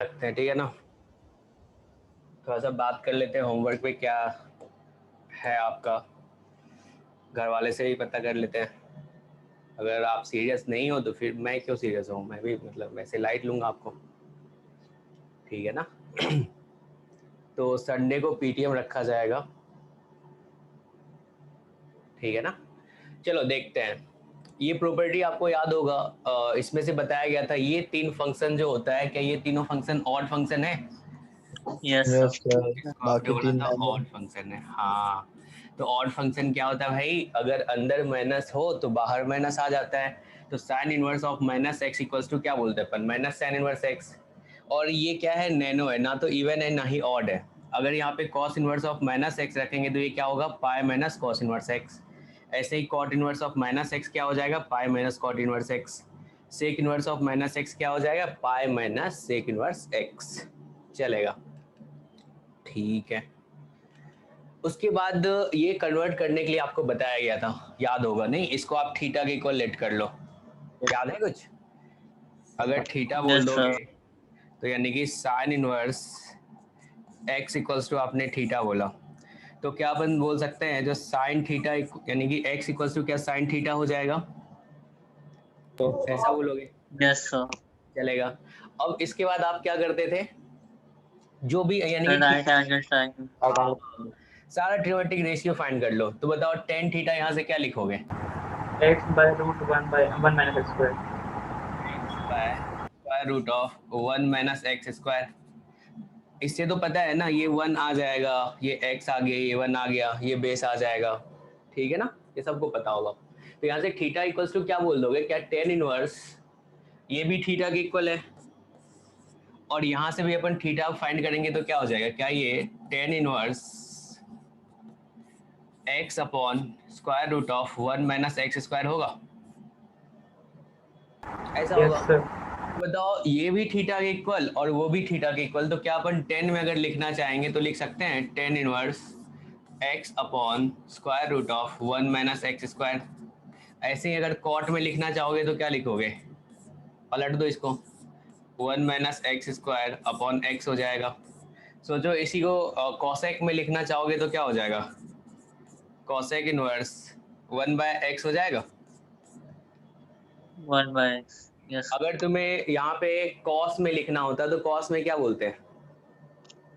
रखते हैं, ठीक है ना। थोड़ा सा बात कर लेते हैं होमवर्क पे क्या है आपका, घर वाले से ही पता कर लेते हैं। अगर आप सीरियस नहीं हो तो फिर मैं क्यों सीरियस हूँ, मैं भी मतलब वैसे लाइट लूँगा आपको, ठीक है ना। तो संडे को पीटीएम रखा जाएगा, ठीक है ना। चलो देखते हैं। ये प्रॉपर्टी आपको याद होगा, इसमें से बताया गया था ये तीन फंक्शन जो होता है, क्या ये तीनों फंक्शन ऑड फंक्शन है? यस यस सर, इसको आपने बाकी बोला तीन था मैंने। ऑड फंक्शन है, हाँ। तो ऑड फंक्शन क्या होता है भाई, अगर अंदर माइनस हो तो बाहर माइनस आ जाता है। तो sine inverse of minus x equals to क्या बोलते हैं अपन, माइनस साइन इनवर्स एक्स। और ये क्या है, नैनो है, ना तो इवन है ना ही ऑड है। अगर यहाँ पे cos inverse of minus x रखेंगे तो ये क्या होगा, pi minus cos inverse x. ऐसे ही cot inverse of minus x क्या हो जाएगा, pi minus cot inverse x. Sec inverse of minus x क्या हो जाएगा, pi minus sec inverse x. चलेगा, ठीक है। उसके बाद ये कन्वर्ट करने के लिए आपको बताया गया था, याद होगा नहीं, इसको आप थीटा के इक्वल लेट कर लो। याद है कुछ? अगर थीटा बोल यस सर। दोगे तो यानी कि sine inverse x equals to, आपने थीटा बोला तो क्या अपन बोल सकते हैं, जो साइन थीटा यानी कि एक्स इक्वल्स टू क्या साइन थीटा हो जाएगा, ऐसा बोलोगे? Yes sir. चलेगा। अब इसके बाद आप क्या करते थे, जो भी यानी कि राइट थीटा, एंगल ट्रायंगल। हाँ, सारा ट्रिमेट्रिक रेशियो फाइंड कर लो। तो बताओ टेन थीटा यहाँ से क्या लिखोगे, x/√1 - x²। X by square root of one minus x square. इससे तो पता है ना, ये वन आ जाएगा, ये एक्स आ गया, ये वन आ गया, ये बेस आ जाएगा, ठीक है ना, ये सबको पता होगा। तो यहाँ से थीटा इक्वल्स टू क्या बोल दोगे, क्या टेन इनवर्स, ये भी थीटा के इक्वल है, और यहाँ से भी अपन थीटा फाइंड करेंगे तो क्या हो जाएगा, क्या ये tan inverse x upon square root of one minus x square होगा, ऐसा यस होगा। सर। बताओ ये भी थीटा के इक्वल और वो भी थीटा के इक्वल, तो क्या अपन 10 में अगर लिखना चाहेंगे तो लिख सकते हैं 10 inverse x upon square root of one minus x square. ऐसे ही अगर कॉट में लिखना चाहोगे तो क्या लिखोगे, पलट दो इसको, one minus x square upon x हो जाएगा। सोचो इसी को कॉसेक में लिखना चाहोगे तो क्या हो जाएगा, cosec inverse one by x हो जाएगा। 1/x। यस अगर तुम्हें यहाँ पे कॉस में लिखना होता तो कॉस में क्या बोलते हैं,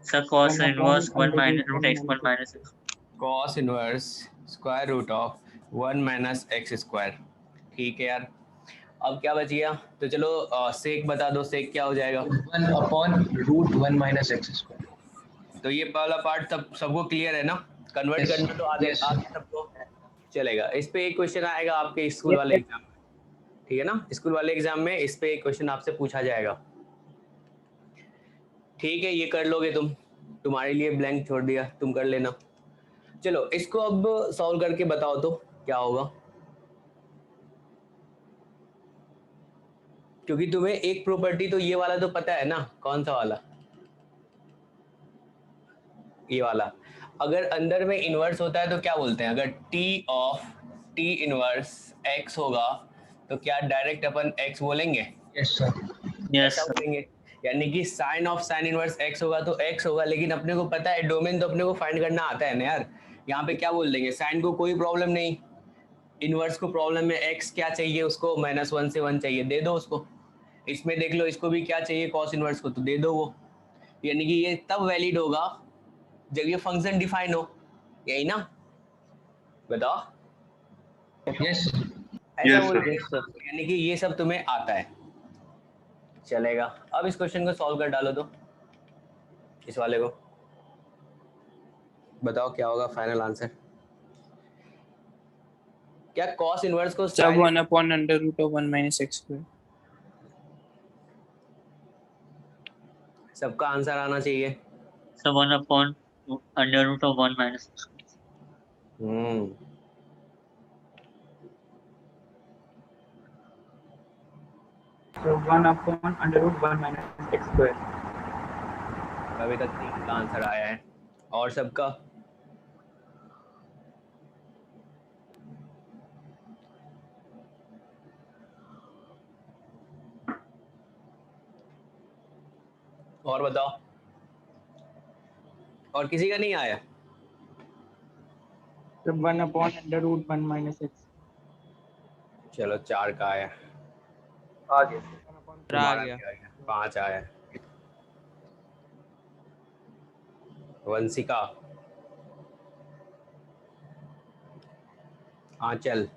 sir. cos 1/√1 inverse 1 minus root x 1 - minus x। Cos inverse square root of one minus x square, ठीक है यार। अब क्या बच गया, तो चलो सेक बता दो, सेक क्या हो जाएगा। 1/√1 - x²। तो ये पहला पार्ट सब सबको क्लियर है ना, कन्वर्ट यस करना तो आगे यस आगे सर। सबको चलेगा। इस पे एक क्वेश्चन आएगा आपके स्कूल वाले एग्जाम में, ठीक है ना, स्कूल वाले एग्जाम में इस पे एक क्वेश्चन आपसे पूछा जाएगा, ठीक है। ये कर लोगे तुम, तुम्हारे लिए ब्लैंक छोड़ दिया, तुम कर लेना। चलो इसको अब सॉल्व करके बताओ तो क्या होगा, क्योंकि तुम्हें एक प्रॉपर्टी तो ये वाला तो पता है ना, कौन सा वाला, ये वाला। अगर अंदर में इनवर्स होता है तो क्या बोलते हैं, अगर t of t inverse x होगा तो क्या डायरेक्ट अपन एक्स बोलेंगे, यस सर। यस ऐसा सर। बोलेंगे। यानी कि sine of sine inverse x होगा तो एक्स होगा, लेकिन अपने को पता है डोमेन तो अपने को फाइंड करना आता है ना यार। यहाँ पे क्या बोल देंगे, साइन को कोई प्रॉब्लम नहीं, इनवर्स को प्रॉब्लम है, एक्स क्या चाहिए उसको, -1 से 1 चाहिए, दे दो उसको। इसमें देख लो, इसको भी क्या चाहिए कॉस इनवर्स को, तो दे दो वो। यानी कि ये तब वैलिड होगा जब ये फंक्शन डिफाइन हो, यही ना, बताओ। यस ऐसा यस बोलते सर। हैं यस ना, सर। यानी कि ये सब तुम्हें आता है। चलेगा, अब इस क्वेश्चन को सॉल्व कर डालो तो, इस वाले को बताओ क्या होगा फाइनल आंसर। क्या कॉस इनवर्स को सब साइन, 1/√1 - x²। सबका आंसर आना चाहिए। Sir 1/√1 minus x। हम्म, So 1/√1 - x²। अभी तक 3 का आंसर आया है, और सबका और बताओ, और किसी का नहीं आया? So 1 upon under root 1 minus x. चलो 4 का आया, आगे तुम्हारा क्या आया? 5 आया। वंशिका, आंचल,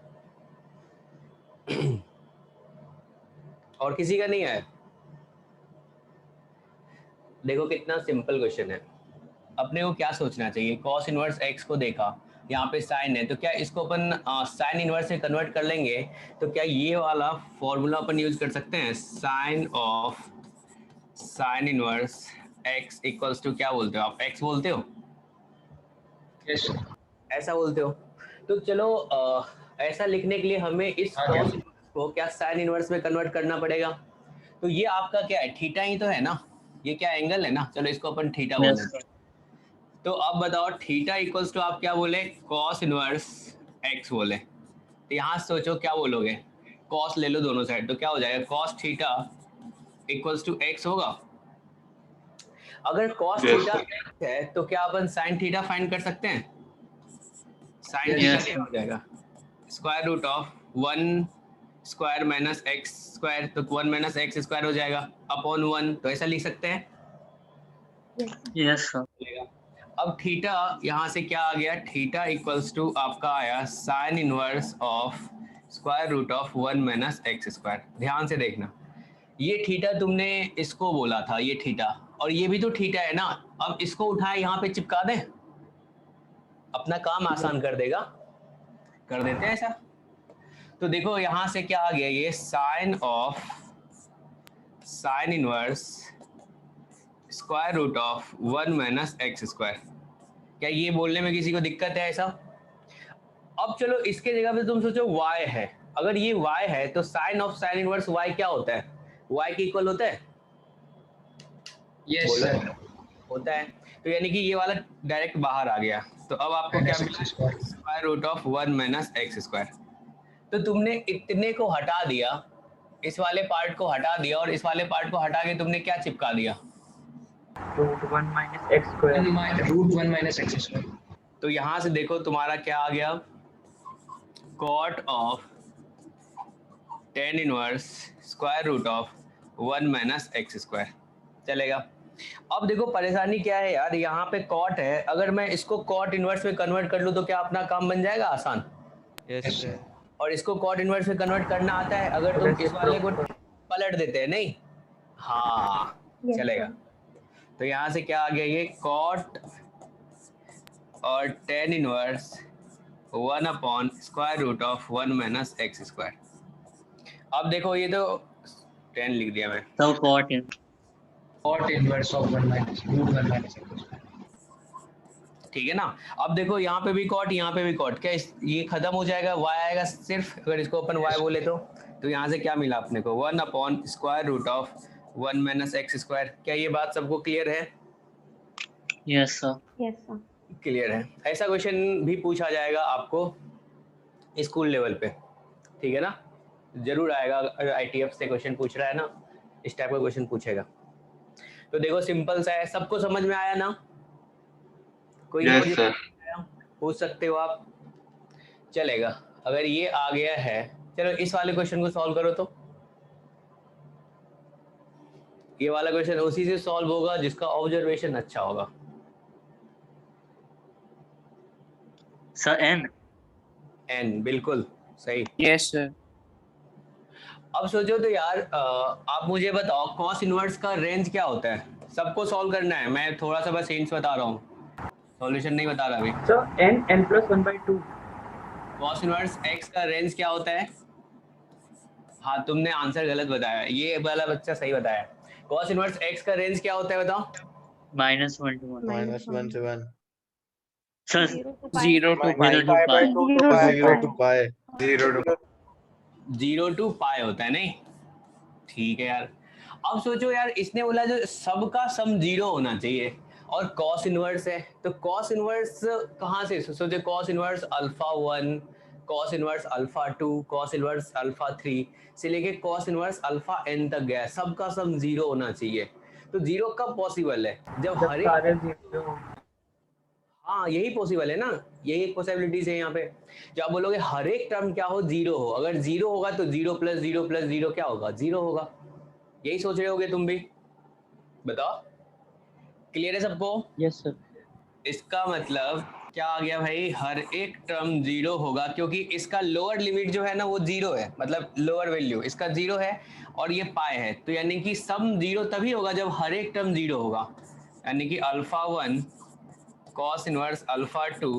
और किसी का नहीं आया? देखो कितना सिंपल क्वेश्चन है। अपने को क्या सोचना चाहिए, कॉस इनवर्स एक्स को देखा, यहाँ पे साइन है, तो क्या इसको अपन साइन इनवर्स से कन्वर्ट कर लेंगे? तो क्या ये वाला फॉर्मूला अपन यूज कर सकते हैं, sine of sine inverse x equals to, क्या बोलते हो आप, एक्स बोलते हो, यस ऐसा बोलते हो? तो चलो ऐसा लिखने के लिए हमें इस हाँ, कॉस को क्या साइन इनवर्स में कन्वर्ट करना पड़ेगा। तो ये आपका क्या है, थीटा ही तो है ना, ये क्या एंगल है ना, चलो इसको अपन थीटा बोल Yes, देते हैं। तो अब बताओ थीटा इक्वल्स टू आप क्या बोले, कॉस इनवर्स एक्स बोले, तो यहाँ सोचो क्या बोलोगे, कॉस ले लो दोनों साइड, तो क्या हो जाएगा, cos theta equals to x होगा। अगर कॉस थीटा एक्स है तो क्या अपन साइन थीटा फाइंड कर सकते हैं? Sine theta Yes. क्या हो जाएगा, square root of 1 square minus x square, तो 1 माइनस एक्स स्क्वायर हो जाएगा अपॉन 1, तो ऐसा लिख सकते हैं। yes, sir. अब थीटा यहाँ से क्या आ गया, थीटा इक्वल्स टू आपका आया sine inverse of square root of 1 minus x square. ध्यान से देखना, ये थीटा तुमने इसको बोला था, ये थीटा, और ये भी तो थीटा है ना। अब इसको उठाए यहाँ पे चिपका दें, अपना काम आसान कर देगा, कर देते हैं ऐसा। तो देखो यहाँ से क्या आ गया, ये sine of sine inverse square root of 1 minus x square. क्या ये बोलने में किसी को दिक्कत है ऐसा? अब चलो इसके जगह पे तुम सोचो y है, अगर ये y है तो sine of sine inverse y क्या होता है, y के इक्वल होता है, यस बोलो। सर होता है, तो यानी कि ये वाला डायरेक्ट बाहर आ गया, तो अब आपको क्या मिला, square root of 1 minus x square. तो तुमने इतने को हटा दिया, इस वाले पार्ट को हटा दिया, और इस वाले पार्ट को हटा के तुमने क्या चिपका दिया, root 1 minus x square. Root 1 minus x square. तो यहाँ से देखो तुम्हारा क्या आ गया, cot of tan inverse square root of 1 minus x square चलेगा। अब देखो परेशानी क्या है यार, यहाँ पे कॉट है, अगर मैं इसको कॉट इनवर्स में कन्वर्ट कर लूँ तो क्या अपना काम बन जाएगा आसान, यस सर और इसको कॉट इनवर्स में कन्वर्ट करना आता है, अगर तुम इस वाले को पलट देते हैं, नहीं, हाँ चलेगा। तो यहाँ से क्या आ गया, ये कॉट और tan inverse 1 upon square root of 1 minus x square. अब देखो ये तो 10 लिख दिया मैं, So cot in. Cot inverse of 1 minus root 1 minus x square. ठीक है ना। अब देखो यहाँ पे भी कॉट, यहाँ पे भी कॉट, क्या ये खत्म हो जाएगा, y आएगा सिर्फ, अगर इसको अपन y बोले तो यहाँ से क्या मिला अपने को, 1 upon square root of 1 minus x square. क्या ये बात सबको क्लियर है? Yes, sir. Yes, sir. Clear है। ऐसा क्वेश्चन भी पूछा जाएगा आपको स्कूल लेवल पे, ठीक है ना, जरूर आएगा, अगर ITF से क्वेश्चन पूछ रहा है ना, इस टाइप का क्वेश्चन पूछेगा। तो देखो सिंपल सा है, सबको समझ में आया ना, कोई Yes, और sir. पूछ सकते हो आप, चलेगा। अगर ये आ गया है, चलो इस वाले क्वेश्चन को सॉल्व करो, तो ये वाला क्वेश्चन उसी से सॉल्व होगा जिसका ऑब्जर्वेशन अच्छा होगा। Sir n. एन, बिल्कुल सही। Yes, sir. अब सोचो तो यार आप मुझे बताओ कॉस इनवर्स का रेंज क्या होता है, सबको सॉल्व करना है, मैं थोड़ा सा बस हिंट्स बता रहा हूँ, सॉल्यूशन नहीं बता रहा अभी। So n plus 1 by 2. Cos inverse x का रेंज क्या होता है? हाँ तुमने आंसर गलत बताया, ये वाला बच्चा सही बताया। कॉस इनवर्स एक्स का रेंज क्या होता है बताओ? -1 to 1. Minus 1 to 1. Sir 0 to pi. 0 to pi. 0 to pi. 0 to pi. 0 to 0 to पाई होता है, नहीं ठीक है यार। अब सोचो यार, इसने बोला जो सबका सम 0 होना चाहिए, और कॉस इनवर्स है, तो कॉस इनवर्स कहाँ से सोचो, cos inverse alpha 1, cos inverse alpha 2, cos inverse alpha 3 से लेके कॉस इनवर्स अल्फा n तक गया, सबका सम 0 होना चाहिए। तो जीरो कब पॉसिबल है? जब जब हर एक, सारे जीरो। हाँ यही पॉसिबल है ना, यही एक पॉसिबिलिटीज है यहाँ पे। जो आप बोलोगे हर एक टर्म क्या हो, जीरो हो, अगर जीरो होगा तो जीरो प्लस जीरो क्या होगा, जीरो होगा। यही सोच रहे होगे तुम भी, बताओ क्लियर है सबको? Yes sir. इसका मतलब क्या आ गया भाई, हर एक टर्म जीरो होगा क्योंकि इसका लोअर लिमिट जो है ना वो जीरो है, मतलब लोअर वैल्यू इसका जीरो है और ये पाई है, तो यानी कि सम जीरो तभी होगा जब हर एक टर्म जीरो होगा। यानी कि alpha 1 cos inverse alpha 2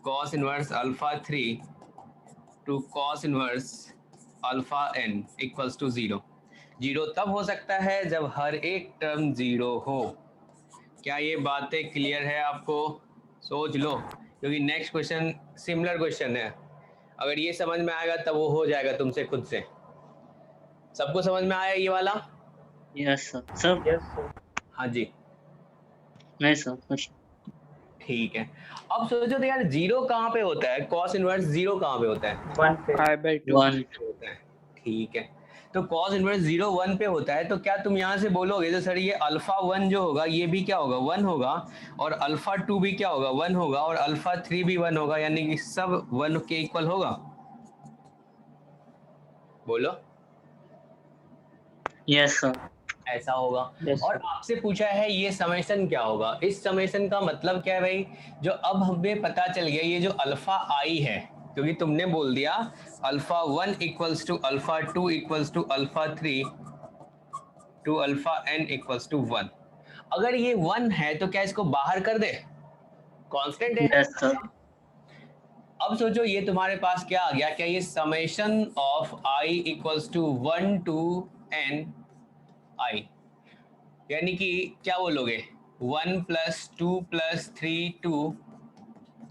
cos inverse alpha 3 to cos inverse alpha n equals to zero. Zero तब हो सकता है जब हर एक टर्म जीरो हो। क्या ये बातें क्लियर है आपको? सोच लो, क्योंकि नेक्स्ट क्वेश्चन सिमिलर क्वेश्चन है, अगर ये समझ में आएगा तब वो हो जाएगा तुमसे खुद से। सबको समझ में आया ये वाला? Yes sir. Sir yes sir. हाँ जी नहीं सर कुछ ठीक है। अब सोचो तो यार जीरो कहाँ पे होता है, कॉस इनवर्स जीरो कहाँ पे होता है? 1 पे। I/2. 1 होता है, ठीक है। तो cos इनवर्स 0 1 पे होता है, तो क्या तुम यहाँ से बोलोगे तो सर ये अल्फा 1 जो होगा ये भी क्या होगा, 1 होगा, और अल्फा 2 भी क्या होगा, 1 होगा, और अल्फा 3 भी 1 होगा, यानी कि सब 1 के इक्वल होगा? बोलो यस सर। ऐसा होगा। Yes, और sir. आपसे पूछा है ये समेशन क्या होगा, इस समेशन का मतलब क्या है भाई, जो अब हमें पता चल गया ये जो अल्फा आई है, क्योंकि तुमने बोल दिया alpha 1 equals to alpha 2 equals to alpha 3 to alpha n equals to 1। अगर ये 1 है तो क्या इसको बाहर कर दे, कांस्टेंट है। Yes sir. अब सोचो ये तुम्हारे पास क्या आ गया, क्या ये summation of i equals to 1 to n i, यानी कि क्या बोलोगे 1 प्लस 2 प्लस 3 2,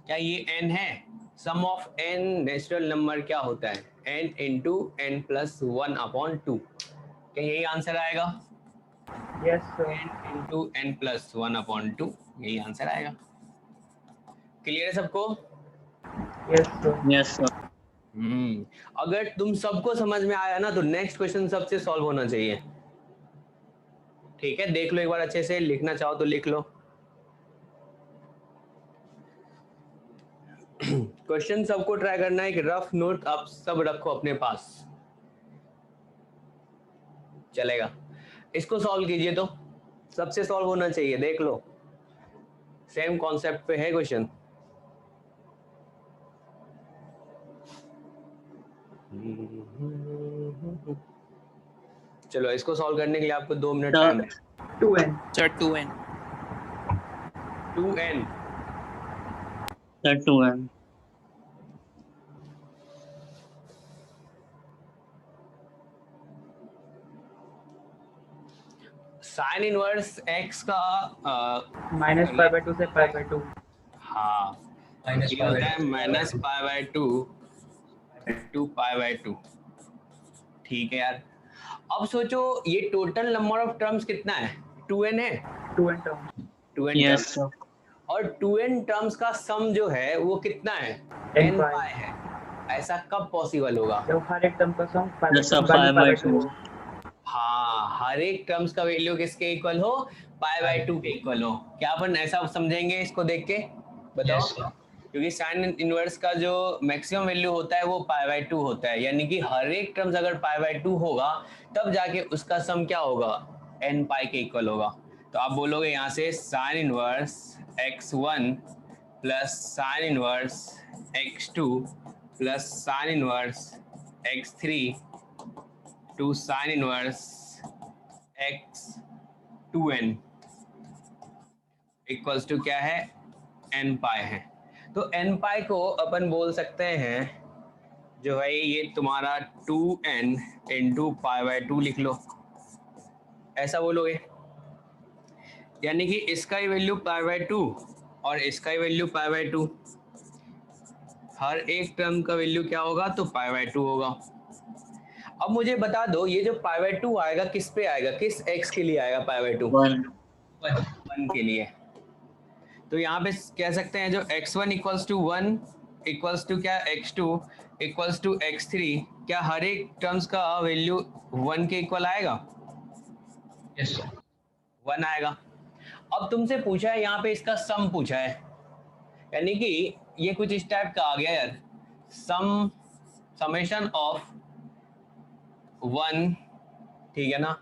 क्या ये n है? सम ऑफ n नेचुरल नंबर क्या होता है, n into n plus 1 upon 2, क्या यही आंसर आएगा? Yes, sir. n into n plus 1 upon 2, यही आंसर आएगा। क्लियर है सबको? Yes, sir. Yes sir. अगर तुम सबको समझ में आया ना तो नेक्स्ट क्वेश्चन सबसे सॉल्व होना चाहिए। ठीक है, देख लो एक बार अच्छे से, लिखना चाहो तो लिख लो। क्वेश्चन सबको ट्राई करना है कि रफ नोट आप सब रखो अपने पास, चलेगा? इसको सॉल्व कीजिए तो सबसे सॉल्व होना चाहिए, देख लो सेम कॉन्सेप्ट पे है क्वेश्चन। चलो इसको सॉल्व करने के लिए आपको 2 मिनट तो- टाइम है। 2n. Sir, 2n. 2n sir 2n। Sign inverse x का Minus pi by 2 से pi by 2. हाँ माइनस ये होता है minus pi by 2 to pi by 2। ठीक है यार, अब सोचो ये टोटल नंबर ऑफ टर्म्स कितना है, 2n है, 2n term. 2n yes terms, sir. और 2n टर्म्स का सम जो है वो कितना है, n n pi. पाई है। ऐसा कब पॉसिबल होगा? जब हर एक टर्म का सम pi जैसा by pi by 2 2। हो. हाँ, हर एक टर्म्स का वैल्यू किसके इक्वल हो, पाई बाय 2 के इक्वल हो। क्या अपन ऐसा समझेंगे इसको देख के, बताओ? Yes sir. क्योंकि साइन इनवर्स का जो मैक्सिमम वैल्यू होता है वो पाई बाय 2 होता है, यानी कि हर एक टर्म्स अगर पाई बाय 2 होगा तब जाके उसका सम क्या होगा, n पाई के इक्वल होगा। तो आप बोलोगे यहाँ से sine inverse x1 plus sine inverse x2 plus sine inverse x3 to sine inverse x2n equals to क्या है, n पाई है। तो n पाई को अपन बोल सकते हैं जो है ये तुम्हारा 2n इंटू पाई बाय 2 लिख लो, ऐसा बोलोगे। यानी कि इसका ही वैल्यू पाई बाय 2 और इसका ही वैल्यू पाई बाय 2, हर एक टर्म का वैल्यू क्या होगा, तो पाई बाय 2 होगा। अब मुझे बता दो ये जो पाई बाय 2 आएगा किस पे आएगा, किस x के लिए आएगा पाई बाय 2? 1 1 के लिए। तो यहाँ पे कह सकते हैं जो x1 equals to 1 equals to क्या, x2 इक्वल्स टू x3, क्या हर एक टर्म्स का वैल्यू 1 के इक्वल आएगा? Yes sir. 1 आएगा। अब तुमसे पूछा है यहाँ पे इसका सम पूछा है, यानी कि ये कुछ इस टाइप का आ गया यार, समेशन ऑफ 1, ठीक है ना,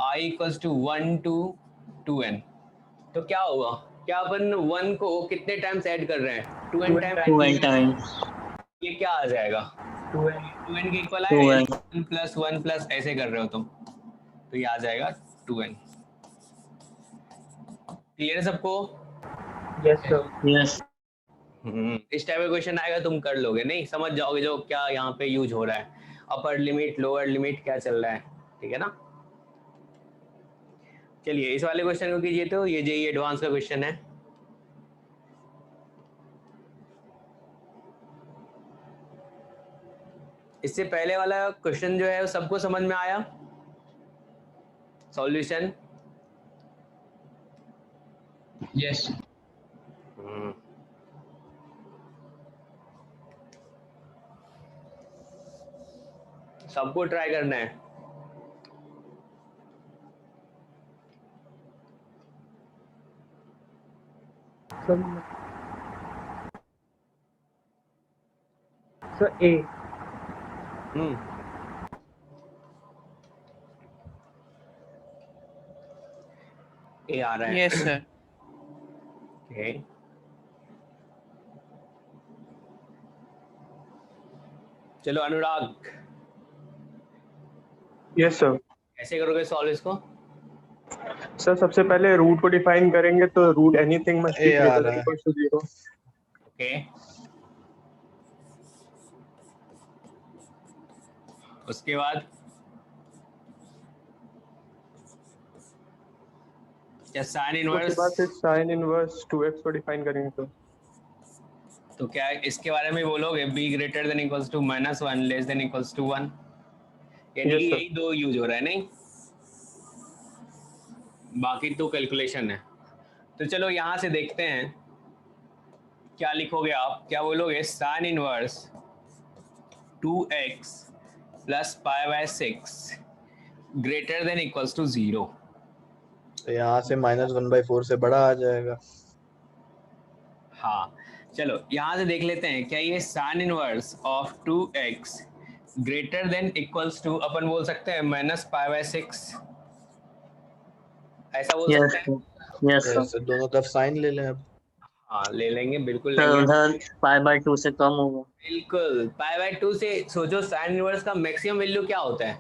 I equals to 1 to 2n। तो क्या होगा, क्या अपन 1 को कितने टाइम्स ऐड कर रहे हैं, 2n टाइम्स, 2n times ये क्या आ जाएगा, 2n 2n के इक्वल 2n। आएगा, 1 प्लस 1 प्लस ऐसे कर रहे हो तुम, तो ये आ जाएगा 2n। क्लियर है सबको? yes sir Yes. इस टाइप का क्वेश्चन आएगा तुम कर लोगे, नहीं समझ जाओगे जो क्या यहाँ पे यूज हो रहा है, अपर लिमिट लोअर लिमिट क्या चल रहा है, ठीक है ना। चलिए इस वाले क्वेश्चन को कीजिए, तो ये जेईई एडवांस का क्वेश्चन है। इससे पहले वाला क्वेश्चन जो है वो सबको समझ में आया, सॉल्यूशन? Yes. सबको ट्राई करना है। so so A ए आ रहा है। Yes, sir. Okay. चलो अनुराग, यस सर। कैसे करोगे सॉल्व इसको? सर सबसे पहले रूट को डिफाइन करेंगे, तो root anything must be greater than equal to 0। Okay, उसके बाद क्या साइन उसके इनवर्स, बाद फिर साइन इनवर्स 2x को डिफाइन करेंगे तो क्या इसके बारे में बोलोगे b greater than equals to -1 less than equals to 1, यानी Yes, कि sir. यही दो यूज हो रहा है, नहीं बाकी तो कैलकुलेशन है। तो चलो यहाँ से देखते हैं क्या लिखोगे आप, क्या बोलोगे, sine inverse 2x plus pi by 6 greater than equals to 0। तो यहाँ से -1/4 से बड़ा आ जाएगा। हाँ चलो यहाँ से देख लेते हैं, क्या ये sine inverse of 2x greater than equals to अपन बोल सकते हैं -π/6, ऐसा बोल Yes. सकते हैं? Yes sir. तो दोनों तरफ साइन ले लें अब। हाँ ले लेंगे, बिल्कुल सर लेंगे, उधर π/2 से कम होगा। बिल्कुल π/2 से। सोचो साइन इनवर्स का मैक्सिमम वैल्यू क्या होता है,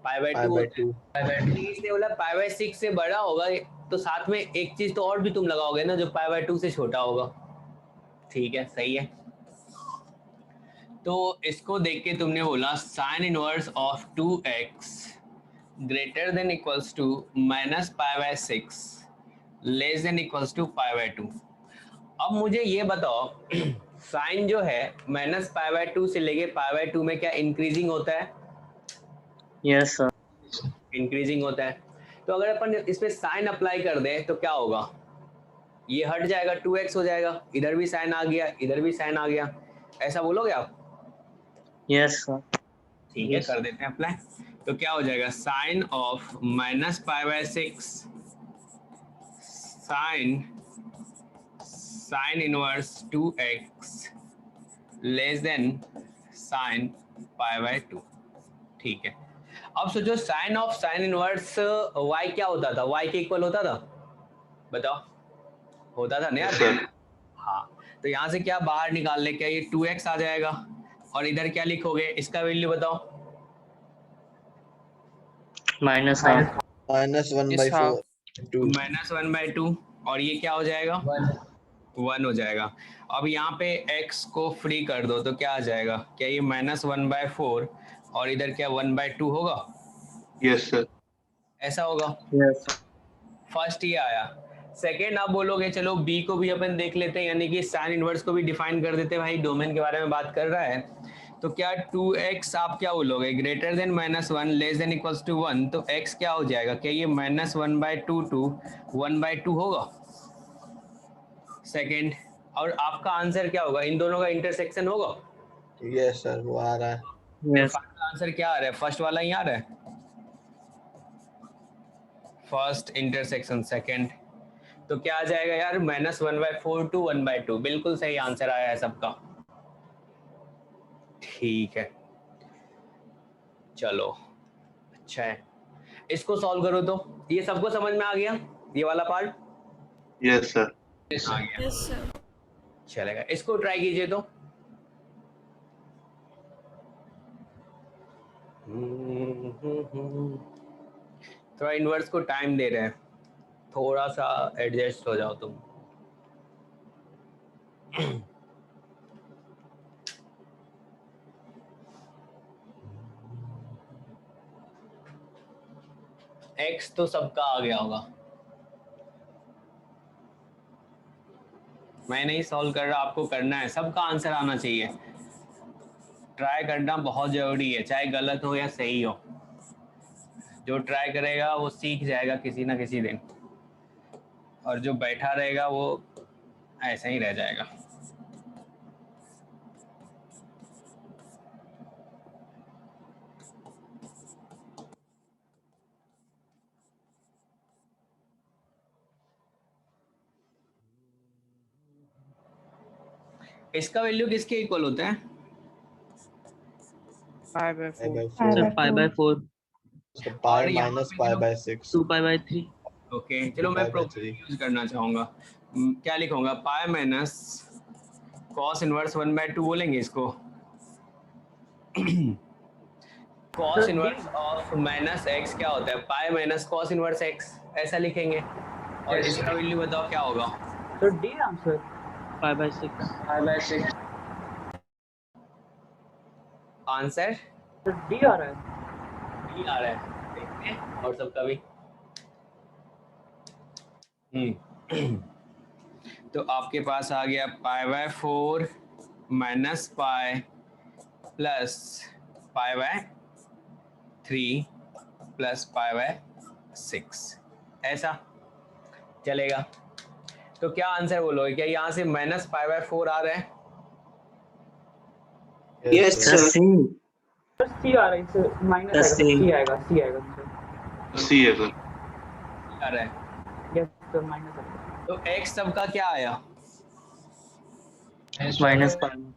π/2 होता है। 5/2। इसने बोला π/6 से बड़ा होगा, तो साथ में एक चीज तो और भी तुम लगाओगे ना जो π/2 से छोटा होगा, ठीक है सही है। तो इसको देख के तुमने बोला sine inverse of 2x greater than equals to -π/6 less than equals to π/2। अब मुझे ये बताओ साइन जो है -π/2 से लेके π/2 में क्या इंक्रीजिंग होता है? Yes sir. इंक्रीजिंग होता है। तो अगर अपन इस पे साइन अप्लाई कर दें तो क्या होगा, ये हट जाएगा, 2x हो जाएगा, इधर भी साइन आ गया, इधर भी साइन आ गया, ऐसा बोलोगे आप? Yes sir. ठीक है, कर देते हैं अप्लाई। तो क्या हो जाएगा, sine of -π/6 sine inverse 2x less than sine π/2, ठीक है। अब सोचो sine of sine inverse y क्या होता था, y के इक्वल होता था, बताओ, होता था ना यार? हाँ, तो यहाँ से क्या बाहर निकाल ले, क्या ये 2x आ जाएगा, और इधर क्या लिखोगे, इसका वैल्यू बताओ? -1. -1/4 -1/2, और ये क्या हो जाएगा, 1 हो जाएगा। अब यहाँ पे x को फ्री कर दो तो क्या आ जाएगा, क्या ये -1/4 और इधर क्या 1/2 होगा? Yes sir. ऐसा होगा। Yes. फर्स्ट ये आया। सेकेंड आप बोलोगे चलो b को भी अपन देख लेते हैं, यानी कि साइन इनवर्स को भी डिफाइन कर देते हैं, भाई डोमेन के बारे में बात कर रहा है। तो क्या 2x आप क्या बोलोगे, greater than -1 less than equals to 1, तो x क्या हो जाएगा, क्या ये -1/2 टू 1/2 होगा? सेकेंड, और आपका आंसर क्या होगा, इन दोनों का इंटरसेक्शन होगा? यस सर, वो आ रहा है। Yes. आंसर क्या आ रहा है, फर्स्ट वाला ही आ रहा है, फर्स्ट इंटरसेक्शन सेकंड, तो क्या आ जाएगा यार -1/4 टू 1/2। बिल्कुल सही आंसर आया है सबका। ठीक है चलो अच्छा है, इसको सॉल्व करो तो ये सबको समझ में आ गया ये वाला पार्ट? Yes sir. आ गया यस सर। चलेगा, इसको ट्राई कीजिए तो। थोड़ा इनवर्स को टाइम दे रहे हैं, थोड़ा सा एडजस्ट हो जाओ तुम। एक्स तो सबका आ गया होगा, मैं नहीं सॉल्व कर रहा, आपको करना है, सबका आंसर आना चाहिए। ट्राई करना बहुत जरूरी है, चाहे गलत हो या सही हो। जो ट्राई करेगा वो सीख जाएगा किसी ना किसी दिन, और जो बैठा रहेगा वो ऐसा ही रह जाएगा। इसका वैल्यू किसके इक्वल होता है? 5/4 सर 5/4 और पाई यहाँ माइनस पे पाई जो- बाय 6 2π/3 ओके चलो मैं 2π/3 प्रोबेबिलिटी यूज करना चाहूंगा। क्या लिखूंगा? पाई माइनस कॉस इनवर्स 1/2 बोलेंगे इसको। Cos inverse of minus x क्या होता है? पाई माइनस कॉस इनवर्स एक्स, ऐसा लिखेंगे। और Yes, इसका sir. वैल्यू बताओ क्या होगा? So D answer. 5/6 5/6 answer So D आ रहा है. डी आ रहा है, देखते हैं और सबका भी। तो आपके पास आ गया π/4 माइनस पाई प्लस π/3 प्लस π/6, ऐसा चलेगा। तो क्या आंसर बोलोगे? क्या यहाँ से -π/4 आ रहा है? Yes sir sir. C So C आ रहा है. इससे minus Yes, आएगा. C. C आएगा. C आएगा. सी है सर। आ रहा है, Yes sir, minus आएगा. तो x सबका क्या आया? -5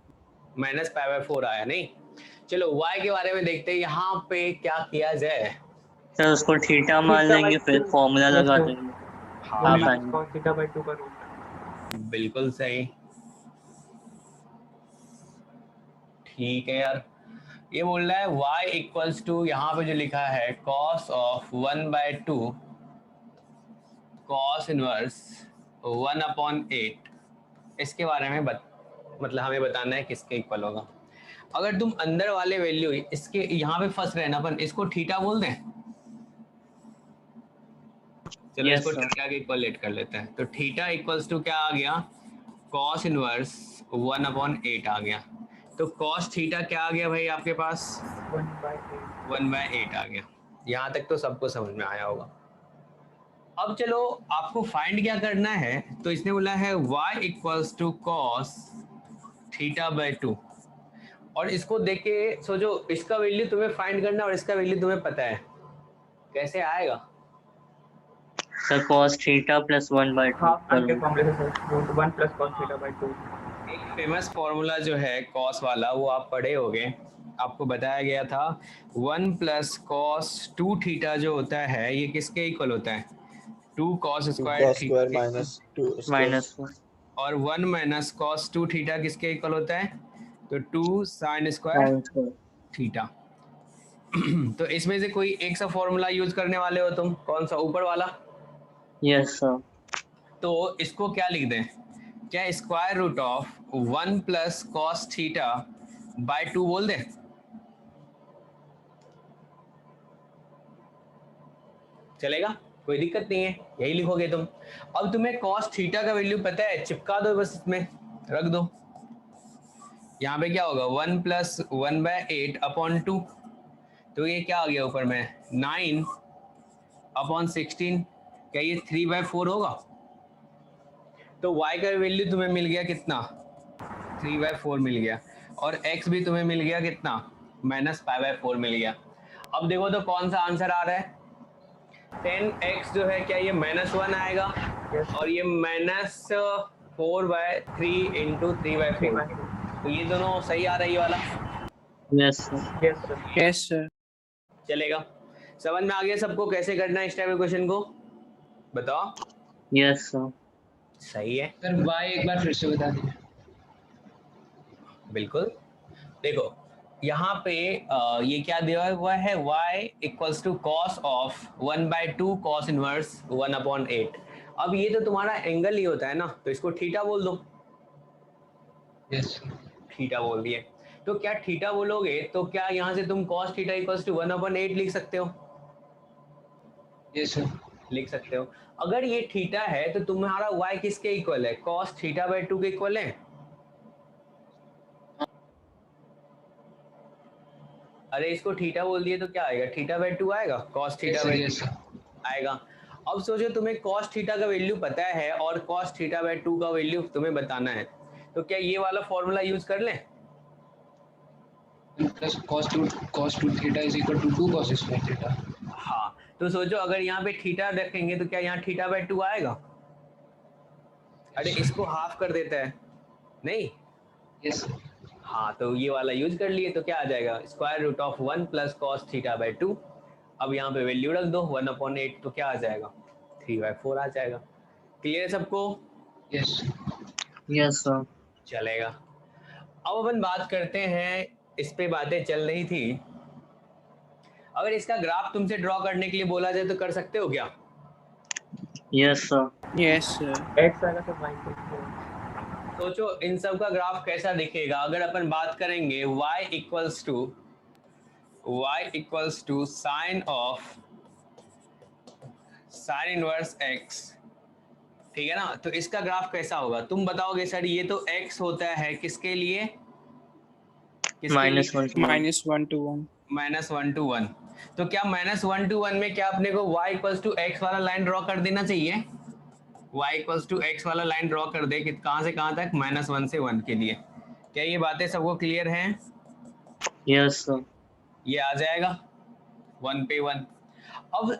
-π/4 आया नहीं। चलो y के बारे में देखते हैं, यहाँ पे क्या किया जाए। सर उसको थीटा मान Theta by लेंगे, फिर 2. फॉर्मूला Yes, लगा sir. देंगे। हाँ हाँ, Minus fine. cos theta by 2 का root. बिल्कुल सही, ठीक है यार। ये बोल रहा है y इक्वल्स टू, यहाँ पे जो लिखा है cos ऑफ 1/2 cos इनवर्स 1/8, इसके बारे में मतलब हमें बताना है किसके इक्वल होगा। अगर तुम अंदर वाले वैल्यू इसके यहाँ पे फंस रहे ना अपन, इसको थीटा बोल दें। चलो Yes, इसको sir. थीटा के इक्वलेट कर लेते हैं। तो थीटा इक्वल्स टू क्या आ गया? cos इनवर्स 1/8 आ गया। तो cos थीटा क्या आ गया भाई आपके पास? 1/8. 1/8 आ गया। यहाँ तक तो सबको समझ में आया होगा। अब चलो आपको फाइंड क्या करना है, तो इसने बोला है y equals to cos theta by 2, और इसको देख के सोचो, इसका वैल्यू तुम्हें फाइंड करना और इसका वैल्यू तुम्हें पता है, कैसे आएगा? Sir cos theta plus 1/2 Half कर के लो। फॉर्मूले से sir. Root 1 plus cos theta by 2. एक फेमस फॉर्मूला जो है cos वाला, वो आप पढ़े होगे, आपको बताया गया था 1 प्लस cos 2 थीटा जो होता है ये किसके इक्वल होता है? 2 cos square cos square theta, minus 2 -1 और 1 माइनस cos 2 थीटा किसके इक्वल होता है? तो 2 sin स्क्वायर sin थीटा। तो इसमें से कोई एक सा फॉर्मूला यूज करने वाले हो तुम, कौन सा? ऊपर वाला। Yes sir. तो इसको क्या लिख दें? क्या square root of 1 plus cos theta by 2 बोल दें? चलेगा, कोई दिक्कत नहीं है, यही लिखोगे तुम। अब तुम्हें कॉस थीटा का वैल्यू पता है, चिपका दो बस, इसमें रख दो। यहाँ पे क्या होगा? 1 प्लस 1/8 अपॉन 2, तो ये क्या आ गया ऊपर में? 9 अपॉन 16। क्या ये 3/4 होगा? तो y का वैल्यू तुम्हें मिल गया कितना? 3/4 मिल गया, और x भी तुम्हें मिल गया कितना? -π/4 मिल गया। अब देखो तो कौन सा आंसर आ रहा है? 10x जो है क्या ये -1 आएगा Yes. और ये -4/3 इंटू 3/4, तो ये दोनों सही आ रहा है ये वाला, Yes, sir. Yes, sir. Yes, sir. चलेगा। समझ में आ गया सबको कैसे करना है इस टाइप के क्वेश्चन को, बताओ। Yes, sir. सही है, सर y एक बार फिर से बता दीजिए। बिल्कुल। देखो यहाँ पे ये क्या दिया हुआ है, y equals to cos of 1/2 cos inverse 1/8। अब ये तो तुम्हारा एंगल ही होता है ना, तो इसको थीटा बोल दो। यस थीटा बोल दिए, तो क्या थीटा बोलोगे तो क्या यहाँ से तुम cos थीटा इक्वल्स टू 1/8 लिख सकते हो? Yes sir. लिख सकते हो। अगर ये थीटा है तो तुम्हारा y किसके इक्वल है? cos θ/2 के इक्वल है। अरे इसको थीटा बोल दिए तो क्या आएगा, θ/2 आएगा, cos θ/2 आएगा। अब सोचो तुम्हें cos थीटा का वैल्यू पता है और cos θ/2 का वैल्यू तुम्हें बताना है, तो क्या ये वाला फॉर्मूला यूज कर लें? Plus cos 2 theta is equal to 2 cos square theta. हाँ, तो सोचो अगर यहाँ पे थीटा रखेंगे तो क्या यहाँ θ/2 आएगा? अरे इसको हाफ कर देता है, नहीं? यस हाँ, तो ये वाला यूज कर लिए तो क्या आ जाएगा, √1 प्लस cos θ/2। अब यहाँ पे वैल्यू रख दो 1/8, तो क्या आ जाएगा, 3/4 आ जाएगा। क्लियर है सबको? Yes Yes, sir. चलेगा। अब अपन बात करते हैं, इस पे बातें चल रही थी, अगर इसका ग्राफ तुमसे ड्रॉ करने के लिए बोला जाए तो कर सकते हो क्या? Yes, sir. Yes, sir. X आएगा सर y इक्वल टू सोचो इन सब का ग्राफ कैसा दिखेगा। अगर अपन बात करेंगे y equals to sine inverse x, ठीक है ना, तो इसका ग्राफ कैसा होगा तुम बताओगे सर? ये तो x होता है किसके लिए, Minus 1 to 1. -1 to 1. -1 to 1। तो क्या -1 to 1 में क्या अपने को y इक्वल्स टू x वाला लाइन ड्रॉ कर देना चाहिए? y इक्वल्स टू x वाला लाइन ड्रॉ कर दे, कहाँ से कहाँ तक, -1 से 1 के लिए। क्या ये बातें सबको क्लियर हैं? Yes, sir. ये आ जाएगा 1 पे 1। अब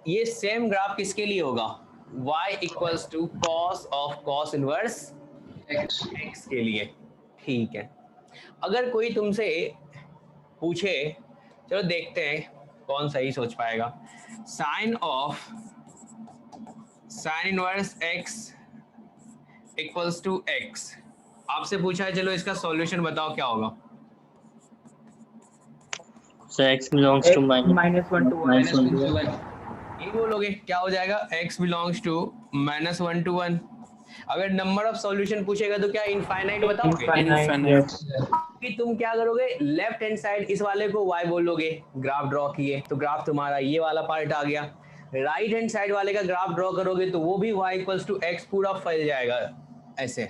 ये सेम ग्राफ किसके लिए होगा, y equals to cos inverse x के लिए, ठीक है। अगर कोई तुमसे पूछे, चलो देखते हैं कौन सही सोच पाएगा, sine inverse x equals to x, आपसे पूछा है, चलो इसका सॉल्यूशन बताओ क्या होगा। So x belongs to -1 to 1. minus 1 to 1. ये बोलोगे क्या हो जाएगा, x बिलोंग्स टू -1 to 1। अगर नंबर ऑफ सॉल्यूशन पूछेगा तो क्या इनफाइनाइट बताओगे? Infinite. कि तुम क्या करोगे, लेफ्ट हैंड साइड इस वाले को y बोलोगे, ग्राफ ड्रॉ किए तो ग्राफ तुम्हारा ये वाला पार्ट आ गया। राइट हैंड साइड वाले का ग्राफ ड्रॉ करोगे तो वो भी y इक्वल्स टू x पूरा फैल जाएगा ऐसे।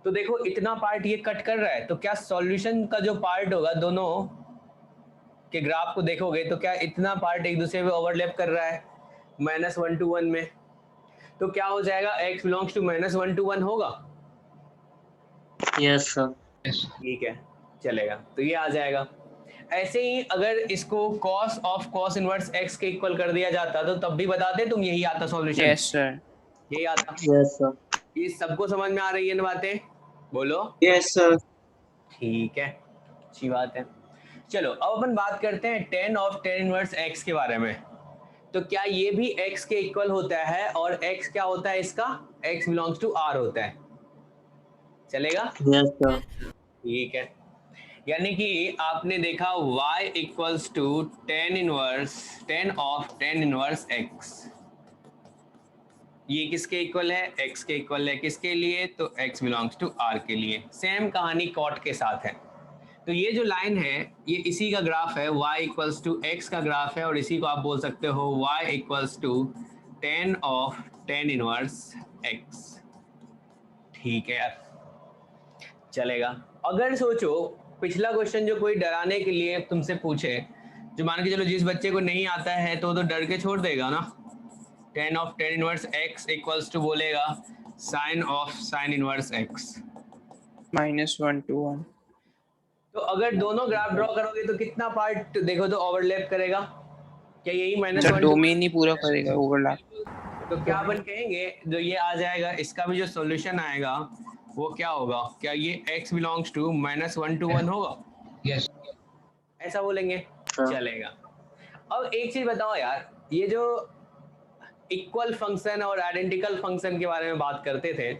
तो देखो इतना पार्ट ये कट कर रहा है, तो क्या सॉल्यूशन का जो पार्ट होगा दोनों के ग्राफ को देखोगे तो क्या इतना पार्ट एक दूसरे पे ओवरलैप कर रहा है -1 to 1 में, तो क्या हो जाएगा, x बिलोंग्स टू -1 to 1 होगा। Yes, sir. ठीक है, चलेगा, तो ये आ जाएगा। ऐसे ही अगर इसको cos इनवर्स x के इक्वल कर दिया जाता तो तब भी बताते तुम, यही आता सॉल्यूशन, Yes, sir. यही आता। Yes, sir. ये सबको समझ में आ रही है ना बातें, बोलो। Yes, sir. ठीक है, अच्छी बात है। चलो अब अपन बात करते हैं tan इनवर्स x के बारे में। तो क्या ये भी x के इक्वल होता है, और x क्या होता है इसका, x बिलोंग्स टू r होता है, चलेगा? Yes, sir. ठीक है, यानी कि आपने देखा y equals to tan of inverse x, ये किसके इक्वल है, x के इक्वल है। किसके लिए, तो x बिलोंग्स टू r के लिए। सेम कहानी कॉट के साथ है। तो ये जो लाइन है ये इसी का ग्राफ है, y इक्वल्स टू x का ग्राफ है, और इसी को आप बोल सकते हो y equals to tan inverse x। ठीक है यार, चलेगा। अगर सोचो पिछला क्वेश्चन जो कोई डराने के लिए तुमसे पूछे, जो मान के चलो जिस बच्चे को नहीं आता है तो डर के छोड़ देगा ना, tan inverse x equals to बोलेगा साइन इनवर्स x। -1 to 1. तो अगर दोनों ग्राफ ड्रॉ करोगे तो कितना पार्ट देखो तो ओवरलैप करेगा, क्या यही माइनस जब 1 डोमेन ही पूरा करेगा ओवरलैप। तो क्या अपन कहेंगे जो ये आ जाएगा इसका भी जो सॉल्यूशन आएगा वो क्या होगा, क्या ये x बिलोंग्स टू -1 to 1 होगा, Yes. ऐसा बोलेंगे, sir. चलेगा। अब एक चीज बताओ यार, ये जो इक्वल फंक्शन और आइडेंटिकल फंक्शन के बारे में बात करते थे,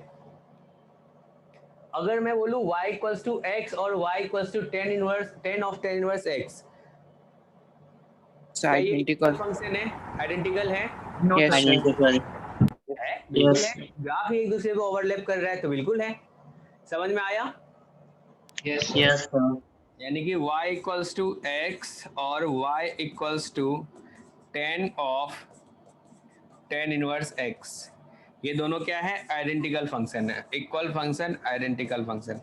अगर मैं बोलूं y इक्वल्स टू x और y equals to 10 of 10 inverse x, क्या ये आइडेंटिकल। फंक्शन है, आइडेंटिकल है? No, Yes, sir. sir. Identical. है, बिल्कुल Yes. है। ग्राफ ही एक दूसरे को ओवरलैप कर रहा है तो बिल्कुल है। समझ में आया? Yes. Yes, sir. यानी कि y इक्वल्स टू x और y equals to 10 of 10 inverse x, ये दोनों क्या है, आइडेंटिकल फंक्शन है। इक्वल फंक्शन, आइडेंटिकल फंक्शन,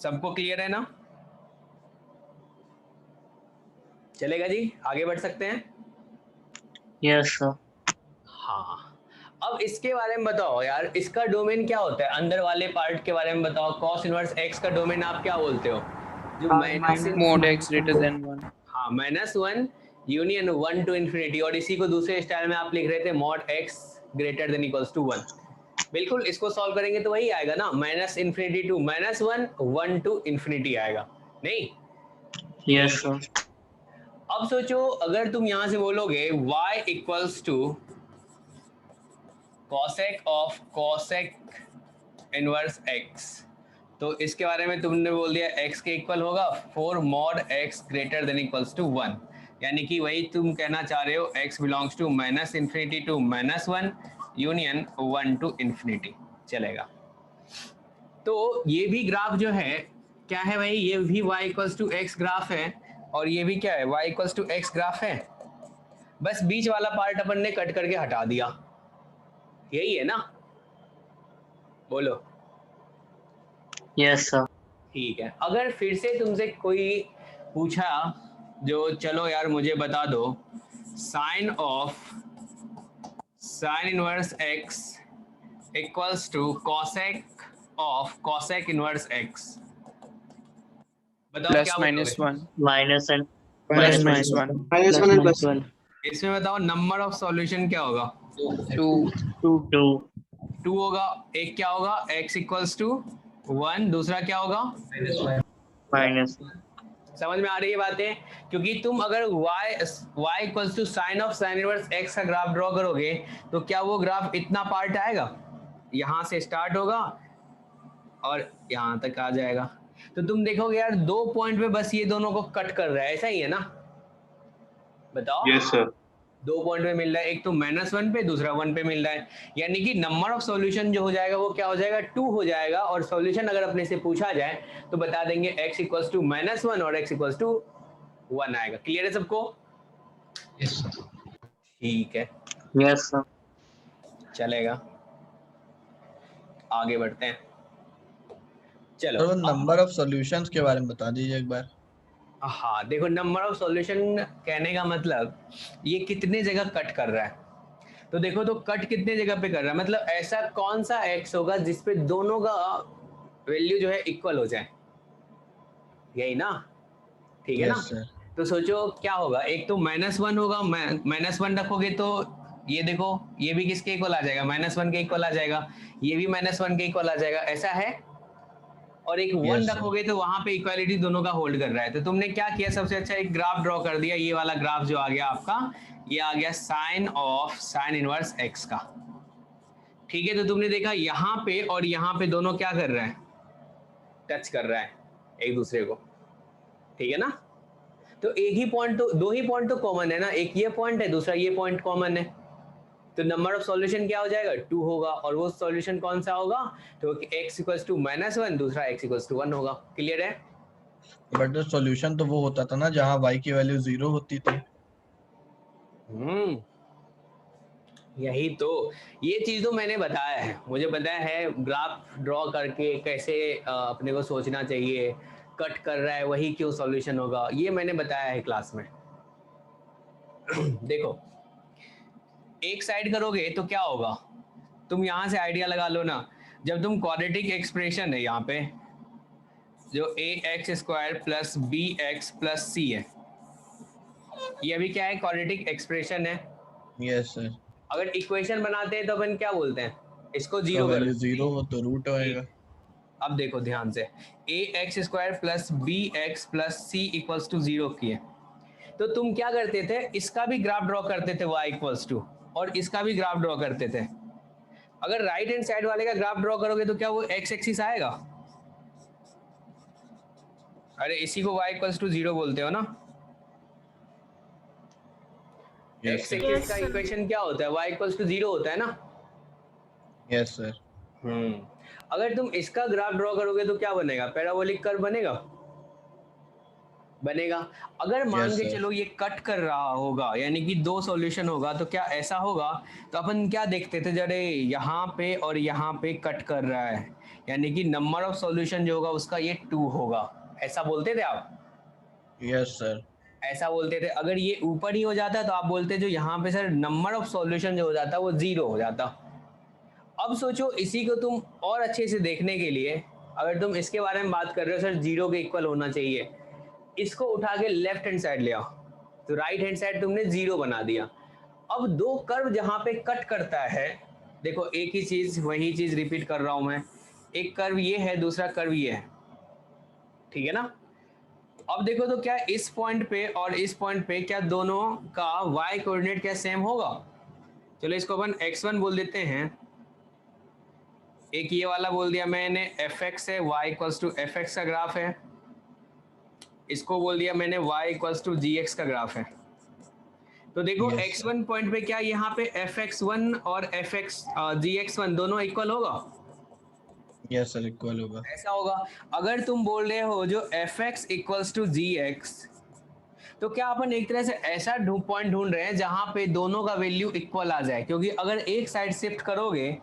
सबको क्लियर है ना? चलेगा जी, आगे बढ़ सकते हैं। Yes, sir. हाँ, अब इसके बारे में बताओ यार, इसका डोमेन क्या होता है, अंदर वाले पार्ट के बारे में बताओ। cos इनवर्स x का डोमेन आप क्या बोलते हो? जो minus Mod x greater than 1. हाँ, -1 यूनियन 1 to इंफिनिटी, और इसी को दूसरे स्टाइल में आप लिख रहे थे mod x greater than equals to 1। बिल्कुल, इसको सॉल्व करेंगे तो वही आएगा ना, -∞ टू -1, 1 to इंफिनिटी आएगा, नहीं? Yes, sir. अब सोचो, अगर तुम यहां से बोलोगे y equals to cosec of cosec inverse x, तो इसके बारे में तुमने बोल दिया x के इक्वल होगा 4 mod x greater than equals to 1, यानी कि वही तुम कहना चाह रहे हो, x belongs to -∞ to -1 union 1 to infinity, चलेगा। तो ये भी ग्राफ जो है क्या है भाई, ये भी y equals to x graph है, और ये भी क्या है, y equals to x graph है। बस बीच वाला पार्ट अपन ने कट करके हटा दिया, यही है ना? बोलो। Yes, sir. ठीक है, अगर फिर से तुमसे कोई पूछा, जो चलो यार मुझे बता दो, sine inverse x equals to cosec of cosec inverse x, बताओ Plus क्या minus बोलोगे? 1. Minus and Plus minus minus one. 1. minus Plus one and minus plus one. इसमें बताओ नंबर ऑफ सॉल्यूशन क्या होगा? 2. 2. 2 होगा। एक क्या होगा, x इक्वल्स टू 1, दूसरा क्या होगा? -1. Minus. समझ में आ रही है बातें? क्योंकि तुम अगर y equals to sine of sine inverse x का ग्राफ ड्रॉ करोगे तो क्या वो ग्राफ इतना पार्ट आएगा, यहां से स्टार्ट होगा और यहां तक आ जाएगा, तो तुम देखोगे यार 2 पॉइंट पे बस ये दोनों को कट कर रहा है, ऐसा ही है ना? बताओ। Yes sir. 2 पॉइंट पे मिल रहा है, एक तो -1 पे, दूसरा 1 पे मिल रहा है, यानी कि नंबर ऑफ सॉल्यूशन जो हो जाएगा वो क्या हो जाएगा, 2 हो जाएगा। और सॉल्यूशन अगर अपने से पूछा जाए तो बता देंगे x इक्वल्स टू -1 और x इक्वल्स टू 1 आएगा। क्लियर है सबको? Yes, sir. ठीक है, Yes, sir. चलेगा, आगे बढ़ते हैं। चलो, तो नंबर ऑफ सॉल्यूशंस के बारे में बता दीजिए एक बार। हाँ देखो, नंबर ऑफ सॉल्यूशन कहने का मतलब ये कितने जगह कट कर रहा है। तो देखो, तो कट कितने जगह पे कर रहा है, मतलब ऐसा कौन सा x होगा जिसपे दोनों का वैल्यू जो है इक्वल हो जाए, यही ना? ठीक है ना? Yes sir. तो सोचो क्या होगा, एक तो -1 होगा, -1 रखोगे तो ये देखो, ये भी किसके इक्वल आ जाएगा, -1 के इक्वल आ जाएगा, ये भी -1 के इक्वल आ जाएगा, ऐसा है। और एक 1 Yes, sir. रखोगे तो वहां पे इक्वालिटी दोनों का होल्ड कर रहा है। तो तुमने क्या किया, सबसे अच्छा एक ग्राफ ड्रॉ कर दिया, ये वाला ग्राफ जो आ गया आपका, ये आ गया sine of sine inverse x का। ठीक है, तो तुमने देखा यहाँ पे और यहाँ पे दोनों क्या कर रहे हैं, टच कर रहा है एक दूसरे को, ठीक है ना? तो एक ही पॉइंट, तो 2 ही पॉइंट तो कॉमन है ना, एक ये पॉइंट है, दूसरा ये पॉइंट कॉमन है, तो नंबर ऑफ सॉल्यूशन क्या हो जाएगा, 2 होगा। और वो सॉल्यूशन कौन सा होगा, तो x इक्वल्स टू -1, दूसरा x इक्वल्स टू 1 होगा। क्लियर है? बट द सॉल्यूशन तो वो होता था ना जहाँ y की वैल्यू 0 होती थी। यही तो, ये चीज तो मैंने बताया है, मुझे पता है ग्राफ ड्रॉ करके कैसे अपने को सोचना चाहिए, कट कर रहा है वही क्यों सॉल्यूशन होगा, ये मैंने बताया है क्लास में। देखो, एक साइड करोगे तो क्या होगा, तुम यहां से आइडिया लगा लो ना, जब तुम क्वाड्रेटिक एक्सप्रेशन है यहाँ पे, जो a x square plus b x plus c है, ये अभी क्या है, क्वाड्रेटिक एक्सप्रेशन है। Yes sir. अगर इक्वेशन बनाते हैं तो अपन क्या बोलते हैं, इसको का जीरो कर वैल्यू देते हैं। 0 हो तो रूट आएगा। अब देखो ध्यान से, a x square plus b x plus c equals to 0 किए, तो तुम क्या करते थे, इसका भी ग्राफ ड्रॉ करते थे y इक्वल्स टू, और इसका भी ग्राफ ड्रॉ करते थे। अगर राइट हैंड साइड वाले का ग्राफ ड्रॉ करोगे तो क्या वो एक्स एक्सिस आएगा? अरे इसी को y इक्वल्स टू 0 बोलते हो ना। Yes x sir. एक्सिस का इक्वेशन क्या होता है, y इक्वल्स टू 0 होता है ना। Yes sir. अगर तुम इसका ग्राफ ड्रॉ करोगे तो क्या बनेगा, पैराबोलिक कर्व बनेगा। अगर मान Yes, के sir. चलो ये कट कर रहा होगा, यानी कि दो सॉल्यूशन होगा, तो क्या ऐसा होगा, तो अपन क्या देखते थे, जरे यहाँ पे और यहाँ पे कट कर रहा है, यानी कि नंबर ऑफ सॉल्यूशन जो होगा उसका ये 2 होगा, ऐसा बोलते थे आप। Yes sir. ऐसा बोलते थे। अगर ये ऊपर ही हो जाता तो आप बोलते जो यहाँ पे सर नंबर ऑफ सॉल्यूशन जो हो जाता वो 0 हो जाता। अब सोचो इसी को तुम और अच्छे से देखने के लिए, अगर तुम इसके बारे में बात कर रहे हो सर 0 के इक्वल होना चाहिए, इसको उठा के लेफ्ट हैंड साइड ले आओ, तो राइट हैंड साइड तुमने 0 बना दिया। अब दो कर्व जहां पे कट करता है, देखो एक ही चीज वही चीज रिपीट कर रहा हूं मैं, एक कर्व ये है, दूसरा कर्व ये है, ठीक है ना। अब देखो तो क्या इस पॉइंट पे और इस पॉइंट पे क्या दोनों का y कोऑर्डिनेट क्या सेम होगा? चलो इसको अपन x1 बोल देते हैं, एक ये वाला बोल दिया मैंने fx है, y इक्वल्स टू fx का ग्राफ है, इसको बोल दिया मैंने y इक्वल्स टू gx का ग्राफ है। तो देखो Yes, x1 पॉइंट पे क्या यहाँ पे fx1 और gx1 दोनों इक्वल होगा, यस सर इक्वल होगा। ऐसा होगा। अगर तुम बोल रहे हो जो fx इक्वल्स टू gx, तो क्या अपन एक तरह से ऐसा पॉइंट ढूंढ रहे हैं जहां पे दोनों का वैल्यू इक्वल आ जाए, क्योंकि अगर एक साइड शिफ्ट करोगे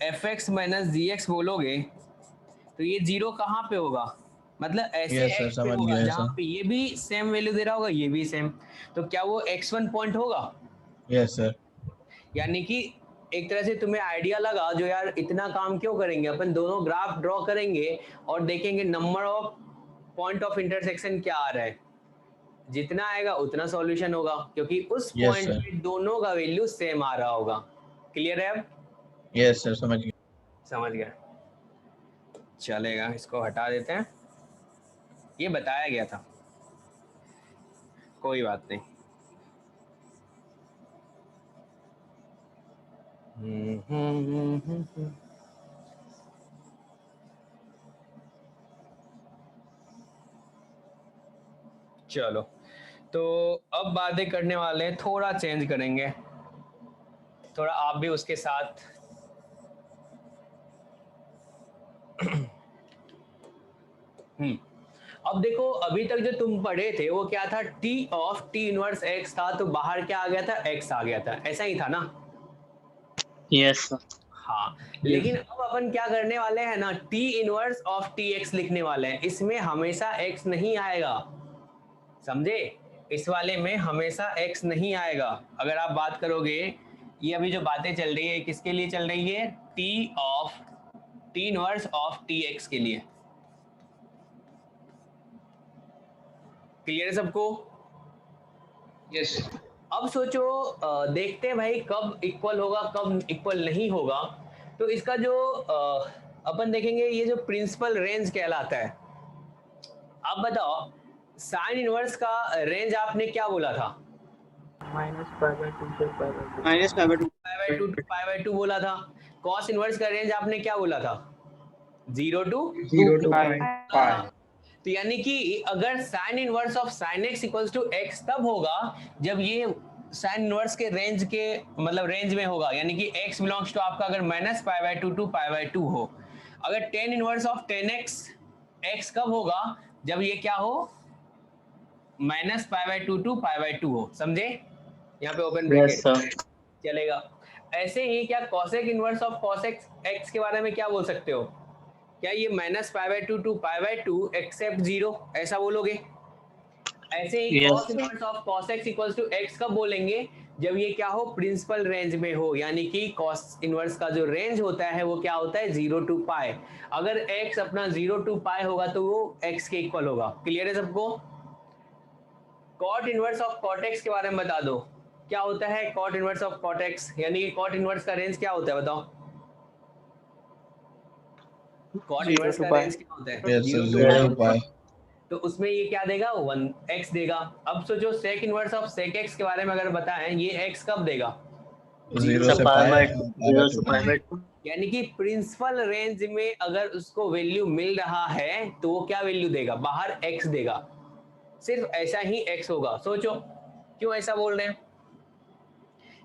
fx माइनस gx बोलोगे तो ये 0 कहाँ पे होगा, मतलब ऐसे Yes, sir, x पे समझ होगा गया जहाँ ऐसा। पे ये भी सेम वैल्यू दे रहा होगा, ये भी सेम, तो क्या वो x1 पॉइंट होगा? Yes sir. यानी कि एक तरह से तुम्हें आइडिया लगा जो यार इतना काम क्यों करेंगे, अपन दोनों ग्राफ ड्रॉ करेंगे और देखेंगे number of point of intersection क्या आ रहा है, जितना आएगा उतना सॉल्यूशन होगा, क्योंकि उस Yes, पॉइंट sir. पे दोनों का वैल्यू सेम आ रहा होगा। क्लियर है अब? यस सर समझ गया। समझ गया, चलेगा, इसको हटा देते हैं, ये बताया गया था, कोई बात नहीं। चलो, तो अब बातें करने वाले हैं, थोड़ा चेंज करेंगे, थोड़ा आप भी उसके साथ अब देखो अभी तक जो तुम पढ़े थे वो क्या था, t of t inverse x था, तो बाहर क्या आ गया था, x आ गया था, ऐसा ही था ना। Yes, sir. हाँ, लेकिन अब अपन क्या करने वाले हैं ना, t इनवर्स ऑफ tx लिखने वाले हैं, इसमें हमेशा x नहीं आएगा, समझे, इस वाले में हमेशा x नहीं आएगा। अगर आप बात करोगे, ये अभी जो बातें चल रही है किसके लिए चल रही है, t इनवर्स ऑफ tx के लिए। क्लियर है सबको? Yes. अब सोचो, देखते हैं भाई कब इक्वल होगा कब इक्वल नहीं होगा। तो इसका जो अपन देखेंगे, ये जो प्रिंसिपल रेंज कहलाता है। आप बताओ साइन इनवर्स का रेंज आपने क्या बोला था, -π/2 से π/2। Minus pi by two π/2 to π/2 बोला था। कॉस इनवर्स का रेंज आपने क्या बोला था, 0 to 0 to pi. pi. तो यानी कि अगर sine inverse of sine x equals to x तब होगा जब ये साइन इनवर्स के रेंज के मतलब रेंज में होगा, यानी कि x बिलोंग्स टू आपका अगर -π/2 टू π/2 हो। अगर tan inverse of tan x कब होगा, जब ये क्या हो, -π/2 टू π/2 हो, समझे, यहाँ पे ओपन Yes, ब्रैकेट sir. चलेगा। ऐसे ही क्या cosec inverse of cosec x के बारे में क्या बोल सकते हो, क्या ये -π/2 टू π/2 एक्सेप्ट 0 ऐसा बोलोगे। ऐसे ही Yes. cos inverse of cos x equals to x कब बोलेंगे, जब ये क्या हो, प्रिंसिपल रेंज में हो, यानी कि कॉस इनवर्स का जो रेंज होता है वो क्या होता है 0 to पाई। अगर x अपना 0 to पाई होगा तो वो x के इक्वल होगा। क्लियर है सबको? Cot inverse of cot x के बारे में बता दो, क्या होता है cot inverse of cot x, यानी कि कॉट इनवर्स का रेंज क्या होता है बताओ? कॉट 0 इनवर्स to का pi। रेंज क्या होता है? Yes, 0 to 0 pi। to pi. तो उसमें ये क्या देगा 1x देगा। अब सोचो sec inverse of sec x के बारे में अगर बताएं, ये x कब देगा? 0 So से pi pi by pi 0 by से 2 pi by 2. यानी कि प्रिंसिपल रेंज में अगर उसको वैल्यू मिल रहा है तो वो क्या वैल्यू देगा? बाहर x देगा। सिर्फ ऐसा ही x होगा। सोचो क्यों ऐसा बोल रहे हैं?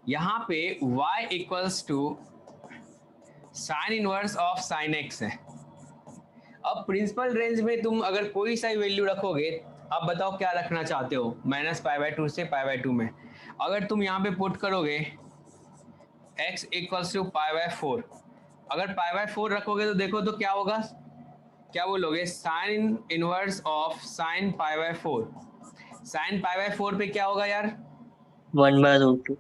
यहाँ पे y equals to sine inverse of sine x है। अब प्रिंसिपल रेंज में तुम अगर कोई सा वैल्यू रखोगे, अब बताओ क्या रखना चाहते हो -π/2 से π/2 में। अगर तुम यहाँ पे पुट करोगे x इक्वल्स टू π/4, अगर π/4 रखोगे तो देखो तो क्या होगा, क्या बोलोगे? Sine inverse of sine π/4। Sine π/4 पे क्या होगा यार? 1 by root 2.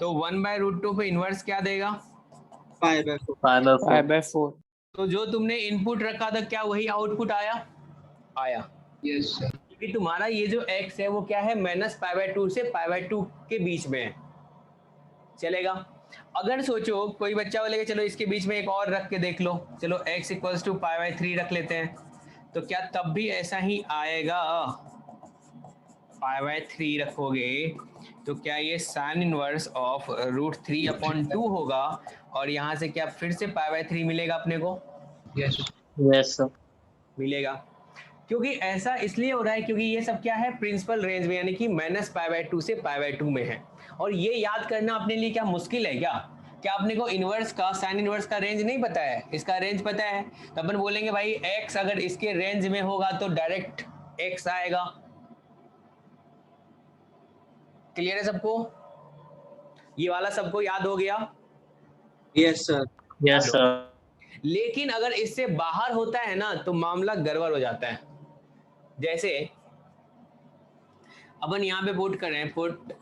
तो 1/√2 पे इनवर्स क्या देगा? Pi by pi 4. by 4। तो जो तुमने इनपुट रखा था क्या वही आउटपुट आया? आया। Yes, sir. क्योंकि तुम्हारा ये जो x है वो क्या है -π/2 से π/2 के बीच में है। चलेगा? अगर सोचो कोई बच्चा बोलेगा चलो इसके बीच में एक और रख के देख लो, चलो x इक्वल्स टू π/3 रख लेते हैं, तो क्या तब भी ऐसा ही आएगा? π/3 रखोगे तो क्या ये साइन इनवर्स ऑफ √3/2 होगा, और यहाँ से क्या फिर से π/3 मिलेगा अपने को? Yes. Yes, sir. मिलेगा। क्योंकि ऐसा इसलिए हो रहा है क्योंकि ये सब क्या है प्रिंसिपल रेंज में, यानी कि -π/2 से π/2 में है। और ये याद करना अपने लिए क्या मुश्किल है क्या? क्या अपने को इनवर्स का साइन इनवर्स का रेंज नहीं पता है? इसका रेंज पता है तो अपन बोलेंगे भाई x अगर इसके रेंज में होगा तो डायरेक्ट x आएगा। क्लियर है सबको? ये वाला सबको याद हो गया? Yes, sir. Yes, sir. लेकिन अगर इससे बाहर होता है ना तो मामला गड़बड़ हो जाता है। जैसे अपन यहाँ पे पुट करें, पुट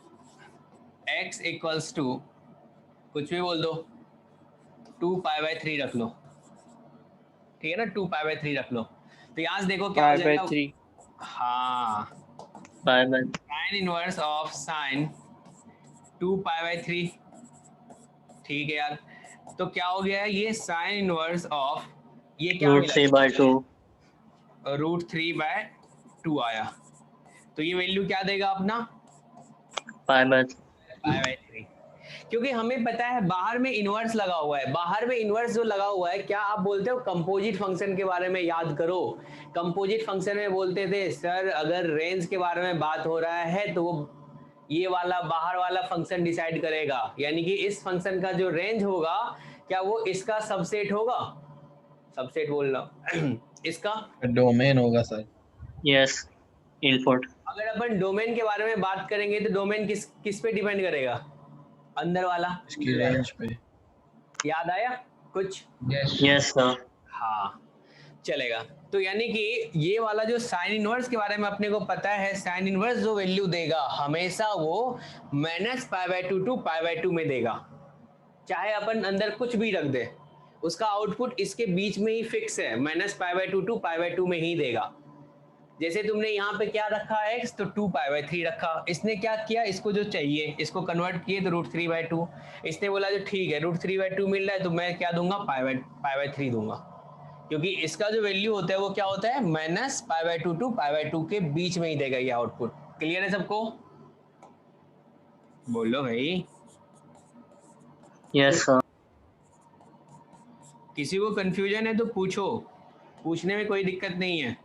x इक्वल्स टू कुछ भी बोल दो 2π/3 रख लो, ठीक है ना? 2π/3 रख लो, तो यहाँ से देखो क्या हो pi by जाएगा? 3। हाँ, Pi by sine inverse of sine 2π/3। ठीक है यार, तो क्या हो गया है ये साइन इनवर्स ऑफ ये क्या root 3 by 2. √3/2 आया, तो ये वैल्यू क्या देगा अपना? Pi by π/3। क्योंकि हमें पता है बाहर में इनवर्स लगा हुआ है, बाहर में इनवर्स जो लगा हुआ है, क्या आप बोलते हो कंपोजिट फंक्शन के बारे में याद करो। कंपोजिट फंक्शन में बोलते थे सर अगर रेंज के बारे में बात हो रहा है तो वो ये वाला बाहर वाला फंक्शन डिसाइड करेगा, यानी कि इस फंक्शन का जो रेंज होगा क्या वो इसका सबसेट होगा? सबसेट बोलना इसका डोमेन होगा सर। Yes. Input. अगर अपन डोमेन के बारे में बात करेंगे तो डोमेन किस पे डिपेंड करेगा? अंदर वाला इसकी रेंज पे। याद आया कुछ? Yes. Yes, sir. हाँ चलेगा। तो यानी कि ये वाला जो साइन इनवर्स के बारे में अपने को पता है, साइन इनवर्स जो वैल्यू देगा हमेशा वो -π/2 to π/2 में देगा, चाहे अपन अंदर कुछ भी रख दे, उसका आउटपुट इसके बीच में ही फिक्स है, -π/2 to π/2 में ही देगा। जैसे तुमने यहाँ पे क्या रखा है x, तो 2π/3 रखा, इसने क्या किया इसको जो चाहिए इसको कन्वर्ट किए तो √3/2, इसने बोला जो ठीक है √3/2 मिल रहा है तो मैं क्या दूंगा π/3 दूंगा, क्योंकि इसका जो वैल्यू होता है वो क्या होता है -π/2 to π/2 के बीच में ही देगा ये आउटपुट। क्लियर है सबको? बोलो भाई। Yes, sir. किसी को कंफ्यूजन है तो पूछो, पूछने में कोई दिक्कत नहीं है।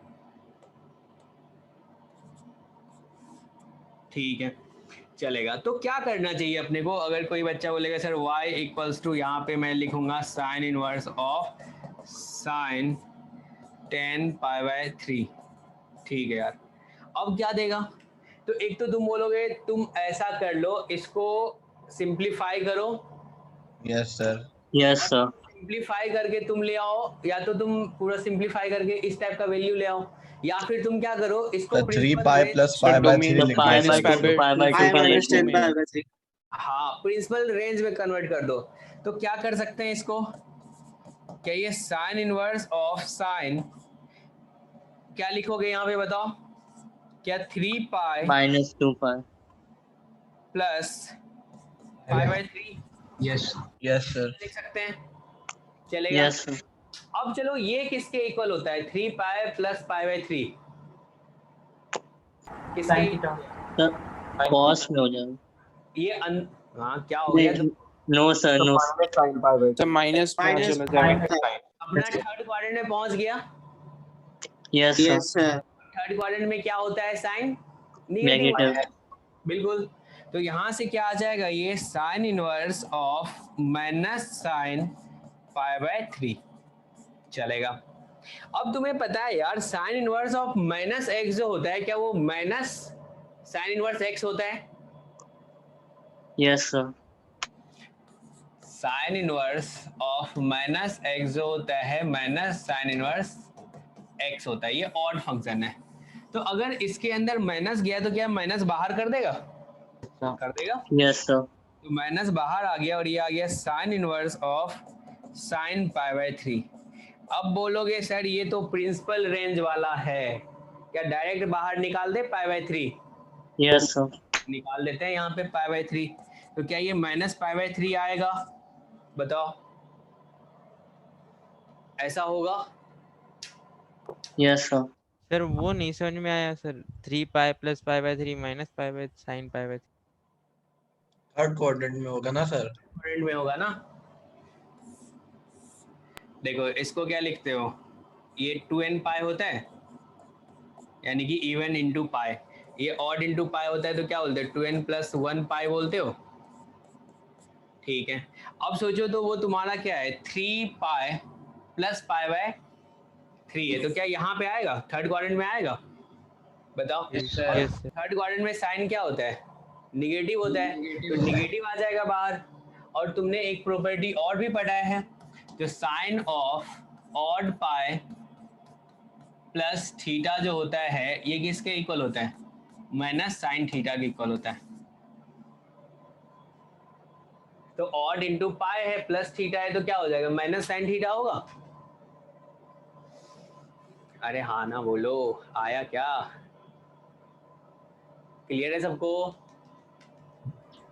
ठीक है चलेगा। तो क्या करना चाहिए अपने को? अगर कोई बच्चा बोलेगा सर y इक्वल्स टू, यहाँ पे मैं लिखूंगा साइन इनवर्स ऑफ साइन 10π/3। ठीक है यार, अब क्या देगा? तो एक तो तुम बोलोगे तुम ऐसा कर लो, इसको सिंप्लीफाई करो। Yes sir. Yes, sir. Simplify करके तुम ले आओ, या तो तुम पूरा सिंप्लीफाई करके इस टाइप का वैल्यू ले आओ, या फिर तुम क्या करो इसको 3π + π/3 So लिख pi दो। by 2 to pi by 2 का ratio में. हाँ, प्रिंसिपल रेंज में कन्वर्ट कर दो। तो क्या कर सकते हैं इसको, क्या ये साइन इनवर्स ऑफ साइन, क्या लिखोगे यहाँ पे बताओ, क्या 3 pi -2 pi. Plus pi by 3 Yes. Yes sir. लिख सकते हैं, चलेगा? Yes sir. अब चलो ये किसके इक्वल होता है, 3 पाई प्लस पाई बाई 3 किसके? Sine theta. सर कॉस में हो जाएगा। ये हाँ क्या हो गया, तो no sir, no sir. Sine pi by तो माइनस में माइनस चला जाएगा। अपना थर्ड क्वाड्रेंट में पहुंच गया। Yes sir. थर्ड क्वाड्रेंट में क्या होता है, साइन नेगेटिव। नेगेटिव, बिल्कुल। तो यहाँ से क्या आ जाएगा, ये sine inverse of minus sine pi by 3 चलेगा। अब तुम्हें पता है यार, sign inverse of minus x जो होता है, क्या वो माइनस साइन इनवर्स एक्स होता है? Yes sir. Sign inverse of minus x जो होता है माइनस साइन इनवर्स एक्स होता है, ये ऑड फंक्शन है। तो अगर इसके अंदर माइनस गया तो क्या माइनस बाहर कर देगा, कर देगा? Yes sir. तो माइनस बाहर आ गया और ये आ गया sine inverse of sine pi by 3। अब बोलोगे सर ये तो प्रिंसिपल रेंज वाला है, क्या डायरेक्ट बाहर निकाल दे पाई बाय 3? Yes sir. निकाल देते हैं यहाँ पे पाई बाय 3। तो क्या ये माइनस पाई बाय 3 आएगा, बताओ? ऐसा होगा? Yes sir. सर वो नहीं समझ में आया sir, 3 pi plus pi by 3 minus pi by sine pi by 3। Third quadrant में होगा ना सर? क्वाड्रेंट में होगा ना। देखो इसको क्या लिखते हो, ये 2n पाई होता है, यानी कि इवन इंटू पाई। ये ऑड इंटू पाई होता है तो क्या बोलते हैं, 2n प्लस 1 पाई बोलते हो, ठीक है? अब सोचो तो वो तुम्हारा क्या है, 3 पाई प्लस पाई बाय 3 है, तो क्या यहाँ पे आएगा, थर्ड क्वाड्रेंट में आएगा, बताओ? Yes, sir. Yes sir. Third quadrant में साइन क्या होता है, निगेटिव होता है, तो निगेटिव आ जाएगा बाहर। और तुमने एक प्रॉपर्टी और भी पढ़ा है, जो sine of odd pi plus theta जो होता है, ये किसके इक्वल होता है, माइनस साइन थीटा के इक्वल होता है। तो ऑड इंटू पाई है प्लस थीटा है, तो क्या हो जाएगा, माइनस साइन थीटा होगा। अरे हाँ ना बोलो, आया क्या, क्लियर है सबको?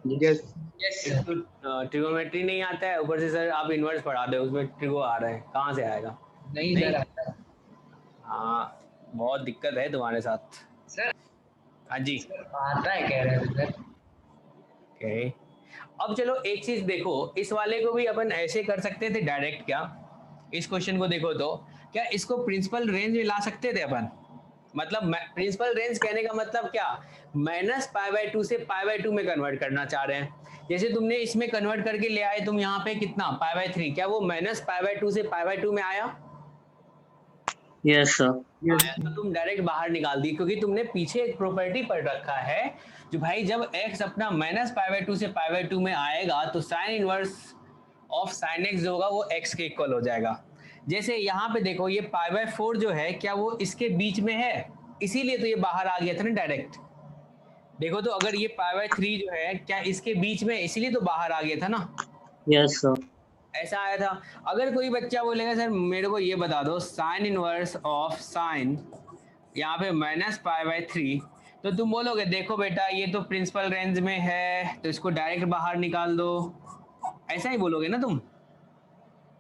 यस। Yes, एक sir. तो ट्रिगोमेट्री नहीं आता है, ऊपर से सर आप इन्वर्स पढ़ा दो, उसमें ट्रिगो आ रहा है, कहाँ से आएगा? नहीं नहीं। सर आता। हाँ बहुत दिक्कत है तुम्हारे साथ। सर हाँ जी, आता है कह रहे थे सर। ओके। अब चलो एक चीज देखो, इस वाले को भी अपन ऐसे कर सकते थे डायरेक्ट, क्या इस क्वेश्चन को देखो तो क्या इसको प्रिंसिपल रेंज में ला सकते थे अपन, मतलब प्रिंसिपल रेंज कहने का मतलब क्या, माइनस पाई बाय 2 से पाई बाय 2 में कन्वर्ट करना चाह रहे हैं। जैसे तुमने इसमें कन्वर्ट करके ले आए तुम यहाँ पे कितना, पाई बाय 3, क्या वो माइनस पाई बाय 2 से पाई बाय 2 में आया? Yes sir. आया तो तुम डायरेक्ट बाहर निकाल दी, क्योंकि तुमने पीछे एक प्रॉपर्टी पढ़ रखा है जो भाई जब x अपना माइनस पाई बाय 2 से पाई बाय 2 में आएगा तो sine inverse of sine x जो होगा वो x के इक्वल हो जाएगा। जैसे यहाँ पे देखो ये पाई बाय 4 जो है, क्या वो इसके बीच में है, इसीलिए तो ये बाहर आ गया था ना डायरेक्ट। देखो तो अगर ये पाई बाय 3 जो है, क्या इसके बीच में, इसीलिए तो बाहर आ गया था ना, यस सर। ऐसा आया था। अगर कोई बच्चा बोलेगा सर मेरे को ये बता दो साइन इनवर्स ऑफ साइन यहाँ पे माइनस पाई बाय 3, तो तुम बोलोगे देखो बेटा ये तो प्रिंसिपल रेंज में है तो इसको डायरेक्ट बाहर निकाल दो, ऐसा ही बोलोगे ना तुम?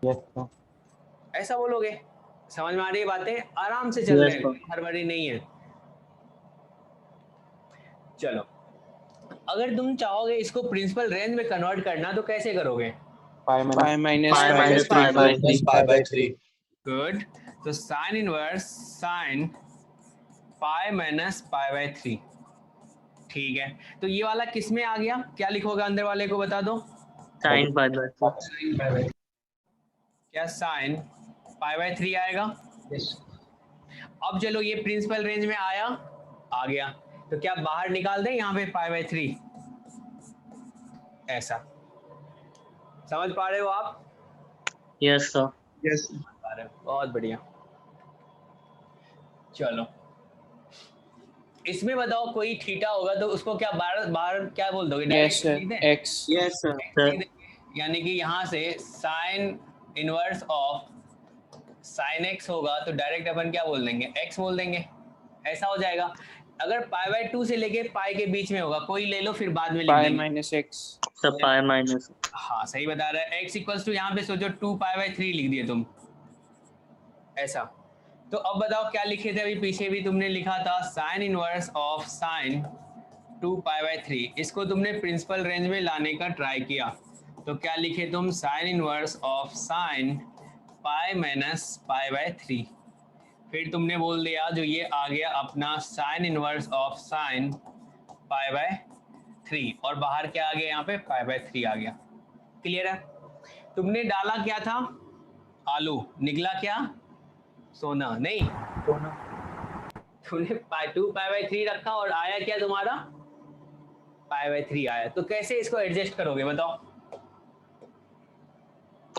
यस। ऐसा बोलोगे? समझ में आ रही है बातें? आराम से चल रहे हैं, Yes, sir. हड़बड़ी नहीं है। चलो अगर तुम चाहोगे इसको प्रिंसिपल रेंज में कन्वर्ट करना तो कैसे करोगे? Pi minus pi pi minus pi by 3। Pi by 3। Good. तो sine inverse sine pi minus pi by 3, ठीक है। तो ये वाला किस में आ गया, क्या लिखोगे अंदर वाले को बता दो, sine pi by 3। Sin pi by क्या साइन पाई बाय 3 आएगा? yes. अब चलो ये प्रिंसिपल रेंज में आया, आ गया, तो क्या बाहर निकाल दें यहाँ पे पाई बाय 3, ऐसा समझ पा रहे हो आप? Yes sir. यस। बहुत बढ़िया। चलो इसमें बताओ कोई थीटा होगा तो उसको क्या बाहर बाहर क्या बोल दोगे? Yes, direct sir. लिख दें? X. Yes, sir. लिख देंगे। यानी कि यहाँ से sine inverse of sine x होगा तो डायरेक्ट अपन क्या बोल देंगे? एक्स बोल देंगे। ऐसा हो जाएगा। अगर पाई बाय 2 से लेके पाई के बीच में होगा, कोई ले लो फिर बाद में लिख Pi देंगे। minus X. Sir, pi minus. हाँ सही बता रहा है। x इक्वल्स टू यहाँ पे सोचो 2 पाई बाय 3 लिख दिए तुम, ऐसा। तो अब बताओ क्या लिखे थे अभी पीछे भी तुमने लिखा था sign inverse of sign 2 pi by 3। इसको तुमने प्रिंसिपल रेंज में लाने का ट्राई किया तो क्या लिखे तुम? Sign inverse of sign pi minus pi by 3। फिर तुमने बोल दिया जो ये आ गया अपना sign inverse of sine pi by 3 और बाहर क्या आ गया यहाँ पे? पाई बाय 3 आ गया। क्लियर है? तुमने डाला क्या था? आलू। निकला क्या? सोना। नहीं, सोना। तुमने 2 पाई बाय 3 रखा और आया क्या तुम्हारा? पाई बाय 3 आया। तो कैसे इसको एडजस्ट करोगे बताओ?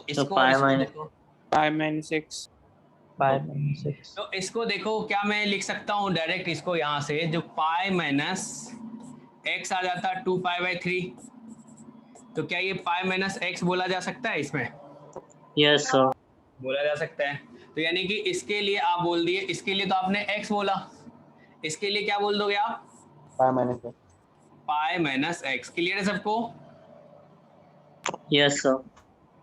इसको pi इसको minus- देखो। Pi minus X. Pi minus x. तो इसको देखो क्या मैं लिख सकता हूँ डायरेक्ट इसको यहाँ से, जो पाई माइनस एक्स आ जाता 2 पाई बाय 3। तो क्या ये पाई माइनस एक्स बोला जा सकता है? इसमें Yes, sir. बोला जा सकता है। तो यानी कि इसके लिए आप बोल दिए, इसके लिए तो आपने x बोला, इसके लिए क्या बोल दोगे आप? Pi minus X. Pi minus x. Clear है सबको? Yes, sir.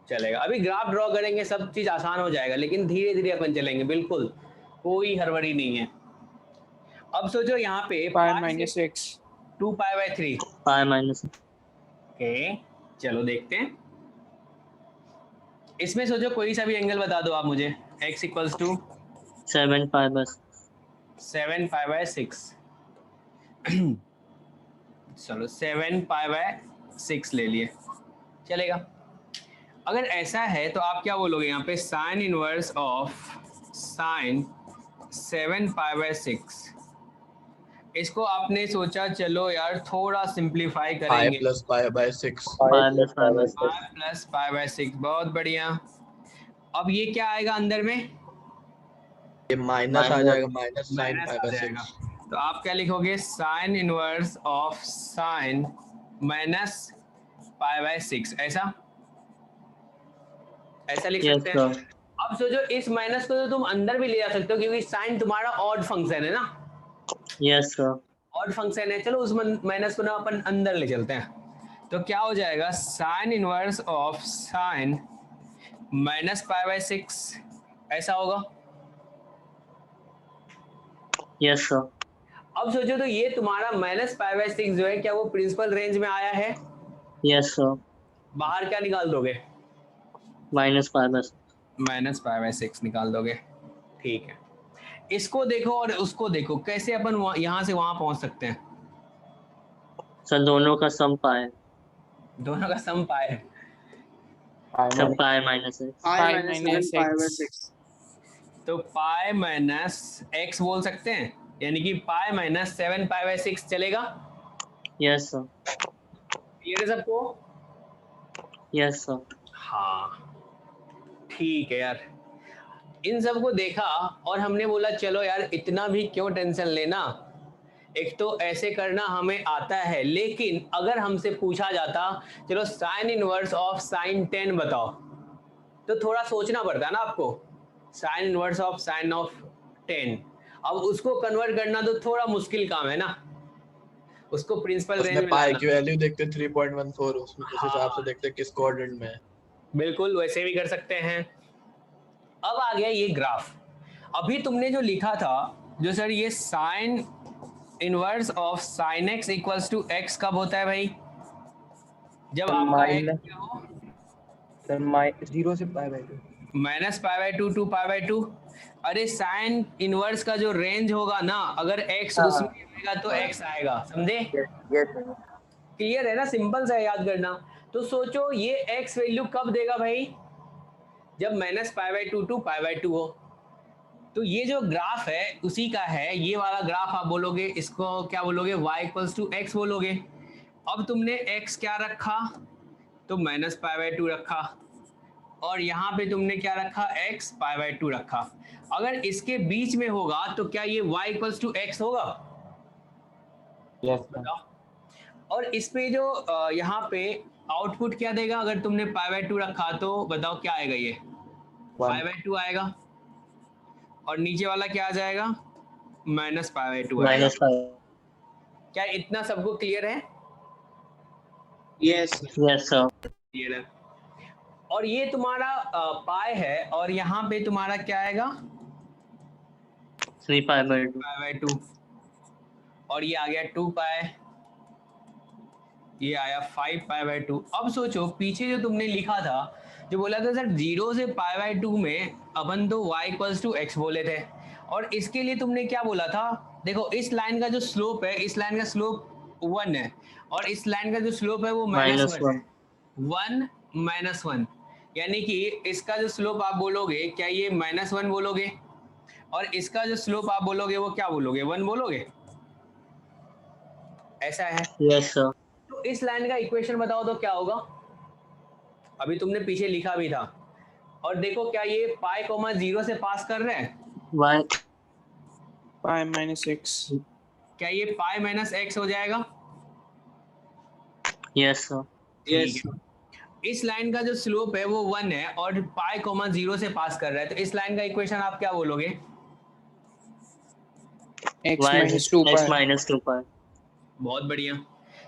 चलेगा। अभी ग्राफ ड्रॉ करेंगे, सब चीज आसान हो जाएगा, लेकिन धीरे धीरे अपन चलेंगे, बिल्कुल कोई हड़बड़ी नहीं है। अब सोचो यहाँ पे Pi minus X. 2 pi by 3। Pi minus. Okay चलो देखते हैं। इसमें सोचो कोई सा भी एंगल बता दो आप मुझे। x equals to 7 pi by 7 pi by 6। चलो 7 पाई बाय 6 ले लिए, चलेगा। अगर ऐसा है तो आप क्या बोलोगे यहाँ पे? Sign inverse of sign 7 pi by 6। इसको आपने सोचा चलो यार थोड़ा सिंप्लीफाई पाई करेंगे। Plus pi by 6। pi plus pi by 6. Pi plus pi by 6, बहुत बढ़िया। अब ये क्या आएगा अंदर में? ये माइनस आ जाएगा, माइनस साइन माइनस पाई आ बाय जाएगा। 6। तो आप क्या लिखोगे? Sign inverse of sign minus pi by 6, ऐसा ऐसा लिख Yes, सकते हैं। sir. अब सोचो इस माइनस को तो तुम अंदर भी ले जा सकते हो क्योंकि साइन तुम्हारा ऑड फंक्शन है ना, Yes, sir. ऑड फंक्शन है। चलो उस माइनस को ना अपन अंदर ले चलते हैं। तो क्या हो जाएगा? Sign inverse of sign minus pi by 6, ऐसा होगा। Yes, sir. अब सोचो तो ये तुम्हारा माइनस पाई बाय 6 जो है क्या वो प्रिंसिपल रेंज में आया है? Yes, sir. बाहर क्या निकाल दोगे? Minus pi by 6. Minus pi by 6 निकाल दोगे। ठीक है, इसको देखो और उसको देखो, कैसे अपन यहाँ से वहां पहुंच सकते हैं? Sir, दोनों का sum pi है। दोनों का सम पाई है। Pi Sir, minus pi minus है। Pi minus X. तो पाई माइनस एक्स बोल सकते हैं, यानी कि पाई माइनस 7 पाई बाय 6 चलेगा। Yes, sir. क्लियर है सबको? Yes, sir. हाँ ठीक है यार, इन सबको देखा और हमने बोला चलो यार इतना भी क्यों टेंशन लेना, एक तो ऐसे करना हमें आता है, लेकिन अगर हमसे पूछा जाता चलो साइन इनवर्स ऑफ साइन 10 बताओ, तो थोड़ा सोचना पड़ता है ना आपको। Sign inverse of sign of 10, अब उसको कन्वर्ट करना तो थोड़ा मुश्किल काम है ना, उसको प्रिंसिपल रेंज उसमें में पाई लाना। की वैल्यू देखते 3.14, उसमें उस हिसाब से देखते किस क्वाड्रेंट में है। बिल्कुल वैसे भी कर सकते हैं। अब आ गया ये ग्राफ। अभी तुमने जो लिखा था जो सर ये sine inverse of sine x equals to x कब होता है भाई? जब आपका x क्या हो? सर 0 से pi by 2। Minus pi by 2 to pi by 2। अरे साइन इनवर्स का जो रेंज होगा ना, अगर x उसमें आएगा तो x आएगा, समझे? Yes sir. क्लियर है ना? सिंपल सा है याद करना। तो सोचो ये x वैल्यू कब देगा भाई? जब minus pi by 2 to pi by 2 हो। तो ये जो ग्राफ है उसी का है, ये वाला ग्राफ आप बोलोगे इसको क्या बोलोगे? y इक्वल्स टू एक्स बोलोगे। अब तुमने x क्या रखा? तो माइनस पाई बाय 2 रखा, और यहाँ पे तुमने क्या रखा? x पाई बाय 2 रखा। अगर इसके बीच में होगा तो क्या ये y इक्वल्स टू एक्स होगा? Yes, sir. बताओ। और इस पे जो यहाँ पे आउटपुट क्या देगा अगर तुमने π/2 रखा तो बताओ क्या आएगा ये π/2 आएगा और नीचे वाला क्या आ जाएगा -π/2 आएगा। -5. क्या इतना सबको क्लियर है? Yes. Yes, sir. क्लियर है। और ये तुम्हारा पाई है और यहाँ पे तुम्हारा क्या आएगा 3π/2. π/2 और ये आ गया 2 पाई, ये आया 5π/2। अब सोचो पीछे जो तुमने लिखा था जो बोला था सर 0 से π/2 में अपन तो y = x बोले थे और इसके लिए तुमने क्या बोला था? देखो इस लाइन का जो स्लोप है, इस लाइन का स्लोप 1 है और इस लाइन का जो स्लोप है वो -1 है। 1 -1 यानी कि इसका जो स्लोप आप बोलोगे क्या ये -1 बोलोगे और इसका जो स्लोप आप बोलोगे वो क्या बोलोगे 1 बोलोगे, ऐसा है। Yes, sir. तो इस लाइन का इक्वेशन बताओ तो क्या होगा? अभी तुमने पीछे लिखा भी था और देखो क्या ये π, 0 से पास कर रहे हैं? Y. Pi minus x. क्या ये π - x हो जाएगा? Yes, sir. Yes. इस लाइन का जो स्लोप है वो 1 है और π, 0 से पास कर रहा है तो इस लाइन का इक्वेशन आप क्या बोलोगे? X Y minus 2 x pi. minus 2 pi. बहुत बढ़िया।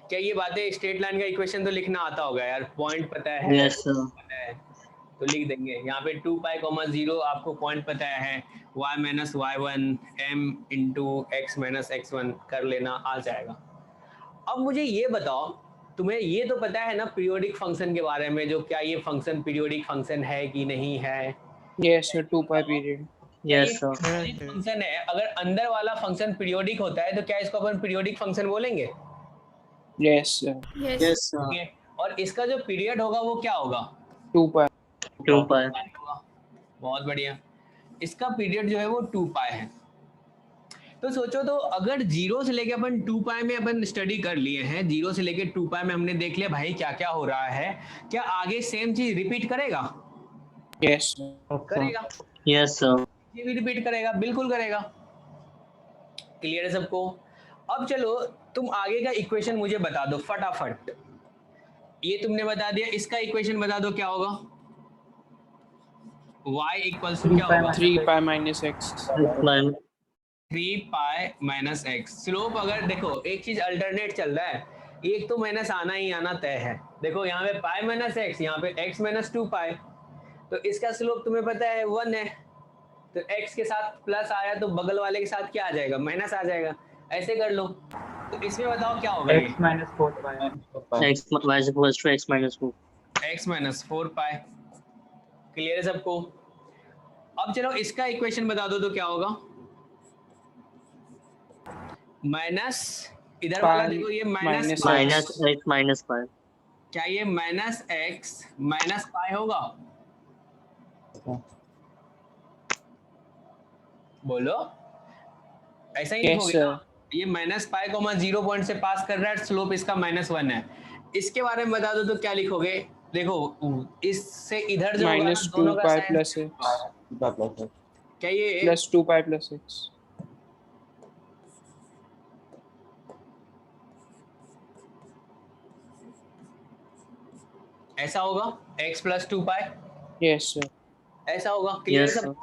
क्या ये बातें स्ट्रेट लाइन का इक्वेशन तो लिखना आता होगा यार, पॉइंट पता है? Yes, sir. पता है तो लिख देंगे यहाँ पे 2π, 0 आपको पॉइंट पता है y - y1 m × x - x1 कर लेना आ जाएगा। अब मुझे ये बताओ तुम्हें ये तो पता है ना पीरियोडिक फंक्शन के बारे में, जो क्या ये फंक्शन पीरियोडिक फंक्शन है कि नहीं है? Yes, sir. 2 pi period. Yes, sir. Function है, अगर अंदर वाला फंक्शन पीरियोडिक होता है तो क्या इसको अपन पीरियोडिक फंक्शन बोलेंगे? Yes, sir. Yes, sir. ठीक है। और इसका जो पीरियड होगा वो क्या होगा? 2 pi. 2 pi. होगा। बहुत बढ़िया। इसका पीरियड जो है वो 2 पाई है। तो सोचो तो अगर 0 से लेके अपन 2 पाई में अपन स्टडी कर लिए हैं, 0 से लेके 2 पाई में हमने देख लिया भाई क्या क्या हो रहा है, क्या आगे सेम चीज रिपीट करेगा? Yes, sir. करेगा। Yes, sir. ये भी रिपीट करेगा, बिल्कुल करेगा। क्लियर है सबको? अब चलो तुम आगे का इक्वेशन मुझे बता दो फटाफट। ये तुमने बता दिया, इसका इक्वेशन बता दो क्या होगा? y = क्या होगा? 3 pi minus x. 3 3π - x। Slope अगर देखो एक चीज अल्टरनेट चल रहा है, एक तो माइनस आना ही आना तय है। देखो यहाँ पे π - x, यहाँ पे x - 2 पाई, तो इसका स्लोप तुम्हें पता है 1 है, तो x के साथ प्लस आया तो बगल वाले के साथ क्या आ जाएगा? माइनस आ जाएगा। ऐसे कर लो। तो इसमें बताओ क्या होगा? x minus 4 pi. x y is equals to x minus 4. x - 4 pi. Clear है सबको? अब चलो इसका इक्वेशन बता दो तो क्या होगा? माइनस इधर वाला देखो ये माइनस Minus x minus 5. क्या ये -x - पाई होगा? बोलो ऐसा ही Yes, होगा sir. ना? ये -π, 0 पॉइंट से पास कर रहा है, स्लोप इसका -1 है। इसके बारे में बता दो तो क्या लिखोगे? देखो इससे इधर जो होगा ना, Minus 2 दोनों का pi साइन plus x. क्या ये Plus 2 pi plus x. ऐसा होगा x + 2 पाई, Yes, sir. ऐसा होगा। क्लियर Yes, सब?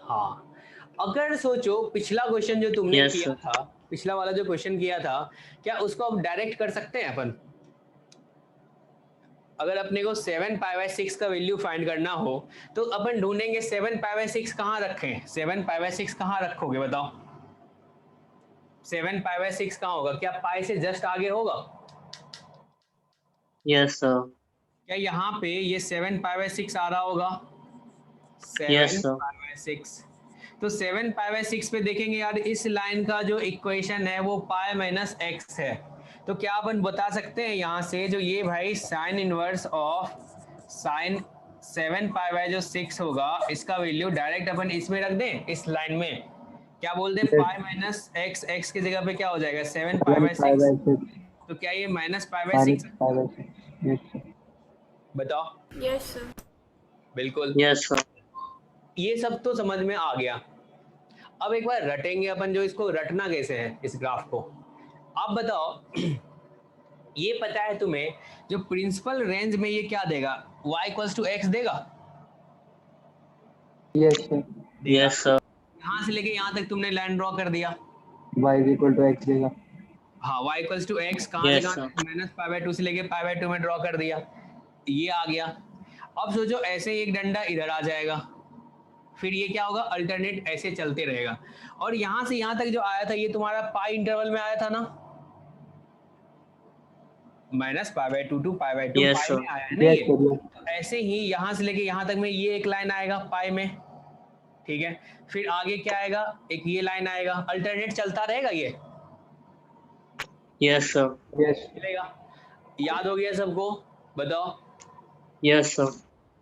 हाँ। अगर सोचो पिछला क्वेश्चन जो तुमने Yes, किया sir. था, पिछला वाला जो क्वेश्चन किया था, क्या उसको अब डायरेक्ट कर सकते हैं अपन? अगर अपने को 7π/6 का वैल्यू फाइंड करना हो तो अपन ढूंढेंगे 7π/6 कहाँ रखें? 7π/6 कहाँ रखोगे बताओ? 7π/6 कहाँ होगा? क्या पाई से जस्ट आगे होगा? Yes, sir. क्या यहाँ पे ये 7π/6 आ रहा होगा? Yes, sir. 7π/6। तो 7π/6 पे देखेंगे यार इस लाइन का जो इक्वेशन है वो π - x है। तो क्या अपन बता सकते हैं यहाँ से जो ये भाई साइन इनवर्स ऑफ साइन 7π/6 होगा, इसका वैल्यू डायरेक्ट अपन इसमें रख दें, इस लाइन में। क्या बोल दें? π - x, x की जगह पे क्या हो जाएगा? 7π/6। तो क्या ये -π/6? बताओ। Yes, sir. बिल्कुल। Yes, sir. ये सब तो समझ में आ गया। अब एक बार रटेंगे अपन, जो इसको रटना कैसे है इस ग्राफ को। अब बताओ ये पता है तुम्हें जो प्रिंसिपल रेंज में ये क्या देगा, y इक्वल्स टू एक्स देगा। Yes sir. Yes, sir. यहाँ से लेके यहाँ तक तुमने लाइन ड्रॉ कर दिया। Y is equal to x देगा। हाँ, y इक्वल्स टू एक्स कहाँ Yes, से sir. माइनस पाई बाय 2 से लेके पाई बाय 2 में ड्रॉ कर दिया, ये आ गया। अब सोचो ऐसे ही एक डंडा इधर आ जाएगा, फिर ये क्या होगा, अल्टरनेट ऐसे चलते रहेगा। और यहाँ से यहाँ तक जो आया था ये तुम्हारा पाई इंटरवल में आया था ना, minus pi by 2 to pi by 2 Yes, pi sir. में आया है ना Yes ये। sir, yes. तो ऐसे ही यहाँ से लेके यहाँ तक में ये एक लाइन आएगा पाई में, ठीक है। फिर आगे क्या आएगा, एक ये लाइन आएगा, अल्टरनेट चलता रहेगा ये, Yes, sir. Yes. चलेगा। याद हो गया सबको, बताओ। Yes, sir.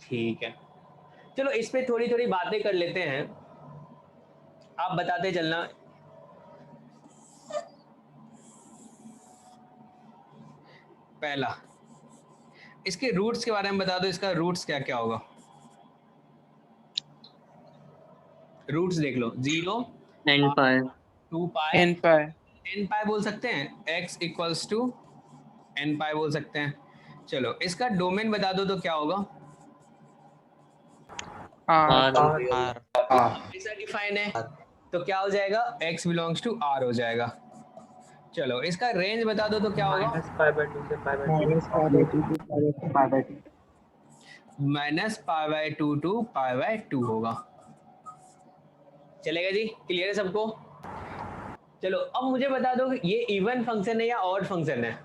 ठीक है, चलो इस पे थोड़ी थोड़ी बातें कर लेते हैं, आप बताते चलना। पहला, इसके रूट्स के बारे में बता दो, इसका रूट्स क्या क्या होगा। रूट्स देख लो, 0 N pi. 2 पाई n pi n पाई बोल सकते हैं, x इक्वल्स टू n पाई बोल सकते हैं। चलो इसका डोमेन बता दो तो क्या होगा, r r ऐसा डिफाइन है तो क्या हो जाएगा, x बिलोंग्स टू r हो जाएगा। चलो इसका रेंज बता दो तो क्या होगा, Minus pi by 2 से pi by 2 minus pi by 2 to pi by 2 minus pi by 2 to pi by 2 होगा। चलेगा जी, क्लियर है सबको। चलो अब मुझे बता दो ये इवन फंक्शन है या ऑड फंक्शन है।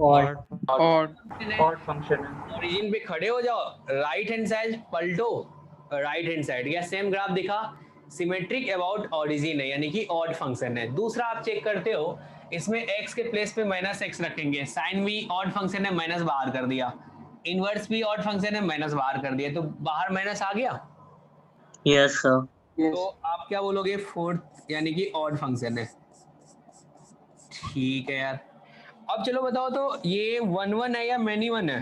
odd odd function है। ओरिजिन पे खड़े हो जाओ, राइट हैंड साइड पलटो, राइट हैंड साइड या सेम ग्राफ दिखा, सिमेट्रिक अबाउट ओरिजिन है यानी कि ऑड फंक्शन है। दूसरा आप चेक करते हो, इसमें x के प्लेस पे माइनस एक्स रखेंगे, साइन भी ऑड फंक्शन है माइनस बाहर कर दिया, इनवर्स भी ऑड फंक्शन है माइनस बाहर कर दिया, तो बाहर माइनस आ गया। Yes, sir. Yes. तो आप क्या बोलोगे, फोर्थ यानी कि ऑड फंक्शन है। ठीक है यार, अब चलो बताओ तो ये 1 1 है या मैनी 1 है।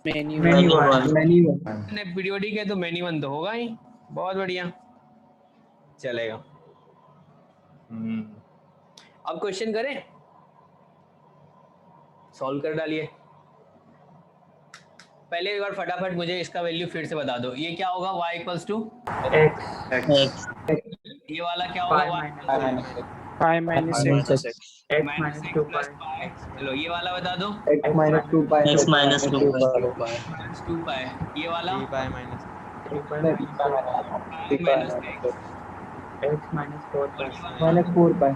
many Many one. one. Many one. Periodic है तो मैनी 1 तो होगा ही, बहुत बढ़िया, चलेगा। अब क्वेश्चन करें, सॉल्व कर डालिए। पहले एक बार फटाफट मुझे इसका वैल्यू फिर से बता दो, ये क्या होगा, y equals to X. X. ये वाला क्या होगा, pi minus x X minus minus x 2 plus pi. पाई। चलो ये वाला बता दो, X minus 2 pi. X minus 2 minus 2 पाई। ये वाला 3 pi minus 3 pi minus X minus 4 pi. Minus 4 pi.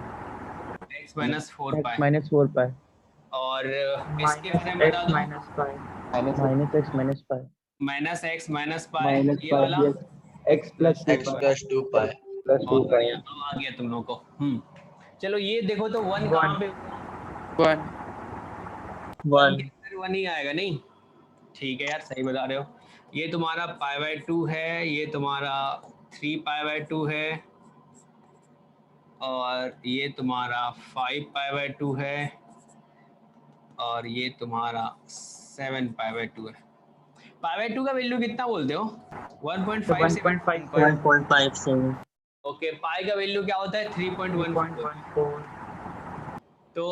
X minus 4 X पाई। minus 4 pi. और इसके बारे में बता X दो, minus pi. Minus X minus pi. Minus x minus pi. Minus ये pi. वाला Yes. X plus 2 pi. plus 2 pi. Plus 2 बहुत pi. बढ़िया, अब आ गया तुम लोगों को। चलो ये देखो तो 1 कहाँ पे, 1 1. 1 ही आएगा नहीं। ठीक है यार, सही बता रहे हो। ये तुम्हारा पाई बाय 2 है, ये तुम्हारा 3 पाई बाय 2 है, और ये तुम्हारा 5 पाई बाय 2 है, और ये तुम्हारा 7 पाई बाय 2 है। पाई बाय 2 का वैल्यू कितना बोलते हो, 1.5 1.57. ओके, पाई का वैल्यू क्या होता है, 3.14। तो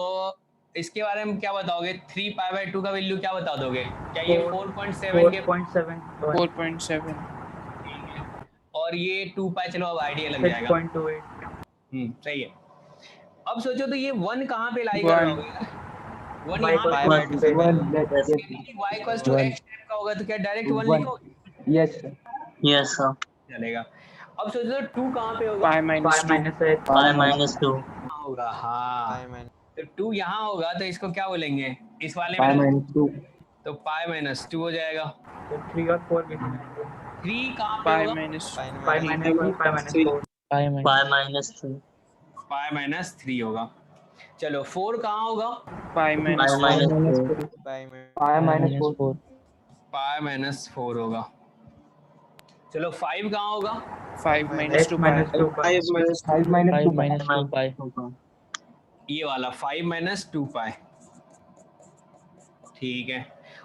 इसके बारे में क्या बताओगे, 3 पाई बाय 2 का वैल्यू क्या बता दोगे, क्या ये 4.7 के 4.7 और ये 2 पाई, चलो अब आइडिया लग जाएगा। 6.28. सही है। अब सोचो तो ये 1 कहाँ पे लाई One. कर रहोगे यार, 1 यहाँ pi पे, by 2 से y equals to x type का होगा तो क्या डायरेक्ट 1 लिखोगे, Yes sir. Yes, sir. चलेगा। अब सोचो तो 2 कहाँ पे होगा, pi minus 2 X. Pi minus 2. कहाँ होगा, हाँ pi minus तो 2 यहाँ होगा तो इसको क्या बोलेंगे, इस वाले Pi में minus 2. तो पाई माइनस 2 हो जाएगा। तो 3 और 4 भी 3 कहाँ पे pi होगा, minus pi pi minus minus 1 pi minus 4. Pi minus 3. Pi minus 3 होगा। चलो 4 कहाँ होगा, pi Pi minus minus 4. pi minus Pi minus 4. Pi minus 4 होगा। चलो 5 कहाँ होगा, 5 minus 2 pi 2 pi. 5 minus 2 pi. ये वाला 5 माइनस 2 पाई। ठीक है,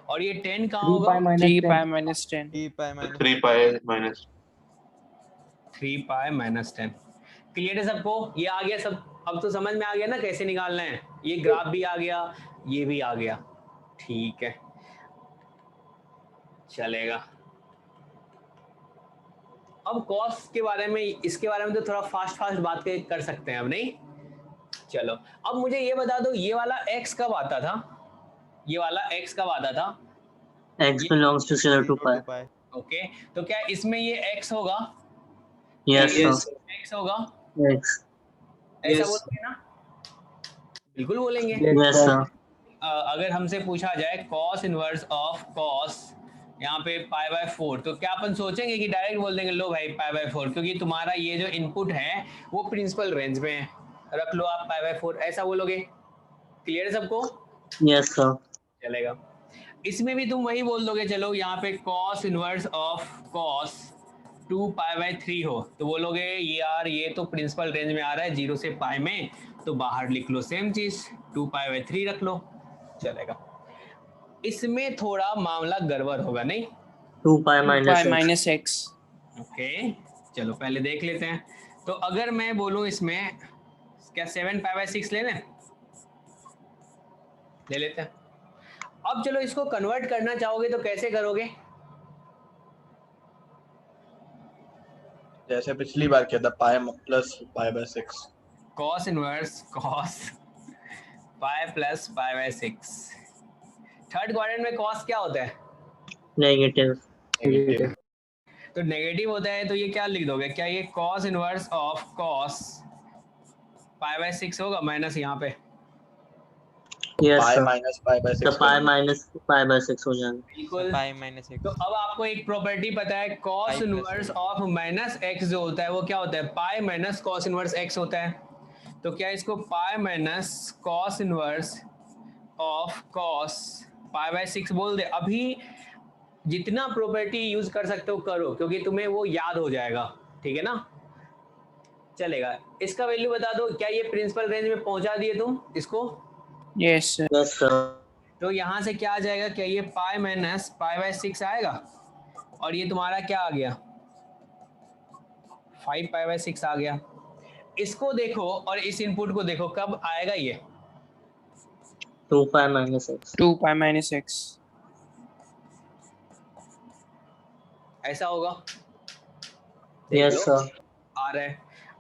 और ये 10 कहाँ 3 होगा, pi minus 3 10. pi minus 10 3 pi minus 3 pi minus 3 pi minus 10। Clear है सबको, ये आ गया सब। अब तो समझ में आ गया ना कैसे निकालना है। ये ग्राफ भी आ गया, ये भी आ गया, ठीक है चलेगा। अब कॉस के बारे में, इसके बारे में तो थोड़ा फास्ट बात कर सकते हैं अब, नहीं? चलो अब मुझे ये बता दो, ये वाला x कब आता था? ये वाला x कब आता था? X belongs to 0 to pi. Okay, तो क्या इसमें ये x होगा? Yes, ये sir. x होगा, X. ऐसा Yes. बोलेंगे ना? बिल्कुल बोलेंगे। Yes, sir. अगर हमसे पूछा जाए कॉस इनवर्स ऑफ कॉस यहाँ पे पाई बाय 4, तो क्या अपन सोचेंगे कि डायरेक्ट बोल देंगे लो भाई पाई बाय 4, क्योंकि तुम्हारा ये जो इनपुट है वो प्रिंसिपल रेंज में है, रख लो आप पाई बाय 4, ऐसा बोलोगे? क्लियर है सबको? Yes, sir. चलेगा। इसमें भी तुम वही बोल दोगे, चलो यहाँ पे cos inverse of cos 2 pi by 3 हो तो बोलोगे ये यार ये तो प्रिंसिपल रेंज में आ रहा है 0 से पाई में, तो बाहर लिख लो सेम चीज 2 पाई बाय 3 रख लो, चलेगा। इसमें थोड़ा मामला गड़बड़ होगा, नहीं? 2 pi minus pi x. minus x. Okay चलो पहले देख लेते हैं। तो अगर मैं बोलूं इसमें क्या 7 पाई बाय 6 ले लें? ले लेते हैं। अब चलो इसको कन्वर्ट करना चाहोगे तो कैसे करोगे? जैसे पिछली बार किया था पाई plus pi by 6। Cos inverse cos pi plus pi by 6। Third quadrant में कॉस क्या होता है? Negative. तो नेगेटिव होता है, तो ये क्या लिख दोगे? क्या ये cos inverse of cos pi by 6 होगा माइनस यहाँ पे? Yes, pi sir. Minus pi by 6 तो pi minus pi by 6 हो जाएगा. बिल्कुल। पाई माइनस तो अब आपको एक प्रॉपर्टी पता है, cos Pi plus inverse of minus x जो होता है वो क्या होता है? पाई माइनस कॉस इनवर्स एक्स होता है। तो क्या इसको पाई minus cos inverse of cos pi by 6 बोल दे? अभी जितना प्रॉपर्टी यूज कर सकते हो करो, क्योंकि तुम्हें वो याद हो जाएगा, ठीक है ना? चलेगा। इसका वैल्यू बता दो, क्या ये प्रिंसिपल रेंज में पहुंचा दिए तुम इसको? Yes, sir. Yes, sir. तो यहाँ से क्या आ जाएगा? क्या ये पाई माइनस पाई बाय 6 आएगा, और ये तुम्हारा क्या आ गया? 5 पाई बाय 6 आ गया। इसको देखो और इस इनपुट को देखो, कब आएगा ये? 2 pi minus x. 2 pi minus x. ऐसा होगा? Yes, लो, sir. आ रहा है।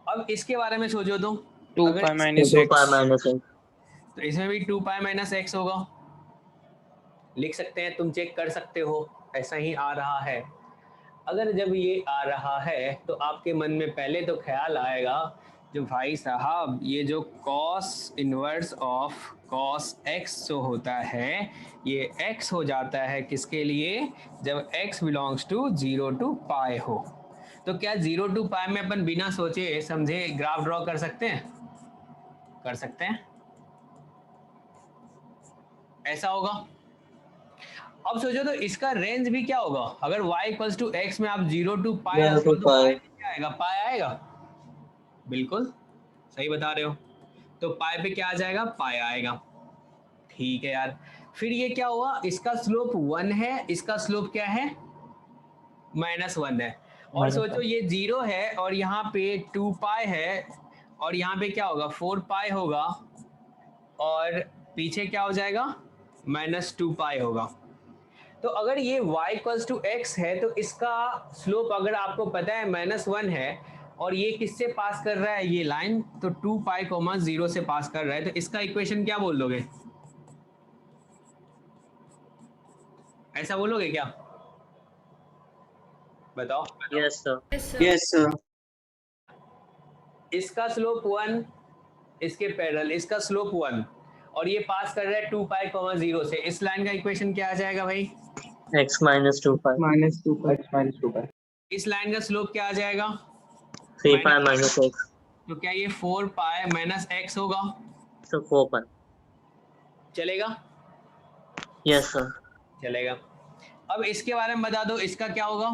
अब इसके बारे में सोचो तुम, 2 अगर pi minus 2 pi x. minus x. तो इसमें भी 2 पाई माइनस एक्स होगा, लिख सकते हैं, तुम चेक कर सकते हो, ऐसा ही आ रहा है। अगर जब ये आ रहा है तो आपके मन में पहले तो ख्याल आएगा जो भाई साहब ये जो cos inverse of cos x जो होता है ये एक्स हो जाता है किसके लिए? जब x बिलोंग्स टू 0 टू पाई हो। तो क्या 0 टू पाई में अपन बिना सोचे समझे ग्राफ ड्रॉ कर सकते हैं? कर सकते हैं, ऐसा होगा। अब सोचो तो इसका रेंज भी क्या होगा? अगर y इक्वल्स टू x में आप 0 टू पाई 0 to तो pi. क्या आएगा? पाई आएगा, बिल्कुल सही बता रहे हो। तो पाई पे क्या आ जाएगा? पाई आएगा, ठीक है यार। फिर ये क्या हुआ? इसका स्लोप 1 है, इसका स्लोप क्या है? -1 है। और सोचो ये 0 है और यहाँ पे 2 पाई है, और यहाँ पे क्या होगा? 4 पाई होगा, और पीछे क्या हो जाएगा? -2 पाई होगा। तो अगर ये y इक्वल्स टू x है तो इसका स्लोप अगर आपको पता है -1 है, और ये किससे पास कर रहा है? ये लाइन तो 2 पाई 0 से पास कर रहा है, तो इसका इक्वेशन क्या बोल दोगे? ऐसा बोलोगे क्या? बताओ। Yes, sir. Yes, sir. इसका स्लोप 1, इसके पैरेलल इसका स्लोप 1, और ये पास कर रहा है 2 पाई 0 से। इस लाइन का इक्वेशन क्या आ जाएगा भाई? X minus 2 pi. Minus 2 pi. X minus 2 pi. इस लाइन का स्लोप क्या आ जाएगा? 3 pi minus x. तो क्या ये 4 पाई माइनस x होगा? So 4 pi. चलेगा? Yes, sir. चलेगा। अब इसके बारे में बता दो, इसका क्या होगा?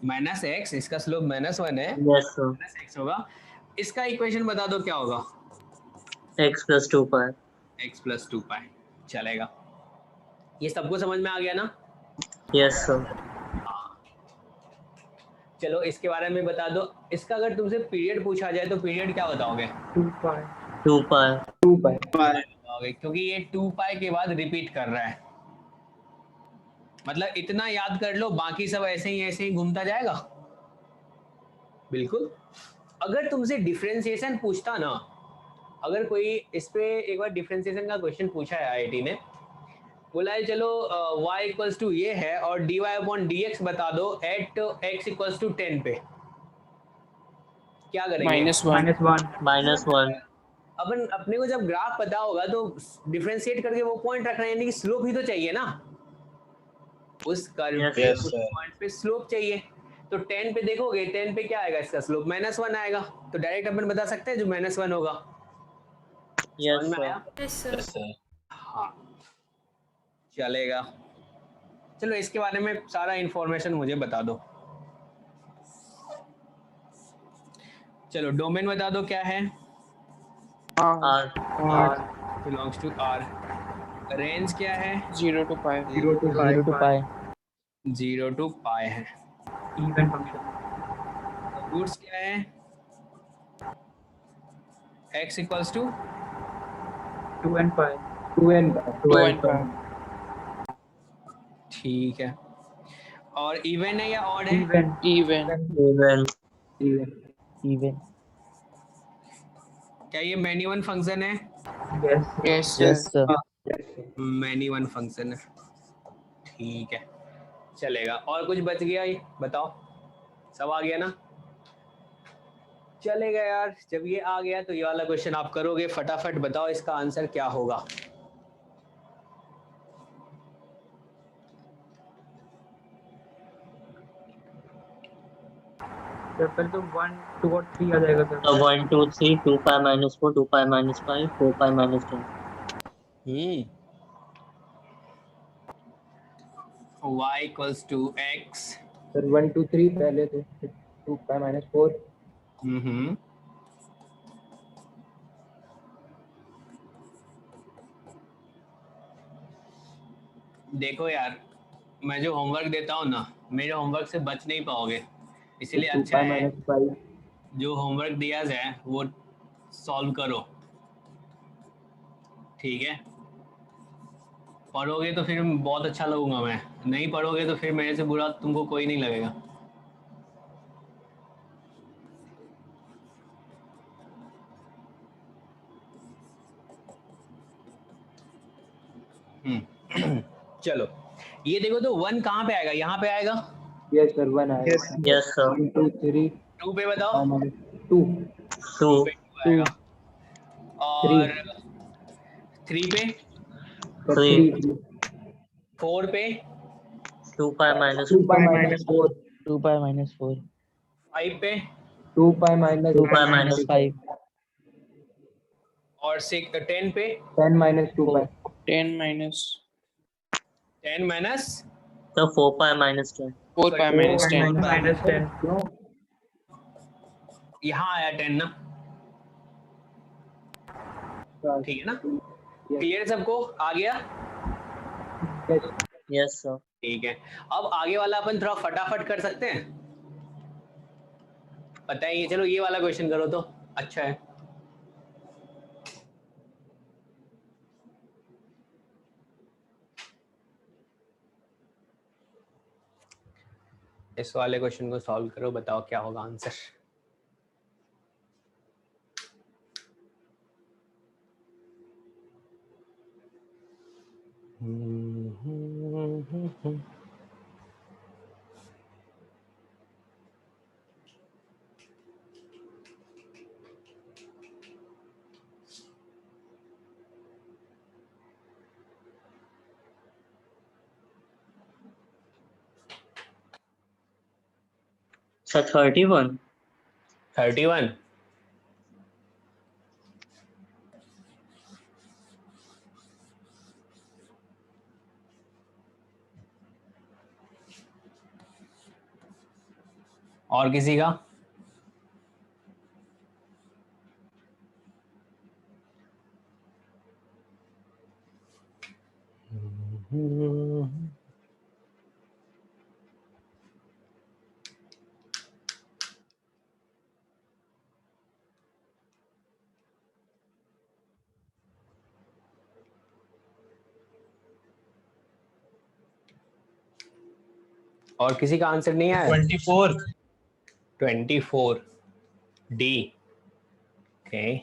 -x, इसका स्लोप -1 है, Yes, sir. -x होगा। इसका इक्वेशन बता दो क्या होगा? X plus 2 pi. x plus 2 पाई। चलेगा, ये सबको समझ में आ गया ना? Yes, sir. चलो इसके बारे में बता दो। इसका अगर तुमसे पीरियड पूछा जाए तो पीरियड क्या बताओगे? 2 pi 2 pi. 2 pi बताओगे क्योंकि ये 2 पाई के बाद रिपीट कर रहा है। मतलब इतना याद कर लो, बाकी सब ऐसे ही घूमता जाएगा। बिल्कुल। अगर तुमसे डिफरेंशिएशन पूछता ना, अगर कोई इस पे एक बार डिफरेंशिएशन का क्वेश्चन पूछा है आईआईटी ने, बोला है चलो y इक्वल्स टू ये है और dy अपॉन dx बता दो एट x इक्वल्स टू 10 पे, क्या करेंगे? -1. -1. अपन अपने को जब ग्राफ पता होगा तो डिफरेंशिएट करके वो पॉइंट रखना है, यानी कि स्लोप ही तो चाहिए ना, उस कर्व Yes, पे yes, उस sir. पॉइंट पे स्लोप चाहिए। तो 10 पे देखोगे, 10 पे क्या आएगा इसका स्लोप? -1 आएगा। तो डायरेक्ट अपन बता सकते हैं जो -1 होगा। Yes, समझ में sir. आया? Yes, sir. Yes, sir. हाँ, चलेगा। चलो इसके बारे में सारा इंफॉर्मेशन मुझे बता दो। चलो डोमेन बता दो क्या है? R. Belongs to R। Range क्या है? 0 to pi. 0 to pi 0 to pi है। even function रूट्स क्या है? x equals to 2 and pi 2 and pi. ठीक है। और इवन है या ऑड है? even Even. क्या ये मैनी वन फंक्शन है? yes Yes, sir. sir. Many one function है। ठीक है, चलेगा। और कुछ बच गया ये बताओ? सब आ गया ना? चलेगा यार, जब ये आ गया तो ये वाला क्वेश्चन आप करोगे, फटाफट बताओ इसका आंसर क्या होगा। सर पहले तो 1 2 और 3 आ जाएगा sir. So 1, 2, 3, 2 pi minus 4, 2 pi minus 5, 4 pi minus 10. y equals to x। Sir 1 2 3 पहले थे, 2 pi minus 4 देखो यार, मैं जो होमवर्क देता हूँ ना, मेरे होमवर्क से बच नहीं पाओगे, इसलिए 2 अच्छा pi है minus 5 जो होमवर्क दिया जाए वो सॉल्व करो। ठीक है, पढ़ोगे तो फिर बहुत अच्छा लगूंगा मैं, नहीं पढ़ोगे तो फिर मेरे से बुरा तुमको कोई नहीं लगेगा। चलो ये देखो तो 1 कहाँ पे आएगा? यहाँ पे आएगा। yes sir 1 आएगा Yes, sir. 1 2 3 2 पे बताओ। 2 2 2. पे 2 आएगा। और 3 पे, 3. 4 पे, 2 pi minus 2 pi minus 4 2 pi minus 4. 5 पे 2 pi minus 2 pi minus 5. और 10 पे 10 minus 2 pi 10 minus 10 minus So 4 pi minus 10. 4 pi minus 10. minus 10 क्यों? यहाँ आया 10 ना, ठीक है ना? क्लियर सबको आ गया? yes Yes, sir. ठीक है, अब आगे वाला अपन थोड़ा फटाफट कर सकते हैं, पता है ये। चलो ये वाला क्वेश्चन करो तो अच्छा है। इस वाले क्वेश्चन को सॉल्व करो, बताओ क्या होगा आंसर। So 31. 31। और किसी का? और किसी का आंसर नहीं आया? 24। 24 डी। ओके,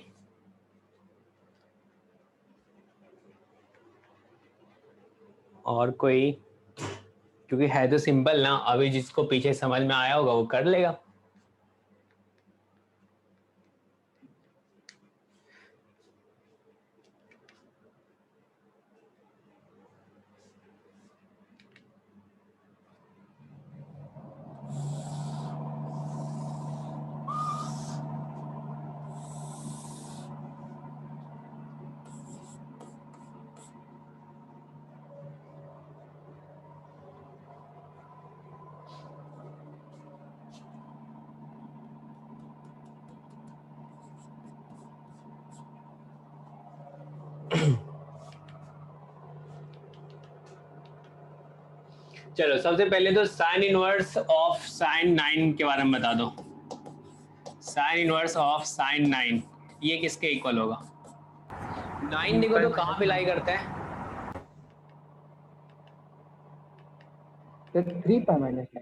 और कोई? क्योंकि है तो सिंपल ना, अभी जिसको पीछे समझ में आया होगा वो कर लेगा। चलो सबसे पहले तो साइन इनवर्स ऑफ साइन 9 के बारे में बता दो। साइन इनवर्स ऑफ साइन 9 ये किसके इक्वल होगा? 9 देखो तो कहाँ पे लाई करता है? 3 pi minus 9.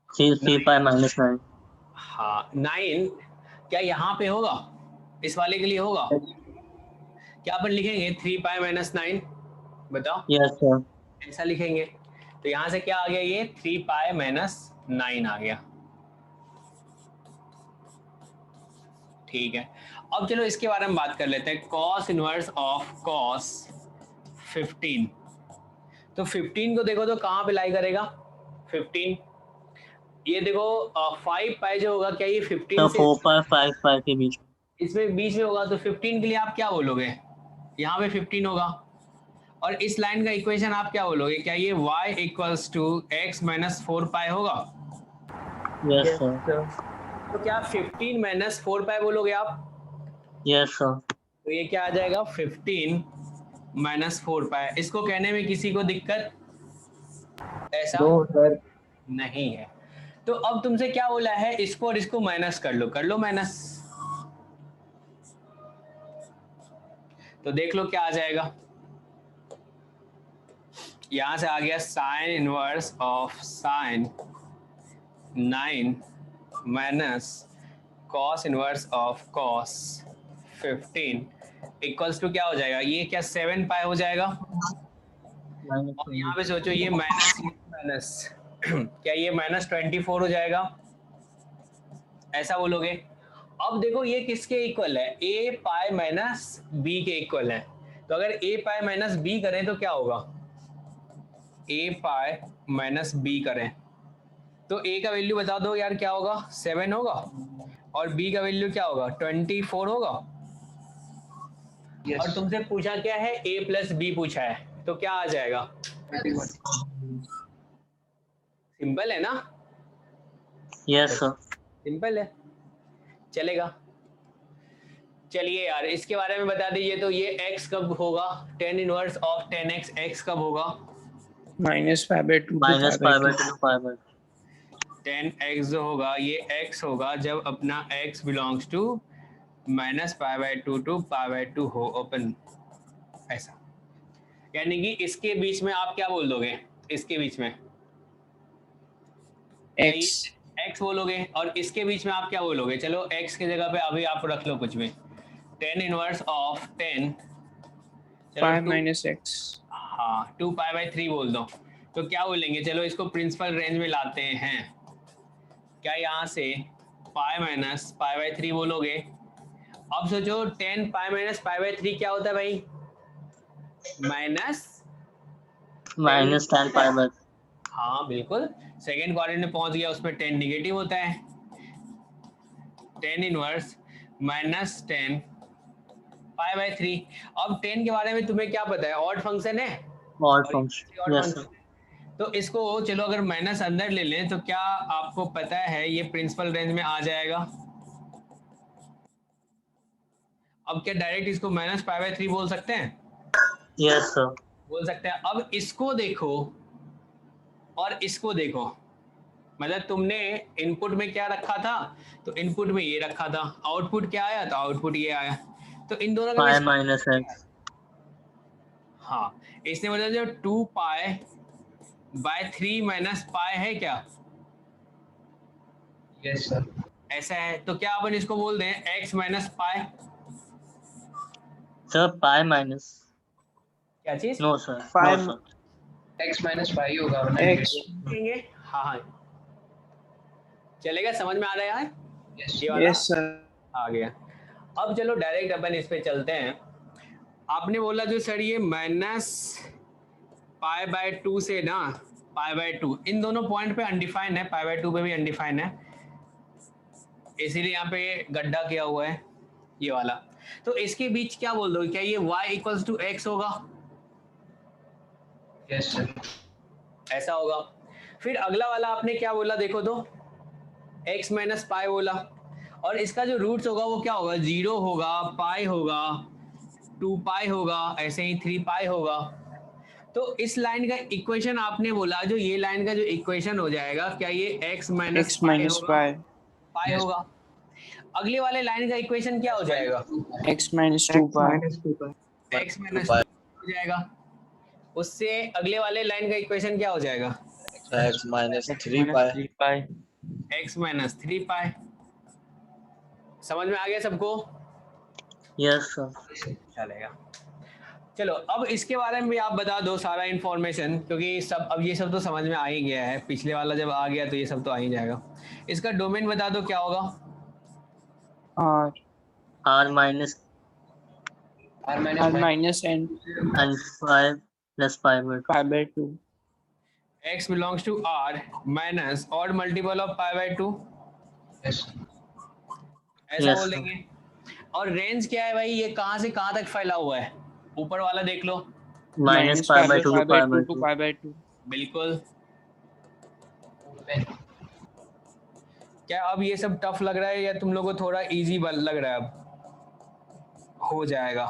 3 pi minus 9. हाँ 9 क्या यहाँ पे होगा? इस वाले के लिए होगा? क्या अपन लिखेंगे 3 pi minus 9? बताओ। Yes sir. ऐसा लिखेंगे तो यहाँ से क्या आ गया? ये 3 pi minus 9 आ गया। ठीक है, अब चलो इसके बारे में बात कर लेते हैं। cos inverse of cos 15। तो 15 को देखो तो कहाँ पे लाई करेगा? 15 ये देखो 5 pi जो होगा, क्या ये 15 तो से 4 pi 5 pi के बीच में. इसमें बीच में होगा, तो 15 के लिए आप क्या बोलोगे? यहाँ पे 15 होगा, और इस लाइन का इक्वेशन आप क्या बोलोगे? क्या ये y equals to x minus 4 pi होगा? Yes Yes sir. sir. तो क्या 15 माइनस 4 पाई बोलोगे आप? Yes sir. तो ये क्या आ जाएगा? 15 माइनस 4 पाई। इसको कहने में किसी को दिक्कत? ऐसा No sir. नहीं है। तो अब तुमसे क्या बोला है? इसको और इसको माइनस कर लो माइनस। तो देख लो क्या आ जाएगा। यहां से आ गया sine inverse of sine 9 minus cos inverse of cos 15 equals to क्या हो जाएगा? ये क्या 7 पाई हो जाएगा? और यहाँ पे सोचो ये माइनस क्या ये माइनस 24 हो जाएगा? ऐसा बोलोगे। अब देखो ये किसके इक्वल है? a पाई माइनस b के इक्वल है। तो अगर a पाई माइनस b करें तो क्या होगा? a पाई माइनस b करें तो a का वैल्यू बता दो यार, क्या होगा? 7 होगा, और b का वैल्यू क्या होगा? 24 होगा। और तुमसे पूछा क्या है? a प्लस b पूछा है, तो क्या आ जाएगा? सिंपल है ना? Yes sir. सिंपल है, चलेगा। चलिए यार इसके बारे में बता दीजिए। तो ये x कब होगा? tan inverse of 10x x कब होगा? -5/2 to Minus 5 by 2 to 5 by 2. 10x जो होगा ये x होगा जब अपना x बिलोंग्स टू -π/2 to π/2 हो ओपन, ऐसा। यानी कि इसके बीच में आप क्या बोल दोगे? इसके बीच में x बोलोगे, और इसके बीच में आप क्या बोलोगे? चलो x की जगह पे अभी आप रख लो कुछ भी। 10 इनवर्स ऑफ 10 5 minus x. हाँ 2π/3 बोल दो। तो क्या बोलेंगे? चलो इसको प्रिंसिपल रेंज में लाते हैं। क्या यहाँ से पाई माइनस π/3 बोलोगे? अब सोचो 10 पाई माइनस π/3 क्या होता है भाई? Minus 10 pi by 2. हाँ बिल्कुल, सेकेंड क्वाड्रेंट में पहुंच गया, उसमें 10 निगेटिव होता है। 10 इनवर्स माइनस 10 π/3। अब 10 के बारे में तुम्हें क्या पता है? ऑड फंक्शन है। Odd function. Yes sir. तो इसको चलो अगर माइनस अंदर ले लें तो क्या आपको पता है ये प्रिंसिपल रेंज में आ जाएगा? अब क्या डायरेक्ट इसको माइनस π/3 बोल सकते हैं? Yes sir. बोल सकते हैं। अब इसको देखो और इसको देखो, मतलब तुमने इनपुट में क्या रखा था? तो इनपुट में ये रखा था, आउटपुट क्या आया? तो आउटपुट ये आया। तो इन दोनों का Pi minus x. हाँ इसने मतलब जो 2π/3 माइनस पाई है क्या? Yes, sir. ऐसा है तो क्या अपन इसको बोल दें x minus pi? Sir, pi minus. क्या चीज No, sir. Pi No, sir. X minus 5 होगा वरना X. कहेंगे? हाँ हाँ चलेगा, समझ में आ रहा है यार? Yes. ये वाला Yes, sir. आ गया। अब चलो डायरेक्ट अपन इस पे चलते हैं। आपने बोला जो सर ये माइनस पाई बाय 2 से ना पाई बाय 2, इन दोनों पॉइंट पे अनडिफाइन है, पाई बाय 2 पे भी अनडिफाइन है, इसीलिए यहाँ पे गड्ढा किया हुआ है ये वाला। तो इसके बीच क्या बोल दो, क्या ये y इक्वल्स टू x होगा? Yes, sir. ऐसा होगा। फिर अगला वाला आपने क्या बोला देखो तो, x माइनस पाई बोला, और इसका जो रूट्स होगा वो क्या होगा, 0 होगा, पाई होगा, 2 पाई होगा, ऐसे ही 3 पाई होगा। तो इस लाइन का इक्वेशन आपने बोला, जो ये लाइन का जो इक्वेशन हो जाएगा, क्या ये x minus X minus pi. पाई होगा? अगले वाले लाइन का इक्वेशन क्या हो जाएगा, X minus 2 x pi. minus 2 pi. x minus हो जाएगा। उससे अगले वाले लाइन का इक्वेशन क्या हो जाएगा, x minus 3 Minus pi. 3 pi. x minus 3 पाई। समझ में आ गया सबको? Yes, sir. चलेगा। चलो अब इसके बारे में भी आप बता दो सारा इन्फॉर्मेशन, क्योंकि सब अब ये सब तो समझ में आ ही गया है, पिछले वाला जब आ गया तो ये सब तो आ ही जाएगा। इसका डोमेन बता दो क्या होगा, R. R minus R R minus 5. minus n and 5 plus 5 by 2. pi by 2. x belongs to r minus odd multiple of pi by 2, Yes. ऐसा Yes, बोल देंगे। और रेंज क्या है भाई, ये कहाँ से कहाँ तक फैला हुआ है, ऊपर वाला देख लो। Minus pi by 2 to pi by 2. pi by 2. बिल्कुल। क्या अब ये सब टफ लग रहा है या तुम लोगों को थोड़ा इजी लग रहा है? अब हो जाएगा,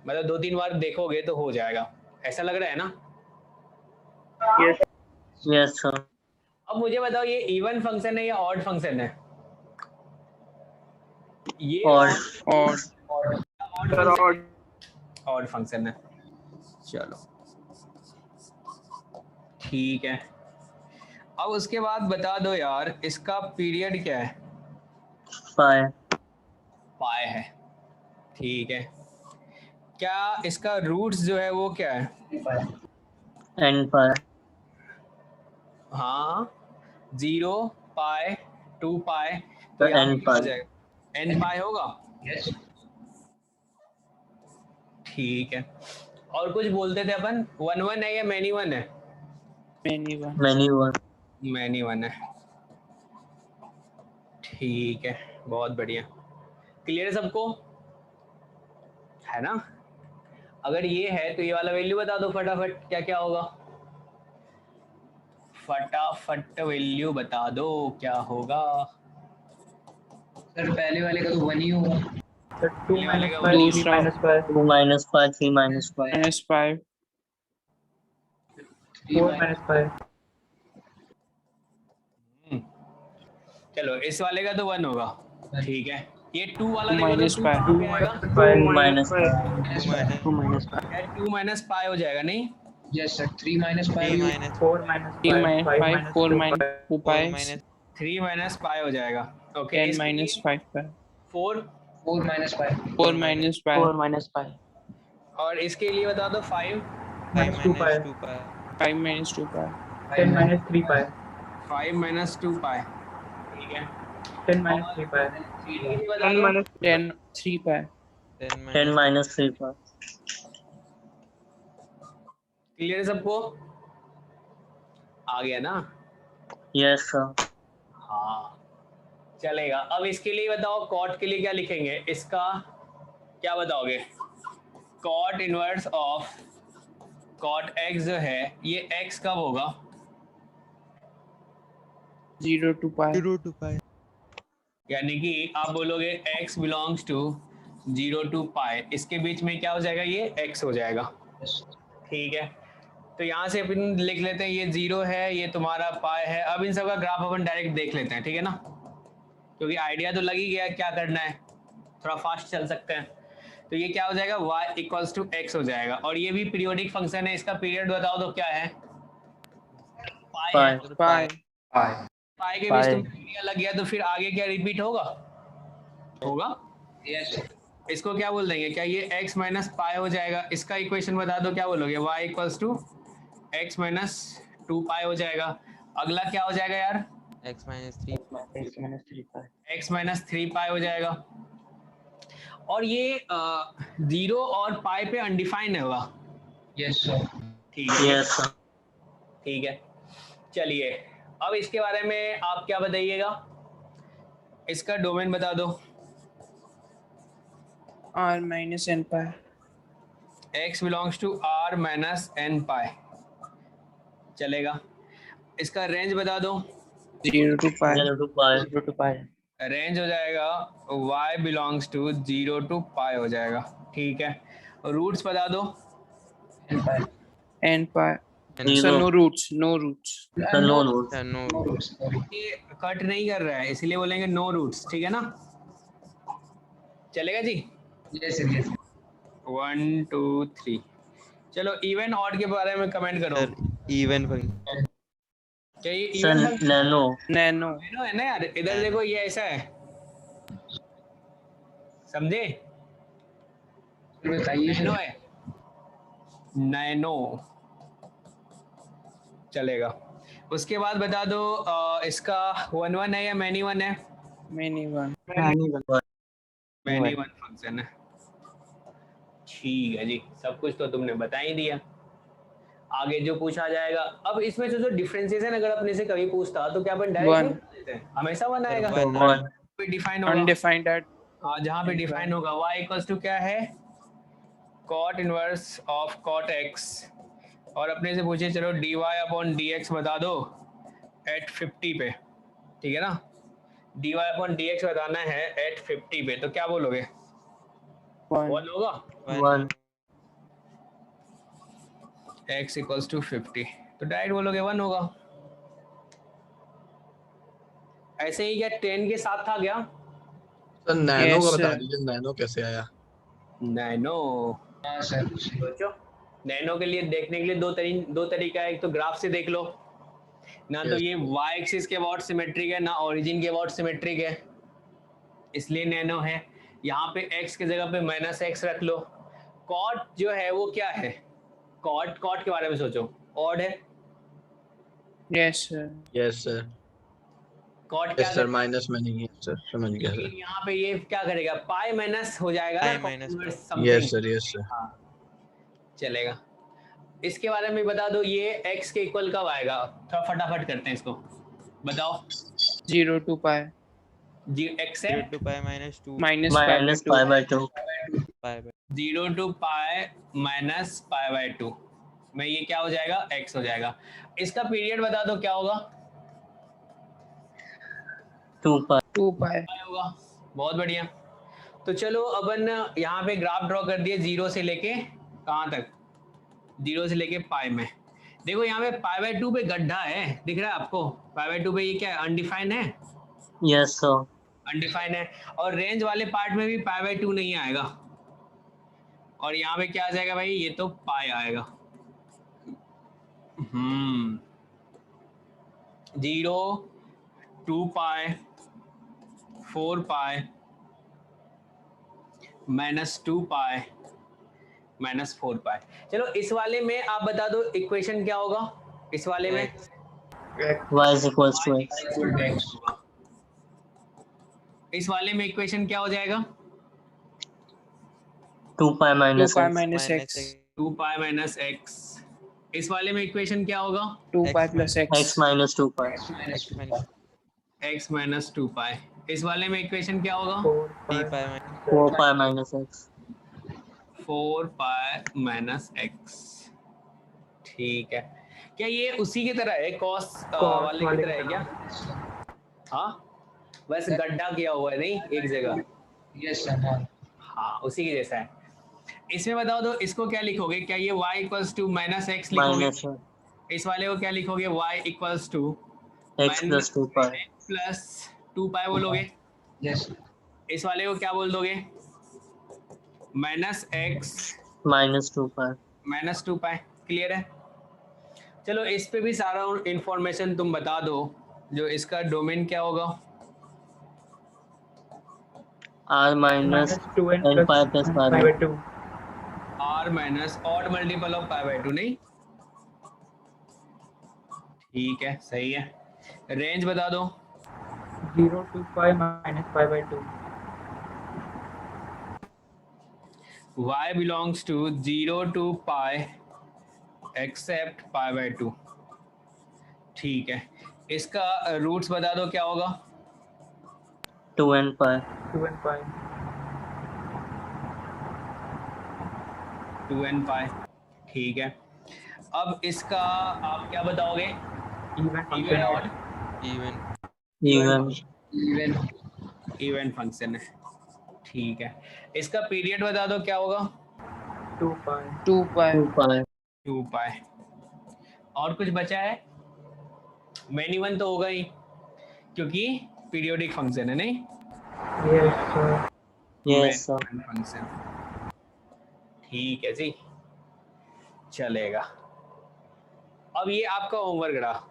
मतलब 2-3 बार देखोगे तो हो जाएगा, ऐसा लग रहा है ना? Yes, sir. अब मुझे बताओ ये इवन फंक्शन है या ऑड फंक्शन है? ये Odd. ऑड फंक्शन है। चलो ठीक है। अब उसके बाद बता दो यार इसका पीरियड क्या है? Pi. पाई है, ठीक है। क्या इसका रूट्स जो है वो क्या है? N pi. हाँ 0 पाई 2 पाई, तो यहाँ n क्या हो pi. जाएगा, n पाई होगा। Yes. ठीक है। और कुछ बोलते थे अपन, 1 है या मैनी 1 है? Many one. Many one. Many 1 है, ठीक है, बहुत बढ़िया। क्लियर है सबको, है ना? अगर ये है तो ये वाला वैल्यू बता दो फटाफट, क्या क्या होगा, फटाफट वैल्यू बता दो क्या होगा। सर पहले वाले का तो 1 ही होगा। Sir, 2 minus Two 5, 3 दूसरा। minus 5, 2 minus 5, 3 minus 5. Minus 5. 4 minus 5. चलो इस वाले का तो 1 होगा, ठीक है। ये 2 वाला Two देखो तो minus 2 pi. कहाँ पे आएगा? 2 minus 5. Minus 5. 2 minus 5. यार 2 माइनस पाई हो जाएगा नहीं? Yes, sir. 3 minus 5. 4 minus 3 5, minus 5. 4 minus 2 pi. 3 minus pi हो जाएगा, okay. 10 minus 5 pi. 4 4 minus 5. 4 minus 5. 4 minus 5. और इसके लिए बता दो 5 minus 2 pi, 5 minus 2 pi. 10 minus 3 pi, 5 minus 2 पाई, ठीक है। 10 minus 3 pi, ये बता दो 10 3 pi. 10 minus 3 pi. क्लियर है सबको, आ गया ना? Yes, sir. हाँ चलेगा। अब इसके लिए बताओ कॉट के लिए क्या लिखेंगे, इसका क्या बताओगे? Cot inverse of cot x जो है ये x कब होगा? 0 to pi. यानी कि आप बोलोगे x बिलोंग्स टू 0 to पाई, इसके बीच में क्या हो जाएगा, ये x हो जाएगा, ठीक है। तो यहाँ से अपन लिख लेते हैं ये 0 है, ये तुम्हारा पाई है। अब इन सब का ग्राफ अपन डायरेक्ट देख लेते हैं, ठीक है ना, क्योंकि आइडिया तो लग ही गया क्या करना है, थोड़ा फास्ट चल सकते हैं। तो ये क्या हो जाएगा, y इक्वल्स टू x हो जाएगा, और ये भी पीरियोडिक फंक्शन है, इसका पीरियड बताओ तो क्या है? पाई है। Pi. पाई के बीच पाई। तुमको एरिया लग गया तो फिर आगे क्या रिपीट होगा? Yes. इसको क्या बोल देंगे? क्या ये x माइनस पाई हो जाएगा? इसका इक्वेशन बता दो, क्या बोलोगे? y equals to x minus 2 pi हो जाएगा। अगला क्या हो जाएगा यार? x minus 3 X minus 3 pi. x minus 3 पाई हो जाएगा। और ये 0 और पाई पे अनडिफाइंड होगा। Yes, sir. ठीक है, Yes, sir. ठीक है। चलिए अब इसके बारे में आप क्या बताइएगा? इसका डोमेन बता दो। r minus n pi. x belongs to r minus n pi, चलेगा। इसका रेंज बता दो। 0 to pi. 0 to pi. 0 to pi. Range हो जाएगा y बिलोंग्स टू 0 टू पाई हो जाएगा। ठीक है। रूट्स बता दो। And pi. n pi. n So Zero. no roots, no roots. So no roots. no No roots. Sorry. ये कट नहीं कर रहा है इसलिए बोलेंगे नो रूट्स, ठीक है ना? चलेगा जी। Yes, sir. Yes. 1 2 3। चलो इवन ऑड के बारे में कमेंट करो। sir even function क्या ये Sir, इवन nano. Nano. है ना यार? इधर देखो ये ऐसा है, समझे? बताइए नैनो sir. है, नैनो चलेगा। उसके बाद बता दो इसका 1 1 है या मैनी 1 है? Many one. मैनी 1 फंक्शन है। ठीक है जी, सब कुछ तो तुमने बता ही दिया। आगे जो पूछा जाएगा, अब इसमें जो डिफरेंशिएशन अगर अपने से कभी पूछता तो क्या अपन One. डायरेक्ट देते हैं? हमेशा 1 आएगा। One. पे डिफाइन होगा, Undefined at हाँ जहाँ पे डिफाइन होगा y इक्वल्स टू क्या है? cot inverse of cot x। और अपने से पूछे चलो dy अपॉन dx बता दो एट 50 पे, ठीक है ना? dy अपॉन dx बताना है एट 50 पे, तो क्या बोलोगे? one. 1 होगा। One. x इक्वल्स टू 50, तो डायरेक्ट बोलोगे 1 होगा। ऐसे ही क्या 10 के साथ था क्या? सर नैनो Yes, का बता sir. दीजिए, नैनो कैसे आया? नैनो, हाँ सर. सोचो। नैनो के लिए देखने के लिए दो तरीका है। एक तो ग्राफ से देख लो ना, तो Yes. ये y एक्सिस के अबाउट सिमेट्रिक है ना ओरिजिन के अबाउट सिमेट्रिक है, इसलिए नैनो है। यहाँ पे x की जगह पे माइनस एक्स रख लो। कॉट जो है वो क्या है? कॉट के बारे में सोचो, ऑड है। Yes, sir. Yes sir, cot क्या यस सर, माइनस में नहीं है सर, समझ गया लेकिन सर। यहाँ पे ये क्या करेगा? पाई माइनस हो जाएगा Pi ना, minus inverse pi. something। Yes sir, yes sir. हाँ चलेगा। इसके बारे में बता दो, ये x के इक्वल कब आएगा? थोड़ा फटाफट करते हैं इसको, बताओ। 0 to pi. जी x है 0 to pi minus 2 Minus pi by Minus 2. pi by 2. pi by 0 to pi minus pi by 2 में ये क्या हो जाएगा? x हो जाएगा। इसका पीरियड बता दो क्या होगा? 2 pi. 2 pi. पाई होगा। बहुत बढ़िया। तो चलो अपन यहाँ पे ग्राफ ड्रॉ कर दिए 0 से लेके कहाँ तक? 0 से लेके पाई में। देखो यहाँ पे पाई बाय 2 पे गड्ढा है, दिख रहा है आपको? पाई बाय 2 पे ये क्या है? अनडिफाइंड है, Yes, sir. अनडिफाइंड है। और रेंज वाले पार्ट में भी पाई बाय 2 नहीं आएगा। और यहाँ पे क्या आ जाएगा भाई? ये तो पाई आएगा। 0 2 पाई 4 पाई माइनस 2 पाई माइनस 4 पाई। चलो इस वाले में आप बता दो इक्वेशन क्या होगा? इस वाले में x Y is equals to x. इस वाले में इक्वेशन क्या हो जाएगा? 2 pi 2 minus pi x. minus x. 2 pi minus x। इस वाले में इक्वेशन क्या होगा? 2 pi X plus X x. minus 2 pi. Minus two. minus x minus 2 पाई। इस वाले में इक्वेशन क्या होगा? 3 pi minus 4 pi minus x. 4 pi minus x। ठीक है। क्या ये उसी की तरह है? कॉस वाले की तरह है क्या? हाँ, बस गड्ढा किया हुआ है नहीं एक जगह। Yes, sir. हाँ. हाँ उसी के जैसा है। इसमें बताओ तो इसको क्या लिखोगे? क्या ये y equals to minus x लिखोगे? Minus इस वाले को क्या लिखोगे? y equals to x plus 2 pi. Plus 2 pi बोलोगे। Yes. इस वाले को क्या बोल दोगे? Minus x Minus 2 pi. Minus 2 pi. Clear है? चलो इस पे भी सारा इंफॉर्मेशन तुम बता दो जो इसका डोमेन क्या होगा? R minus minus 2n n pi plus plus pi pi by 2. r minus odd multiple of pi by 2, नहीं? ठीक है, सही है। रेंज बता दो। 0 to pi minus pi by 2. y belongs to 0 to pi except pi by 2। ठीक है, इसका रूट्स बता दो क्या होगा? 2n pi 2n pi. 2n पाई। ठीक है, अब इसका आप क्या बताओगे? Even इवन function है. Odd? even even even function है। ठीक है, इसका पीरियड बता दो क्या होगा? 2 pi. 2 pi 2 pi 2 पाई। और कुछ बचा है? मैनी वन तो होगा ही, क्योंकि पीरियोडिक फंक्शन है, नहीं? Yes sir. yes sir function. ठीक है जी, चलेगा। अब ये आपका होमवर्क रहा,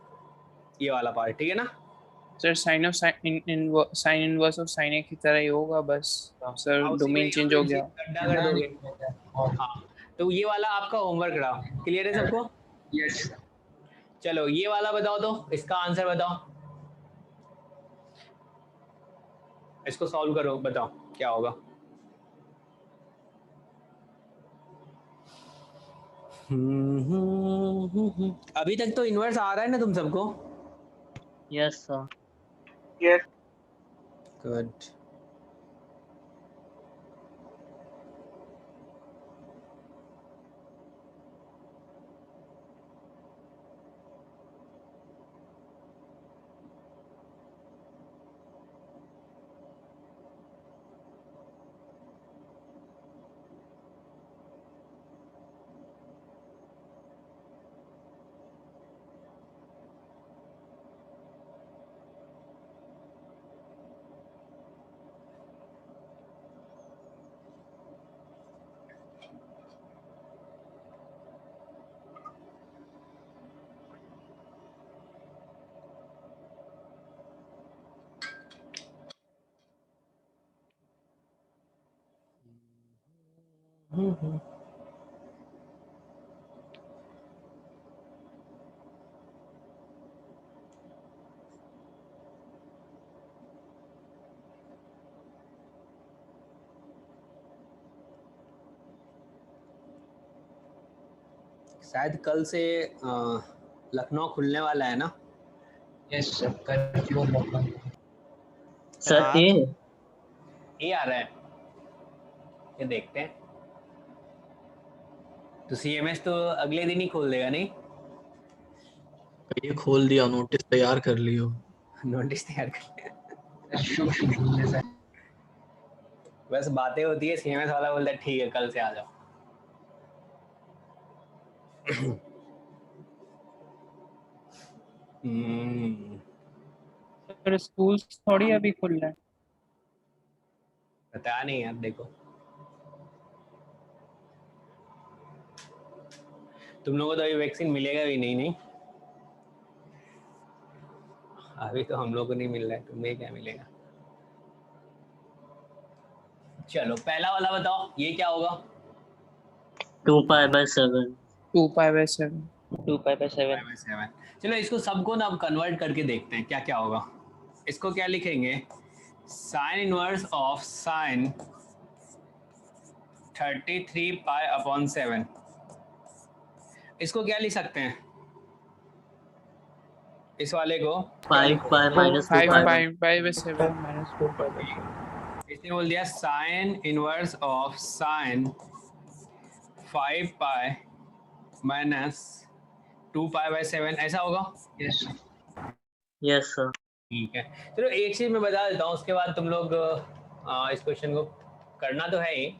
ये वाला पार्ट, ठीक है ना? Sir sine of sine inverse of sine a की तरह ही होगा, बस सर हाँ, उसी डोमेन में चेंज यहाँ हो पे गया। गड्ढा कर दोगे। हाँ, तो ये वाला आपका होमवर्क रहा। क्लियर है सबको? यस चलो ये वाला बताओ, तो इसका आंसर बताओ, इसको सॉल्व करो, बताओ क्या होगा। अभी तक तो इनवर्स आ रहा है ना तुम सबको? yes sir yes good. शायद कल से लखनऊ खुलने वाला है ना? Yes sir, curfew lockdown. sir आज ये आ रहा है, ये देखते हैं। तो सीएमएस तो अगले दिन ही खोल देगा, नहीं? ये खोल दिया, नोटिस तैयार कर लियो। नोटिस तैयार कर। शुभ शुभ जैसा। बस बातें होती है, सीएमएस वाला बोलता है ठीक है कल से आ जाओ। सर स्कूल थोड़ी अभी खुल रहा है। पता नहीं यार, देखो तुम लोगों को तो अभी वैक्सीन मिलेगा भी नहीं, नहीं? अभी तो हम लोग को नहीं मिल रहा है, तुम्हें क्या मिलेगा? चलो पहला वाला बताओ, ये क्या होगा? 2 pi by 7 2 pi by 7 2 pi by 7 7। चलो इसको सबको ना अब कन्वर्ट करके देखते हैं क्या क्या होगा। इसको क्या लिखेंगे? Sign inverse of sign 33 pi upon 7। इसको क्या लिख सकते हैं? इस वाले को 5 pi minus 2 5 pi pi by 7 minus 4 pi by 7. इसने बोल दिया sign inverse of sign 5 pi minus 2 pi by 7, ऐसा होगा? यस yes sir ठीक है, चलो एक चीज मैं बता देता हूँ, उसके बाद तुम लोग इस क्वेश्चन को करना तो है ही।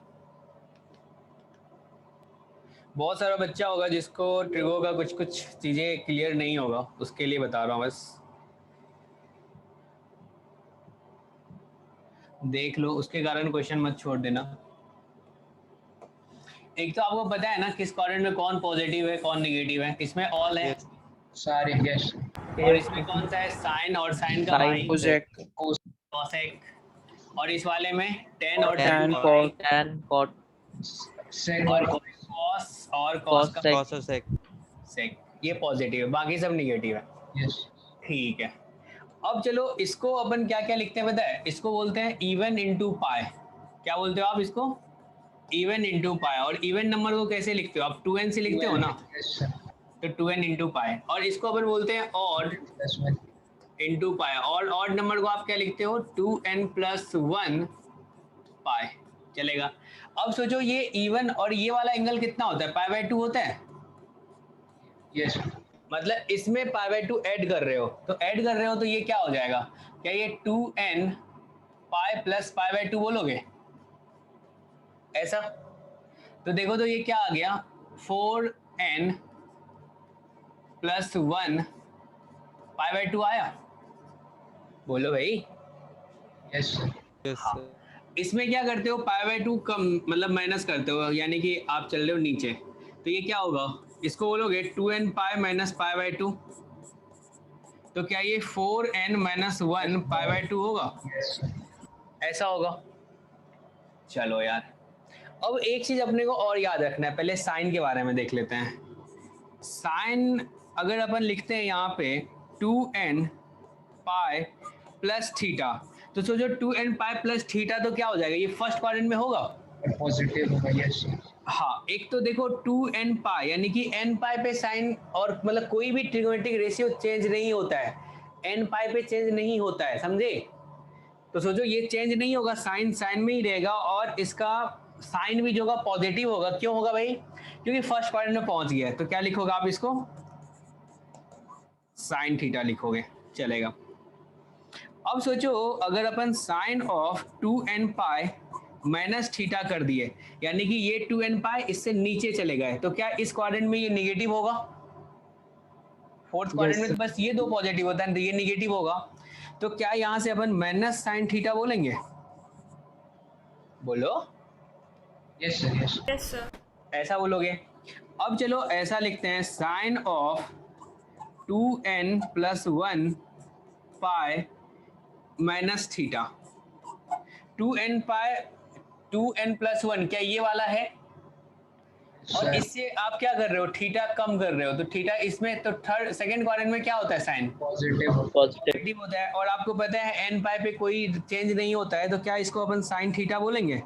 बहुत सारा बच्चा होगा जिसको ट्रिगो का कुछ कुछ चीजें क्लियर नहीं होगा, उसके लिए बता रहा हूँ बस। देख लो, उसके कारण क्वेश्चन मत छोड़ देना। एक तो आपको पता है ना किस क्वाड्रेंट में कौन पॉजिटिव है कौन नेगेटिव है? इसमें ऑल है, सारे यस और इसमें कौन सा है साइन और साइन का भाई कोसेक कॉसेक, और इस वाले में टेन और tan tan cot tan cot सेक और कॉस और कॉस का sec cos of sec सेक, ये पॉजिटिव है, बाकी सब निगेटिव है। यस ठीक है, अब चलो इसको अपन क्या क्या लिखते हैं पता है, इसको बोलते हैं इवन इंटू पाई। क्या बोलते हो आप इसको? Even into pi. और इवन नंबर को कैसे लिखते हो आप? 2n से लिखते हो ना, यस सर तो 2n इंटू पाई। और इसको अपन बोलते हैं ऑड प्लस 1 इंटू पाई। और ऑड नंबर को आप क्या लिखते हो? 2n प्लस 1 पाई। चलेगा। अब सोचो ये इवन और ये वाला एंगल कितना होता है? पाई बाय 2 होता है। यस मतलब इसमें पाई बाय 2 ऐड कर रहे हो, तो ऐड कर रहे हो तो ये क्या हो जाएगा? क्या ये 2n pi plus pi by 2 बोलोगे ऐसा? तो देखो तो ये क्या आ गया, 4n प्लस 1 पाई बाय 2 आया। बोलो भाई। यस सर yes हाँ। sir. इसमें क्या करते हो? पाई बाय 2 कम मतलब माइनस करते हो, यानी कि आप चल रहे हो नीचे, तो ये क्या होगा? इसको बोलोगे 2n pi minus pi by 2, तो क्या ये 4n माइनस 1 पाई बाय 2 होगा? यस सर ऐसा होगा। चलो यार, अब एक चीज अपने को और याद रखना है, पहले साइन के बारे में देख लेते हैं। साइन अगर अपन लिखते हैं यहाँ पे 2n पाई प्लस थीटा, तो सोचो 2n पाई प्लस थीटा तो क्या हो जाएगा? ये फर्स्ट क्वाड्रेंट में होगा। पॉजिटिव होगा यस सर हाँ, एक तो देखो 2n पाई यानी कि n पाई पे साइन और मतलब कोई भी ट्रिगोनोमेट्रिक रेशियो चेंज नहीं होता है, n पाई पे चेंज नहीं होता है, समझे? तो सोचो ये चेंज नहीं होगा, साइन साइन में ही रहेगा और इसका साइन भी जो होगा पॉजिटिव होगा। क्यों होगा भाई? क्योंकि फर्स्ट क्वाड्रेंट में पहुंच गया है। तो क्या लिखोगे आप इसको? साइन थीटा लिखोगे, चलेगा। अब सोचो अगर अपन sine of 2n pi minus theta कर दिए, यानी कि ये 2n पाई इससे नीचे चले गए, तो क्या इस क्वाड्रेंट में ये नेगेटिव होगा? फोर्थ क्वाड्रेंट में तो बस ये दो पॉजिटिव होता है, तो ये नेगेटिव होगा। तो क्या यहां से अपन माइनस साइन थीटा बोलेंगे? बोलो। यस सर यस सर ऐसा बोलोगे। अब चलो ऐसा लिखते हैं, sine of 2n plus 1 pi minus theta. 2n pi 2n plus 1 क्या ये वाला है? और सर इससे आप क्या कर रहे हो? थीटा कम कर रहे हो, तो थीटा इसमें तो थर्ड सेकंड क्वाड्रेंट में क्या होता है? साइन पॉजिटिव positive नेगेटिव होता है। और आपको पता है n पाई पे कोई चेंज नहीं होता है, तो क्या इसको अपन साइन थीटा बोलेंगे?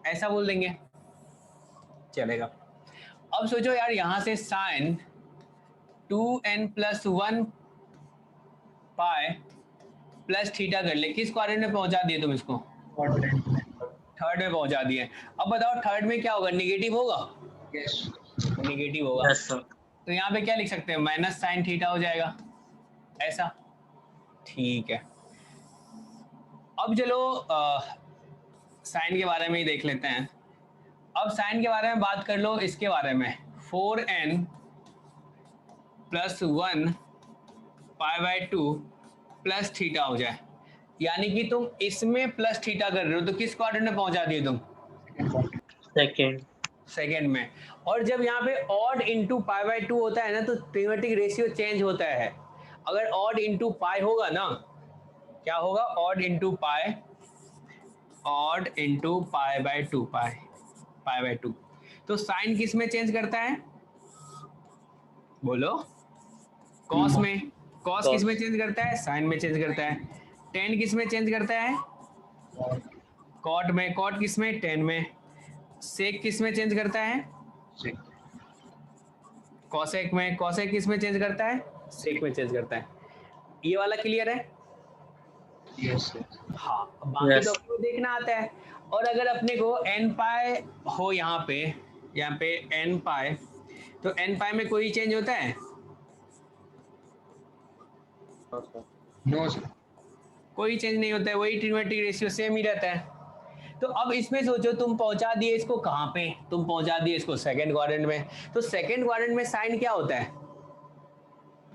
ऐसा बोल देंगे, चलेगा। अब सोचो यार, यहां से sine 2n plus 1 pi plus theta कर ले, किस क्वाड्रेंट में पहुंचा दिए तुम इसको? क्वाड्रेंट में थर्ड में पहुंचा दिए। अब बताओ थर्ड में क्या होगा? नेगेटिव होगा? यस नेगेटिव होगा। yes sir तो यहाँ पे क्या लिख सकते हैं? माइनस साइन थीटा हो जाएगा, ऐसा। ठीक है, अब चलो साइन के बारे में ही देख लेते हैं। अब साइन के बारे में बात कर लो, इसके बारे में 4n plus 1 pi by 2 plus theta हो जाए, यानी कि तुम इसमें प्लस थीटा कर रहे हो, तो किस क्वाड्रेंट में पहुंचा दिए तुम? second सेकेंड में। और जब यहाँ पे ऑड इंटू पाई बाय 2 होता है ना, तो ट्रिगोनोमेट्रिक रेशियो चेंज होता है। अगर ऑड इंटू पाई होगा ना, क्या होगा? Odd into pi, odd into pi by 2 pi by 2, तो साइन किस में चेंज करता है? बोलो। कॉस में। कॉस किस में चेंज करता है? साइन में चेंज करता है। टेन किस में चेंज करता है? कॉट में। कॉट किस में? टेन में। सेक किस में चेंज करता है? कॉसेक में। कॉसेक किस में चेंज करता है? सेक में चेंज करता है। ये वाला क्लियर है? यस हाँ, बाकी Yes. तो आपको देखना आता है। और अगर अपने को n पाई हो यहाँ पे n पाई, तो n पाई में कोई चेंज होता है? नो सर कोई चेंज नहीं होता है, वही ट्रिगोनोमेट्रिक रेशियो सेम ही रहता है। तो अब इसमें सोचो, तुम पहुंचा दिए इसको कहाँ पे? तुम पहुंचा दिए इसको सेकंड क्वाड्रेंट में। तो सेकंड क्वाड्रेंट में साइन क्या होता है?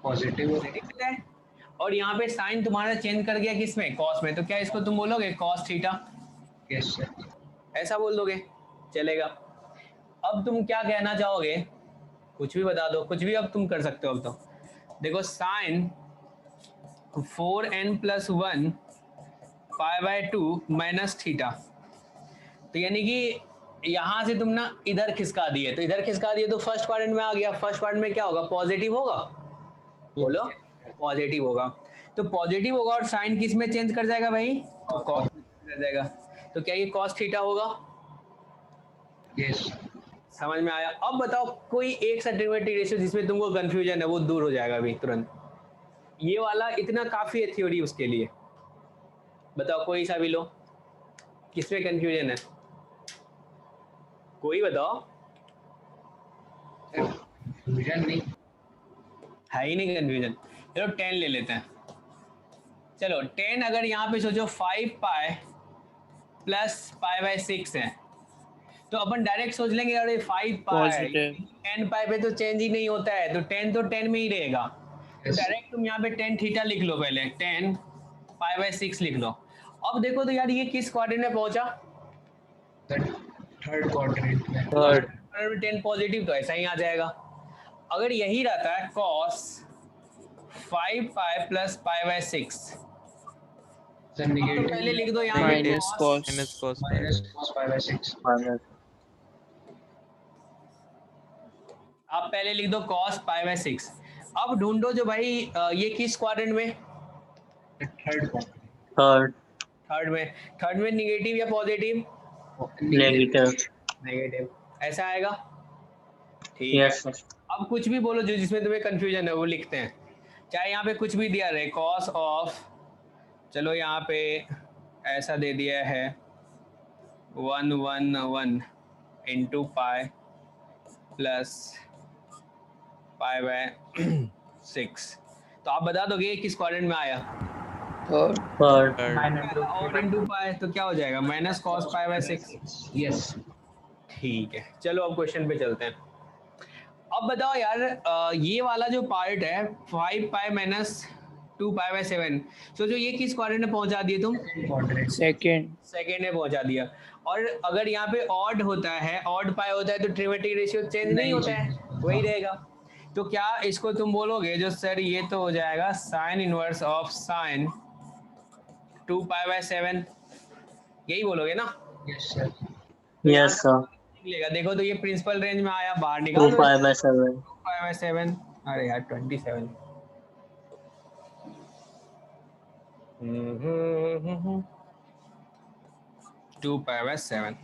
पॉजिटिव पॉजिटिव होता है। और यहाँ पे साइन तुम्हारा चेंज कर गया किस में? कॉस में। तो क्या इसको तुम बोलोगे कॉस थीटा? यस सर ऐसा बोल दोगे, चलेगा। अब तुम क्या कहना चाहोगे कुछ भी बता दो, कुछ भी अब तुम कर सकते हो। अब तो देखो साइन 4n+1 π/2 माइनस थीटा, तो यानी कि यहाँ से तुम ना इधर खिसका दिए, तो इधर खिसका दिए तो फर्स्ट क्वाड्रेंट में आ गया। फर्स्ट क्वाड्रेंट में क्या होगा, पॉजिटिव होगा, बोलो पॉजिटिव होगा। तो पॉजिटिव होगा और साइन किस में चेंज कर जाएगा भाई, कॉस में कर जाएगा। तो क्या ये कॉस थीटा होगा? यस। समझ में आया? अब बताओ कोई एक सा ट्रिग्नोमेट्रिक रेशियो जिसमें तुमको कंफ्यूजन है वो दूर हो जाएगा अभी तुरंत। ये वाला इतना काफी है थ्योरी उसके लिए। बताओ कोई सा भी लो, किसमें कंफ्यूजन है, कोई बताओ। कंफ्यूजन नहीं है ही नहीं कंफ्यूजन। चलो 10 ले लेते हैं। चलो 10 अगर यहाँ पे सोचो 5π + π/6 है, तो अपन डायरेक्ट सोच लेंगे अरे 5π Positive. 10π पे तो चेंज ही नहीं होता है, तो 10 तो 10 में ही रहेगा। तो Yes. डायरेक्ट तुम यहाँ पे 10 थीटा लिख लो, पहले 10 π/6 लिख लो। अब देखो तो यार ये किस क्वाड्रेंट में पहुंचा, थर्ड क्वाड्रेंट में। थर्ड 10 पॉजिटिव, तो ऐसा ही आ जाएगा। अगर यही रहता है cos 5π + π/6, सर अब तो नेगेटिव पहले लिख दो यहाँ पे minus cos minus cos minus cos π/6। Minus आप पहले लिख दो cos π/6। अब ढूंढो जो भाई ये किस क्वाड्रेंट में, थर्ड क्वाड्रेंट थर्ड थर्ड में। थर्ड में निगेटिव या पॉजिटिव, नेगेटिव नेगेटिव, ऐसा आएगा। ठीक है। यस सर अब कुछ भी बोलो जो जिसमें तुम्हें कंफ्यूजन है वो लिखते हैं, चाहे यहाँ पे कुछ भी दिया रहे, cos ऑफ, चलो यहाँ पे ऐसा दे दिया है 111 × π + π/6। तो आप बता दोगे ये किस क्वाड्रेंट में आया, थर्ड। थर्ड और × π तो क्या हो जाएगा -cos π/6। यस। ठीक है, चलो अब क्वेश्चन पे चलते हैं। अब बताओ यार ये वाला जो पार्ट है 5π - 2π/7, सोचो ये किस क्वाड्रेंट में पहुंचा दिए तुम, क्वाड्रेंट सेकेंड। सेकेंड में पहुंचा दिया। और अगर यहाँ पे ऑड होता है, ऑड पाई होता है, तो ट्रिमेट्रिक रेशियो चेंज नहीं होता है, वही रहेगा। तो क्या इसको तुम बोलोगे जो सर ये तो हो जाएगा साइन इनवर्स ऑफ साइन 2π/7, यही बोलोगे ना? Yes sir. यस सर निकलेगा, देखो तो ये प्रिंसिपल रेंज में आया, बाहर 2 निकाल दो π/7 2π/7। अरे यार 27। टू π/7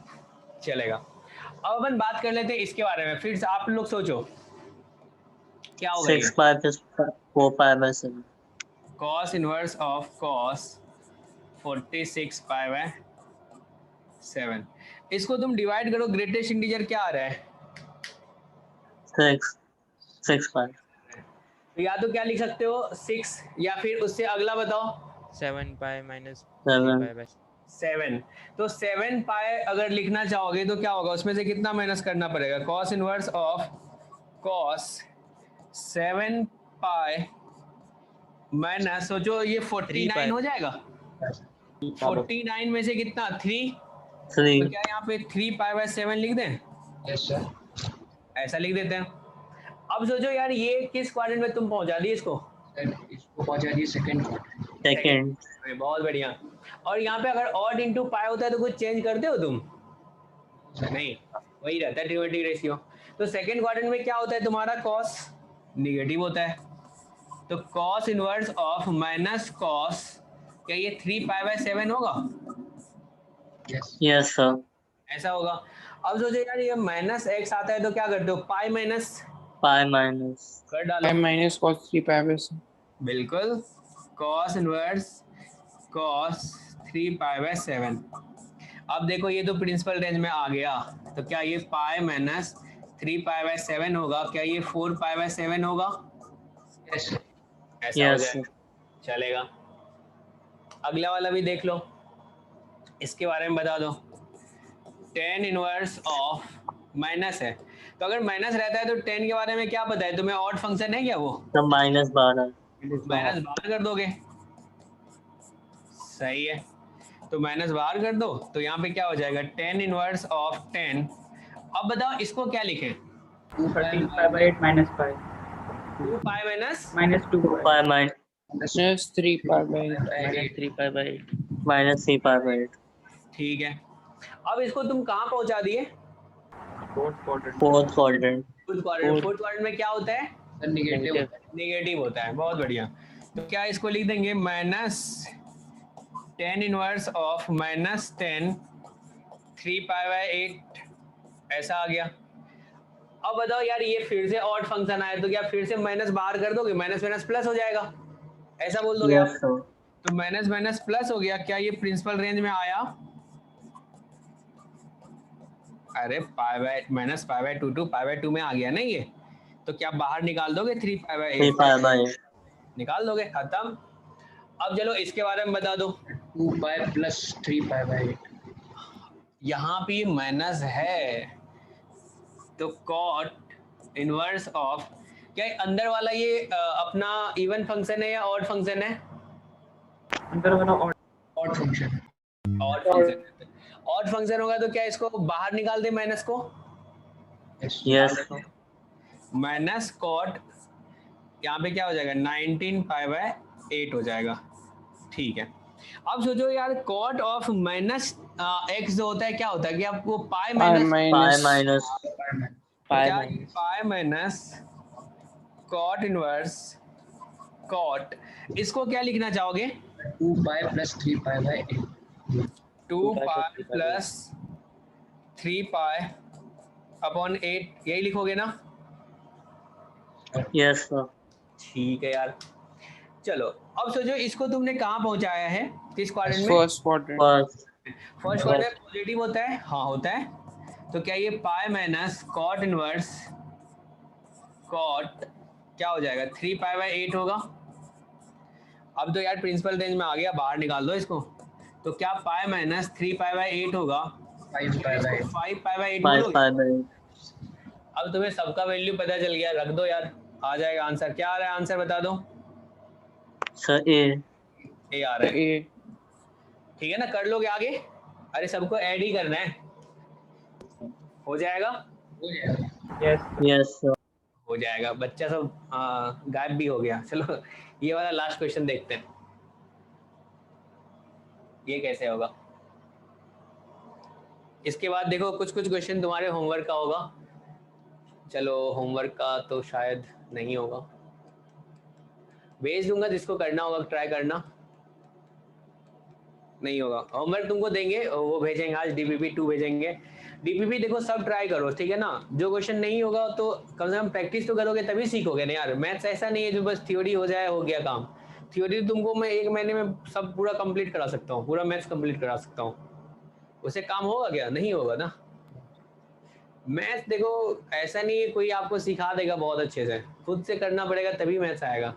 चलेगा। अब अपन बात कर लेते हैं इसके बारे में, फिर से आप लोग सोचो क्या होगा। 6π + 4π/7 cos इनवर्स ऑफ cos 46π/7, इसको तुम डिवाइड करो, ग्रेटेस्ट इंटीजर क्या आ रहा है, 6π तो या तो क्या लिख सकते हो 6, या फिर उससे अगला बताओ 7π - 7 3π/7। 7। तो 7π अगर लिखना चाहोगे तो क्या होगा, उसमें से कितना माइनस करना पड़ेगा, cos inverse of cos 7π minus, सोचो ये 49 हो जाएगा। 49 में से कितना 3, तो 3 क्या यहाँ पे 3π/7 लिख दें, यस सर। ऐसा लिख देते हैं। अब सोचो यार ये किस क्वाड्रेंट में तुम पहुंचा दिए इसको, सर इसको पहुंचा दिए सेकंड क्वाड्रेंट। सेकंड बहुत बढ़िया। और यहाँ पे अगर ऑड इंटू पाई होता है तो कुछ चेंज करते हो तुम, नहीं, वही रहता है ट्रिमेट्रिक रेशियो। तो सेकंड क्वाड्रेंट में क्या होता है तुम्हारा, cos निगेटिव होता है, तो cos inverse of minus cos, क्या ये 3π/7 होगा, यस यस सर ऐसा होगा। अब सोचो यार ये -x आता है तो क्या करते हो, पाई माइनस पाई माइनस कर डालो, माइनस cos 3π/7। बिल्कुल, cos इनवर्स cos 3π/7। अब देखो ये तो प्रिंसिपल रेंज में आ गया, तो क्या ये पाई माइनस 3π/7 होगा, क्या ये 4π/7 होगा, यस ऐसा हो यस जाए, चलेगा। अगला वाला भी देख लो, इसके बारे में बता दो। tan इनवर्स ऑफ माइनस है, तो अगर माइनस रहता है तो tan के बारे में क्या पता है तुम्हें, ऑड फंक्शन है क्या वो, तो -12 माइनस बाहर कर दोगे, सही है, तो माइनस बाहर कर दो, तो यहाँ पे क्या हो जाएगा tan इनवर्स ऑफ 10। अब बताओ इसको क्या लिखें, 13 pi by 8 minus 5 2 pi minus minus 2 2 pi. pi minus minus 3 pi by minus 3 pi by 8 minus 3 pi by 8 ठीक है। अब इसको तुम कहाँ पहुंचा दिए? Fourth quadrant. fourth quadrant fourth quadrant. Fourth quadrant में क्या होता है? नेगेटिव नेगेटिव होता है। बहुत बढ़िया। तो क्या इसको लिख देंगे minus tan inverse of minus 10 3 pi by 8 ऐसा आ गया। अब बताओ यार ये फिर से ऑड फंक्शन आया तो क्या फिर से माइनस बाहर कर दोगे? माइनस माइनस प्लस हो जाएगा, ऐसा बोल दोगे yes आप? sir तो माइनस माइनस प्लस हो गया। क्या ये प्रिंसिपल रेंज में आया? अरे pi by minus pi by 2 to pi by 2 में आ गया ना ये। तो क्या बाहर निकाल दोगे 3 पाई बाय 3 8? pi by 8 निकाल दोगे, खत्म। अब चलो इसके बारे में बता दो। 2 पाई प्लस 3 पाई बाय 8 यहाँ पे माइनस है तो कॉट इनवर्स ऑफ, क्या अंदर वाला ये अपना इवन फंक्शन है या ऑड फंक्शन है? अंदर वाला और odd function odd function. Odd function होगा तो क्या इसको बाहर निकाल दे माइनस को? yes sir माइनस कॉट यहाँ पे क्या हो जाएगा 19 पाई बाय 8 हो जाएगा। ठीक है। अब सोचो यार कॉट ऑफ माइनस एक्स जो होता है क्या होता है कि आपको pi pi minus pi minus minus क्या pi minus cot inverse cot, इसको क्या लिखना चाहोगे? 2 pi plus 3 pi by 8 2 pi plus 3 pi upon 8 यही लिखोगे ना? yes sir ठीक है यार। चलो अब सोचो इसको तुमने कहाँ पहुंचाया है, किस क्वाड्रेंट में? first quadrant first first quadrant positive होता है, हाँ होता है। तो क्या ये pi minus cot inverse cot क्या हो जाएगा 3 पाई बाय 8 होगा। अब तो यार प्रिंसिपल रेंज में आ गया, बाहर निकाल दो इसको। तो क्या पाई माइनस 3 पाई बाय 8 होगा? 5 पाई बाय 5 पाई बाय 8 5 बोलोगे? pi by 8 अब तुम्हें सबका वैल्यू पता चल गया, रख दो यार, आ जाएगा आंसर। क्या आ रहा है आंसर बता दो। sir a ए आ रहा है, a ठीक है ना? कर लोगे आगे? अरे सबको ऐड ही करना है, हो जाएगा? हो जाएगा। yes sir हो जाएगा। बच्चा सब गायब भी हो गया। चलो ये वाला लास्ट क्वेश्चन देखते हैं, ये कैसे होगा। इसके बाद देखो कुछ कुछ क्वेश्चन तुम्हारे होमवर्क का होगा। चलो होमवर्क का तो शायद नहीं होगा, भेज दूंगा, जिसको करना होगा ट्राई करना। नहीं होगा, होमवर्क तुमको देंगे, वो भेजेंगे आज, DPP 2 भेजेंगे। DPP देखो सब ट्राई करो, ठीक है ना? जो क्वेश्चन नहीं होगा तो कम से कम प्रैक्टिस तो करोगे तभी सीखोगे ना यार। मैथ्स ऐसा नहीं है जो बस थ्योरी हो जाए हो गया काम। थ्योरी तुमको मैं 1 महीने में सब पूरा कंप्लीट करा सकता हूँ, पूरा मैथ्स कंप्लीट करा सकता हूँ, उससे काम होगा क्या? नहीं होगा ना। मैथ्स देखो ऐसा नहीं है कोई आपको सिखा देगा बहुत अच्छे से, खुद से करना पड़ेगा तभी मैथ्स आएगा।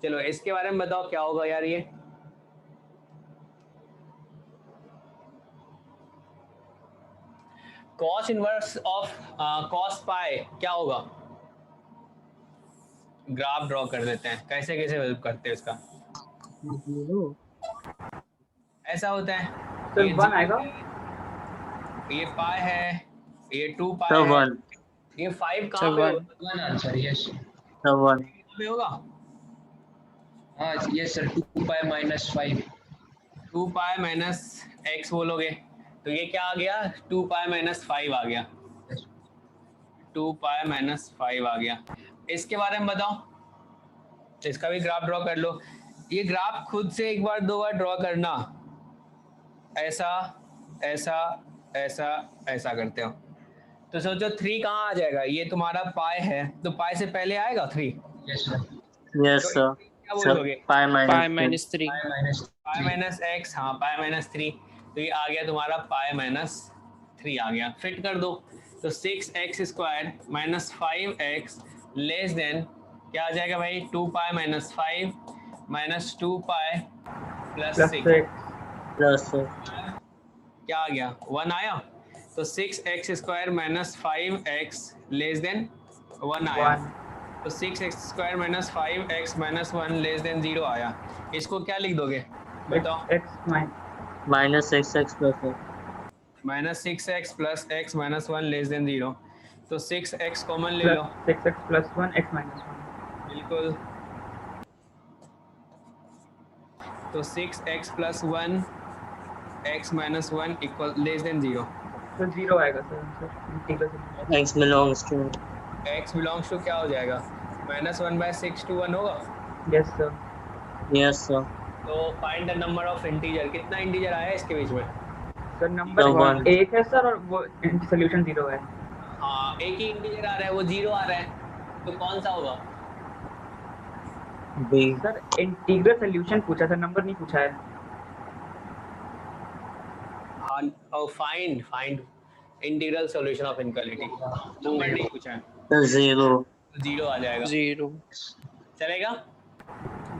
चलो इसके बारे में बताओ क्या होगा यार। ये cos inverse of cos pi क्या होगा? ग्राफ ड्रॉ कर देते हैं, कैसे कैसे हेल्प करते हैं इसका। ऐसा होता है, सर 1 आएगा। ये पाई है, ये 2 sir पाई है, 1 ये 5 कहाँ पे होगा? 1 आंसर यस sir 1 कहाँ पे होगा? हाँ yes sir 2 pi minus 5 2 pi minus x बोलोगे तो ये क्या आ गया? 2 पाई माइनस 5 आ गया। 2 पाई माइनस 5 आ गया। इसके बारे में बताओ, इसका भी ग्राफ ड्रॉ कर लो। ये ग्राफ खुद से एक बार 2 बार ड्रॉ करना, ऐसा ऐसा ऐसा ऐसा करते हो। तो सोचो 3 कहाँ आ जाएगा? ये तुम्हारा पाई है तो पाई से पहले आएगा 3। यस सर yes sir क्या sir बोलोगे? pi pi minus minus 3 पाई माइनस पाई माइनस एक्स, हाँ पाई माइनस 3। तो ये आ गया तुम्हारा पाई माइनस 3 आ गया। फिट कर दो तो 6x square minus 5x less than क्या आ जाएगा भाई? 2 pi minus 5 minus 2 pi plus 6 plus क्या आ गया? 1 आया। तो 6x square minus 5x less than 1 आया। तो 6x square minus 5x minus 1 less than 0 आया। इसको क्या लिख दोगे बताओ? x minus minus x plus x minus 6x plus x minus 1 less than 0, तो 6x कॉमन ले लो। plus 6x plus 1 x minus 1. बिल्कुल, तो 6x plus 1 x minus 1 equal less than 0। तो 0 आएगा सर आंसर इंटीग्रल से. X belongs to x belongs to क्या हो जाएगा, -1/6 to 1 होगा। Yes sir. yes sir. तो find the number of integer, कितना इंटीजर आया है इसके बीच में? Sir number The one. 1 है सर और वो सॉल्यूशन 0 है. हाँ, एक ही इंटीजर आ रहा है, वो 0 आ रहा है, तो कौन सा होगा? B. सर इंटीग्रल सॉल्यूशन पूछा था, नंबर नहीं पूछा है. हाँ, find integral solution of inequality, number नहीं पूछा है, 0. 0 आ जाएगा। 0. चलेगा?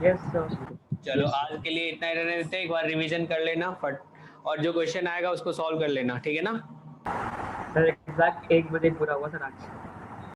Yes sir. चलो आज के लिए इतना ही रहने देते हैं, एक बार रिवीजन कर लेना फट, और जो क्वेश्चन आएगा उसको सॉल्व कर लेना, ठीक है ना? सर एग्जैक्ट 1 बजे पूरा हुआ सर आज.